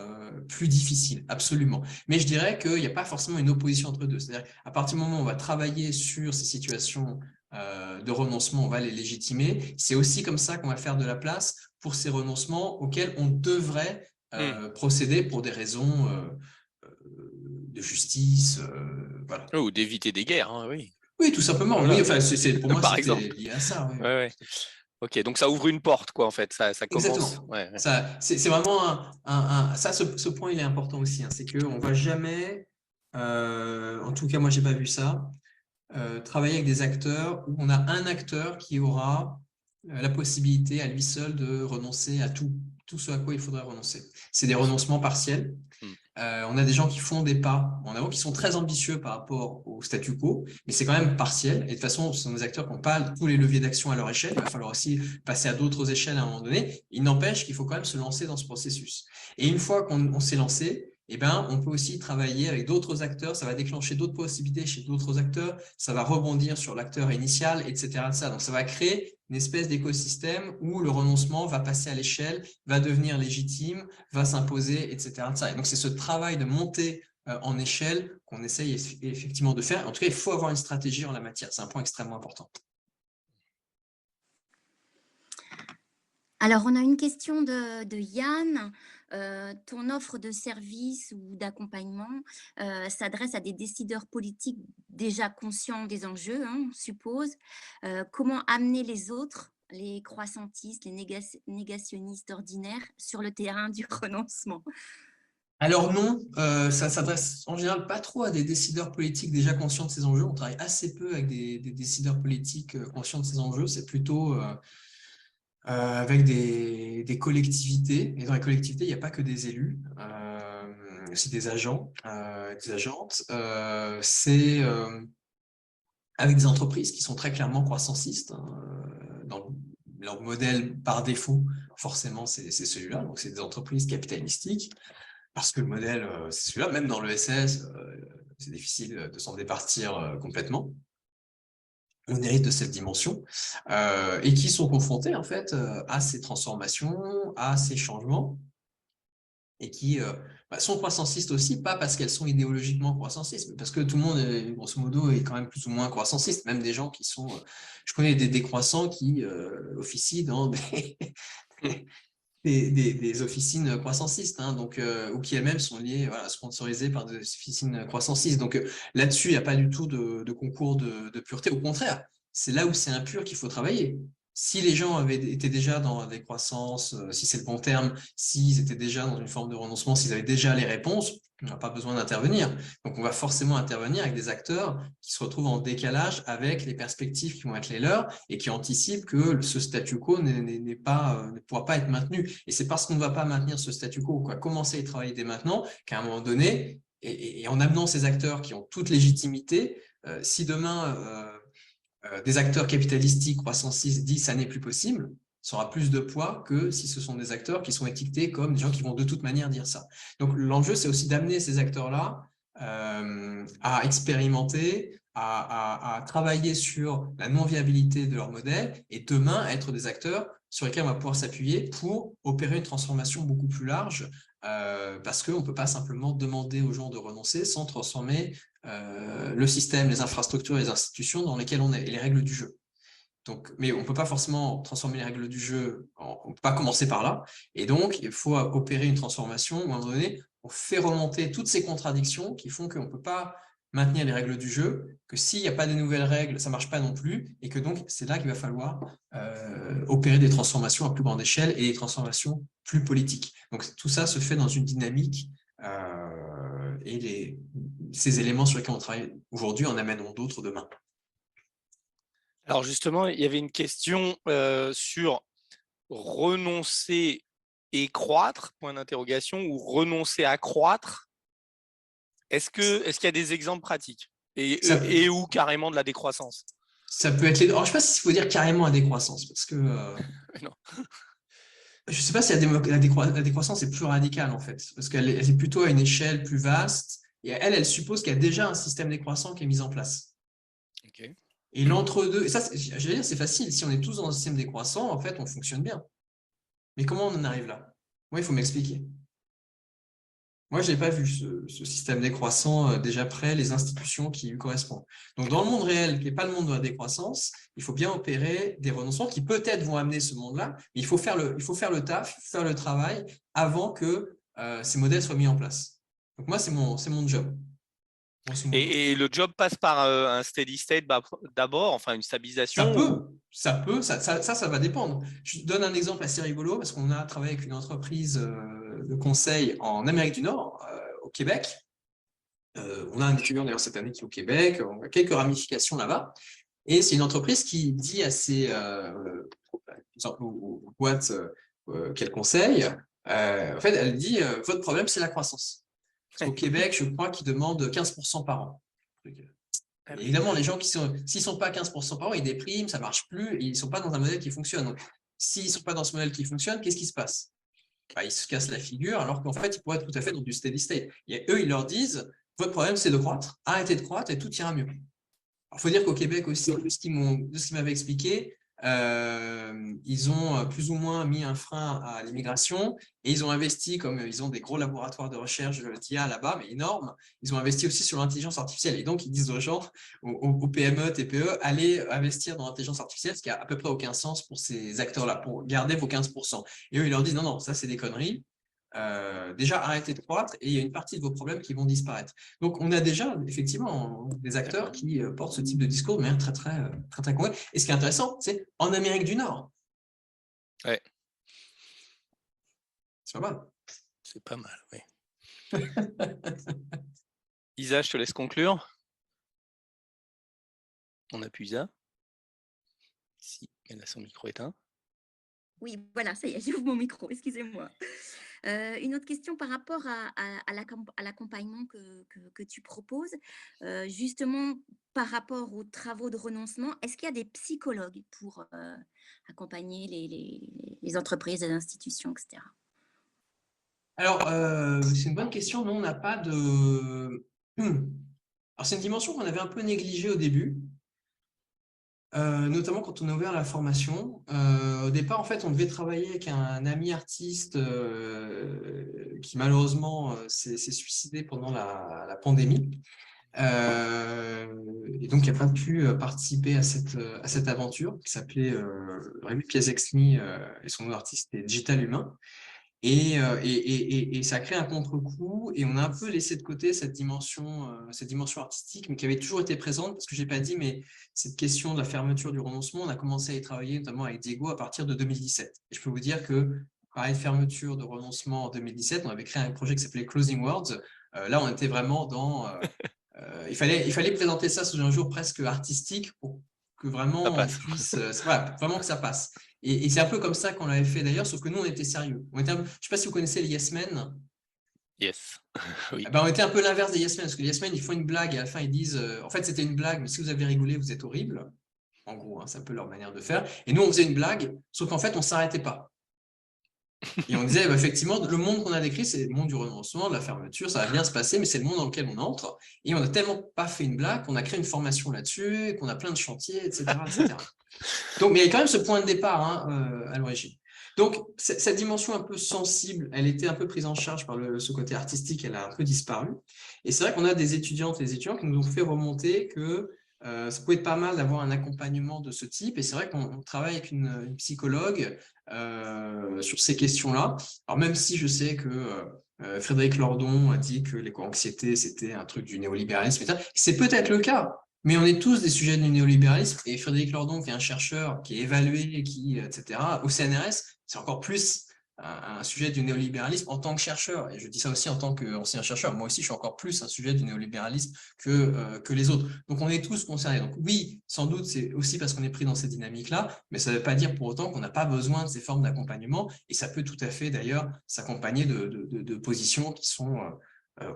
plus difficile, absolument. Mais je dirais qu'il n'y a pas forcément une opposition entre deux. C'est-à-dire qu'à partir du moment où on va travailler sur ces situations de renoncement, on va les légitimer. C'est aussi comme ça qu'on va faire de la place pour ces renoncements auxquels on devrait procéder pour des raisons de justice. Voilà.
Ou d'éviter des guerres, oui.
Oui, tout simplement. Voilà. Oui, enfin, pour moi, c'était lié à ça. Oui.
Ouais. Ok, donc ça ouvre une porte, quoi, en fait. Ça commence.
Exactement. Ouais. C'est vraiment ce point, il est important aussi. C'est qu'on ne va jamais, en tout cas, moi, je n'ai pas vu ça, travailler avec des acteurs où on a un acteur qui aura la possibilité à lui seul de renoncer à tout ce à quoi il faudrait renoncer. C'est des renoncements partiels. On a des gens qui font des pas en avant, qui sont très ambitieux par rapport au statu quo, mais c'est quand même partiel. Et de toute façon, ce sont des acteurs qui n'ont pas tous les leviers d'action à leur échelle. Il va falloir aussi passer à d'autres échelles à un moment donné. Il n'empêche qu'il faut quand même se lancer dans ce processus. Et une fois qu'on s'est lancé, eh ben, on peut aussi travailler avec d'autres acteurs, ça va déclencher d'autres possibilités chez d'autres acteurs, ça va rebondir sur l'acteur initial, etc. Donc, ça va créer une espèce d'écosystème où le renoncement va passer à l'échelle, va devenir légitime, va s'imposer, etc. Et donc, c'est ce travail de montée en échelle qu'on essaye effectivement de faire. En tout cas, il faut avoir une stratégie en la matière. C'est un point extrêmement important.
Alors, on a une question de Yann. Ton offre de service ou d'accompagnement s'adresse à des décideurs politiques déjà conscients des enjeux, hein, on suppose. Comment amener les autres, les croissantistes, les négationnistes ordinaires, sur le terrain du renoncement?
Alors non, ça s'adresse en général pas trop à des décideurs politiques déjà conscients de ces enjeux. On travaille assez peu avec des décideurs politiques conscients de ces enjeux. C'est plutôt avec des collectivités. Et dans les collectivités, il n'y a pas que des élus, aussi des agents, des agentes. C'est avec des entreprises qui sont très clairement croissancistes. Dans leur modèle par défaut, forcément, c'est celui-là. Donc, c'est des entreprises capitalistiques. Parce que le modèle, c'est celui-là. Même dans l'ESS, c'est difficile de s'en départir complètement. On hérite de cette dimension et qui sont confrontés en fait à ces transformations, à ces changements et qui sont croissancistes aussi, pas parce qu'elles sont idéologiquement croissancistes, mais parce que tout le monde, grosso modo, est quand même plus ou moins croissanciste, même des gens qui sont... je connais des croissants qui officient dans des officines croissancistes, hein, donc, ou qui elles-mêmes sont liées, voilà, sponsorisées par des officines croissancistes. Donc là-dessus, il n'y a pas du tout de concours de pureté. Au contraire, c'est là où c'est impur qu'il faut travailler. Si les gens avaient été déjà dans des croissances, si c'est le bon terme, s'ils étaient déjà dans une forme de renoncement, s'ils avaient déjà les réponses, on n'a pas besoin d'intervenir. Donc, on va forcément intervenir avec des acteurs qui se retrouvent en décalage avec les perspectives qui vont être les leurs et qui anticipent que ce statu quo ne pourra pas être maintenu. Et c'est parce qu'on ne va pas maintenir ce statu quo, qu'on va commencer à y travailler dès maintenant, qu'à un moment donné, et en amenant ces acteurs qui ont toute légitimité, si demain des acteurs capitalistiques croissancistes disent ça n'est plus possible, ça aura plus de poids que si ce sont des acteurs qui sont étiquetés comme des gens qui vont de toute manière dire ça. Donc l'enjeu, c'est aussi d'amener ces acteurs-là à expérimenter, à travailler sur la non-viabilité de leur modèle et demain à être des acteurs sur lesquels on va pouvoir s'appuyer pour opérer une transformation beaucoup plus large parce qu'on ne peut pas simplement demander aux gens de renoncer sans transformer le système, les infrastructures et les institutions dans lesquelles on est et les règles du jeu. Donc, mais on ne peut pas forcément transformer les règles du jeu, on ne peut pas commencer par là. Et donc, il faut opérer une transformation où, à un moment donné, on fait remonter toutes ces contradictions qui font qu'on ne peut pas maintenir les règles du jeu, que s'il n'y a pas de nouvelles règles, ça ne marche pas non plus, et que donc, c'est là qu'il va falloir opérer des transformations à plus grande échelle et des transformations plus politiques. Donc, tout ça se fait dans une dynamique et ces éléments sur lesquels on travaille aujourd'hui en amèneront d'autres demain.
Alors justement, il y avait une question sur renoncer et croître, point d'interrogation, ou renoncer à croître. Est-ce qu'il y a des exemples pratiques et ou carrément de la décroissance?
Ça peut être les deux. Alors, je ne sais pas s'il faut dire carrément la décroissance, parce que
non.
Je ne sais pas si la décroissance est plus radicale, en fait, parce qu'elle est plutôt à une échelle plus vaste, et elle suppose qu'il y a déjà un système décroissant qui est mis en place.
Okay.
Et l'entre-deux, et ça, je vais dire, c'est facile, si on est tous dans un système décroissant, en fait, on fonctionne bien. Mais comment on en arrive là? Moi, il faut m'expliquer. Moi, je n'ai pas vu ce système décroissant déjà prêt, les institutions qui lui correspondent. Donc, dans le monde réel, qui n'est pas le monde de la décroissance, il faut bien opérer des renoncements qui peut-être vont amener ce monde-là, mais il faut faire le taf, faire le travail avant que ces modèles soient mis en place. Donc, moi, c'est mon job.
Et le job passe par un steady state d'abord, enfin une stabilisation?
Ça va dépendre. Je donne un exemple assez rigolo parce qu'on a travaillé avec une entreprise de conseil en Amérique du Nord, au Québec. On a un étudiant d'ailleurs cette année qui est au Québec, on a quelques ramifications là-bas. Et c'est une entreprise qui dit à ses aux boîtes qu'elle conseille, en fait, elle dit votre problème, c'est la croissance. Au Québec, je crois qu'ils demandent 15% par an. Évidemment, les gens s'ils ne sont pas à 15% par an, ils dépriment, ça ne marche plus, et ils ne sont pas dans un modèle qui fonctionne. Donc, s'ils ne sont pas dans ce modèle qui fonctionne, qu'est-ce qui se passe? ils se cassent la figure, alors qu'en fait, ils pourraient être tout à fait dans du steady state. Et eux, ils leur disent, votre problème, c'est de croître, arrêtez de croître et tout ira mieux. Il faut dire qu'au Québec aussi, de ce qu'ils m'avaient expliqué, ils ont plus ou moins mis un frein à l'immigration et ils ont investi, comme ils ont des gros laboratoires de recherche d'IA là-bas, mais énormes, ils ont investi aussi sur l'intelligence artificielle. Et donc, ils disent aux gens, aux PME, TPE, allez investir dans l'intelligence artificielle, ce qui n'a à peu près aucun sens pour ces acteurs-là, pour garder vos 15%. Et eux, ils leur disent, non, non, ça, c'est des conneries. Déjà, arrêtez de croître et il y a une partie de vos problèmes qui vont disparaître. Donc, on a déjà effectivement des acteurs qui portent ce type de discours de manière très concrète. Et ce qui est intéressant, c'est en Amérique du Nord.
Ouais.
C'est pas mal.
C'est pas mal, oui. Isa, je te laisse conclure. On appuie Isa. Si, elle a son micro éteint.
Oui, voilà, ça y est, j'ouvre mon micro, excusez-moi. Une autre question par rapport à l'accompagnement que tu proposes, justement par rapport aux travaux de renoncement, est-ce qu'il y a des psychologues pour accompagner les entreprises, les institutions, etc.
Alors, c'est une bonne question. Nous, on n'a pas de... Alors, c'est une dimension qu'on avait un peu négligée au début. Notamment quand on a ouvert la formation. Au départ, en fait, on devait travailler avec un ami artiste qui malheureusement s'est suicidé pendant la pandémie. Et donc, il n'a pas pu participer à cette aventure qui s'appelait Rémi Piaseczny et son nom d'artiste était Digital Humain. Et ça crée un contre-coup et on a un peu laissé de côté cette dimension artistique, mais qui avait toujours été présente parce que j'ai pas dit, mais cette question de la fermeture du renoncement, on a commencé à y travailler notamment avec Diego à partir de 2017. Et je peux vous dire que pareil, fermeture de renoncement en 2017, on avait créé un projet qui s'appelait Closing Words. Là, on était vraiment dans... il fallait présenter ça sous un jour presque artistique pour que vraiment on puisse... voilà, vraiment que ça passe. Et c'est un peu comme ça qu'on l'avait fait d'ailleurs, sauf que nous, on était sérieux. Je ne sais pas si vous connaissez les Yes Men.
Yes. Oui.
On était un peu l'inverse des Yes Men, parce que les Yes Men, ils font une blague et à la fin, ils disent en fait, c'était une blague, mais si vous avez rigolé, vous êtes horrible. En gros, hein, c'est un peu leur manière de faire. Et nous, on faisait une blague, sauf qu'en fait, on ne s'arrêtait pas. Et on disait, effectivement, le monde qu'on a décrit, c'est le monde du renoncement, de la fermeture, ça va bien se passer, mais c'est le monde dans lequel on entre. Et on n'a tellement pas fait une blague qu'on a créé une formation là-dessus, qu'on a plein de chantiers, etc. etc. Donc, mais il y a quand même ce point de départ hein, à l'origine. Donc, cette dimension un peu sensible, elle était un peu prise en charge par ce côté artistique, elle a un peu disparu. Et c'est vrai qu'on a des étudiantes et des étudiants qui nous ont fait remonter que ça pouvait être pas mal d'avoir un accompagnement de ce type. Et c'est vrai qu'on travaille avec une psychologue sur ces questions-là. Alors, même si je sais que Frédéric Lordon a dit que l'éco-anxiété, c'était un truc du néolibéralisme, c'est peut-être le cas. Mais on est tous des sujets du néolibéralisme et Frédéric Lordon, qui est un chercheur, qui est évalué, etc., au CNRS, c'est encore plus un sujet du néolibéralisme en tant que chercheur. Et je dis ça aussi en tant qu'ancien chercheur. Moi aussi, je suis encore plus un sujet du néolibéralisme que les autres. Donc, on est tous concernés. Donc, oui, sans doute, c'est aussi parce qu'on est pris dans cette dynamique-là, mais ça ne veut pas dire pour autant qu'on n'a pas besoin de ces formes d'accompagnement. Et ça peut tout à fait, d'ailleurs, s'accompagner de positions qui sont...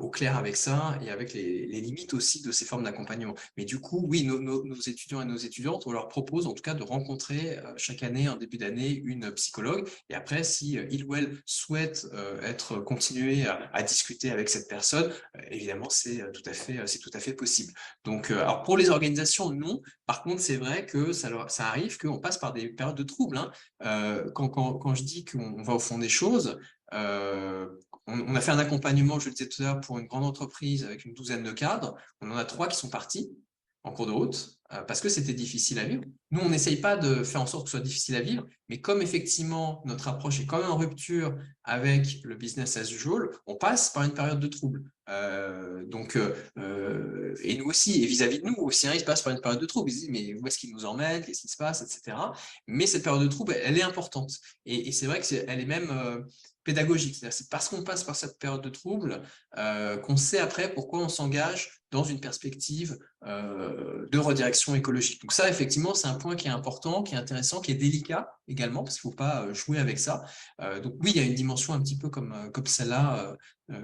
au clair avec ça et avec les limites aussi de ces formes d'accompagnement. Mais du coup, oui, nos étudiants et nos étudiantes, on leur propose en tout cas de rencontrer chaque année, en début d'année, une psychologue. Et après, si il ou elle souhaite continuer à discuter avec cette personne, évidemment, c'est tout à fait possible. Donc, alors pour les organisations, non. Par contre, c'est vrai que ça arrive qu'on passe par des périodes de troubles. Hein. Quand je dis qu'on va au fond des choses, on a fait un accompagnement, je le disais tout à l'heure, pour une grande entreprise avec une douzaine de cadres. On en a 3 qui sont partis en cours de route parce que c'était difficile à vivre. Nous, on n'essaye pas de faire en sorte que ce soit difficile à vivre, mais comme effectivement notre approche est quand même en rupture avec le business as usual, on passe par une période de trouble. Et nous aussi, et vis-à-vis de nous aussi, hein, ils passent par une période de trouble. Ils se disent, mais où est-ce qu'ils nous emmènent, qu'est-ce qui se passe, etc. Mais cette période de trouble, elle est importante. Et c'est vrai qu'elle est même... pédagogique. C'est parce qu'on passe par cette période de trouble qu'on sait après pourquoi on s'engage dans une perspective de redirection écologique. Donc ça, effectivement, c'est un point qui est important, qui est intéressant, qui est délicat également, parce qu'il ne faut pas jouer avec ça. Donc oui, il y a une dimension un petit peu comme celle-là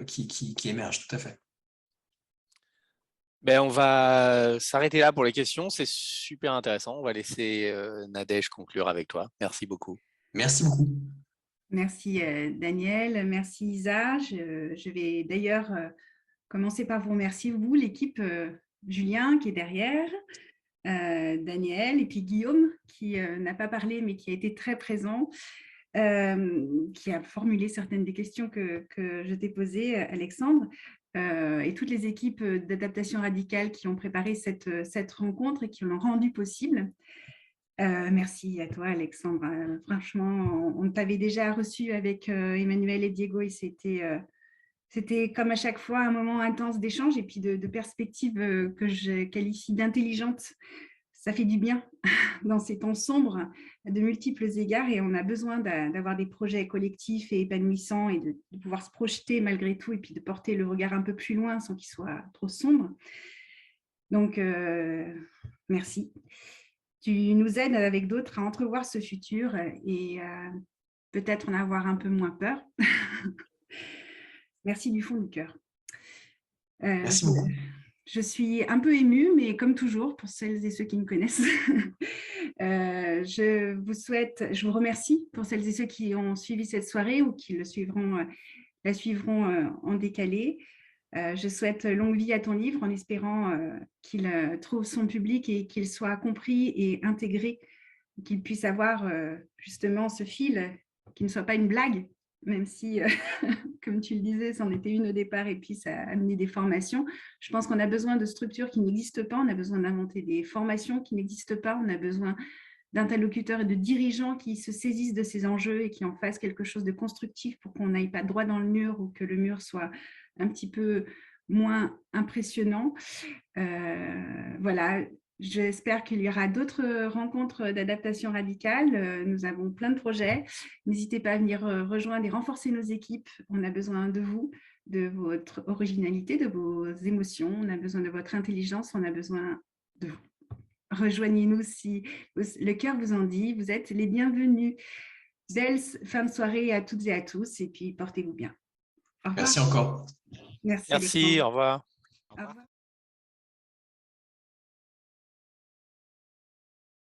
qui émerge, tout à fait.
On va s'arrêter là pour les questions. C'est super intéressant. On va laisser Nadège conclure avec toi. Merci beaucoup.
Merci beaucoup.
Merci Daniel, merci Isa. Je vais d'ailleurs commencer par vous remercier, vous, l'équipe Julien qui est derrière, Daniel et puis Guillaume qui n'a pas parlé mais qui a été très présent, qui a formulé certaines des questions que je t'ai posées, Alexandre, et toutes les équipes d'adaptation radicale qui ont préparé cette rencontre et qui l'ont rendue possible. Merci à toi, Alexandre. Franchement, on t'avait déjà reçu avec Emmanuel et Diego et c'était comme à chaque fois un moment intense d'échange et puis de perspectives que je qualifie d'intelligentes. Ça fait du bien dans ces temps sombres à de multiples égards et on a besoin d'avoir des projets collectifs et épanouissants et de pouvoir se projeter malgré tout et puis de porter le regard un peu plus loin sans qu'il soit trop sombre. Donc, merci. Tu nous aides avec d'autres à entrevoir ce futur et peut-être en avoir un peu moins peur. Merci du fond du cœur.
Merci beaucoup.
Je suis un peu émue, mais comme toujours, pour celles et ceux qui me connaissent, je vous remercie pour celles et ceux qui ont suivi cette soirée ou qui la suivront en décalé. Je souhaite longue vie à ton livre en espérant qu'il trouve son public et qu'il soit compris et intégré, qu'il puisse avoir justement ce fil, qui ne soit pas une blague, même si, comme tu le disais, c'en était une au départ et puis ça a amené des formations. Je pense qu'on a besoin de structures qui n'existent pas, on a besoin d'inventer des formations qui n'existent pas, on a besoin d'interlocuteurs et de dirigeants qui se saisissent de ces enjeux et qui en fassent quelque chose de constructif pour qu'on n'aille pas droit dans le mur ou que le mur soit un petit peu moins impressionnant. Voilà, j'espère qu'il y aura d'autres rencontres d'adaptation radicale. Nous avons plein de projets. N'hésitez pas à venir rejoindre et renforcer nos équipes. On a besoin de vous, de votre originalité, de vos émotions. On a besoin de votre intelligence. On a besoin de vous. Rejoignez-nous si le cœur vous en dit. Vous êtes les bienvenus. Belle fin de soirée à toutes et à tous et puis portez-vous bien. Au revoir.
Merci encore.
Merci.
Merci, au revoir.
Au revoir.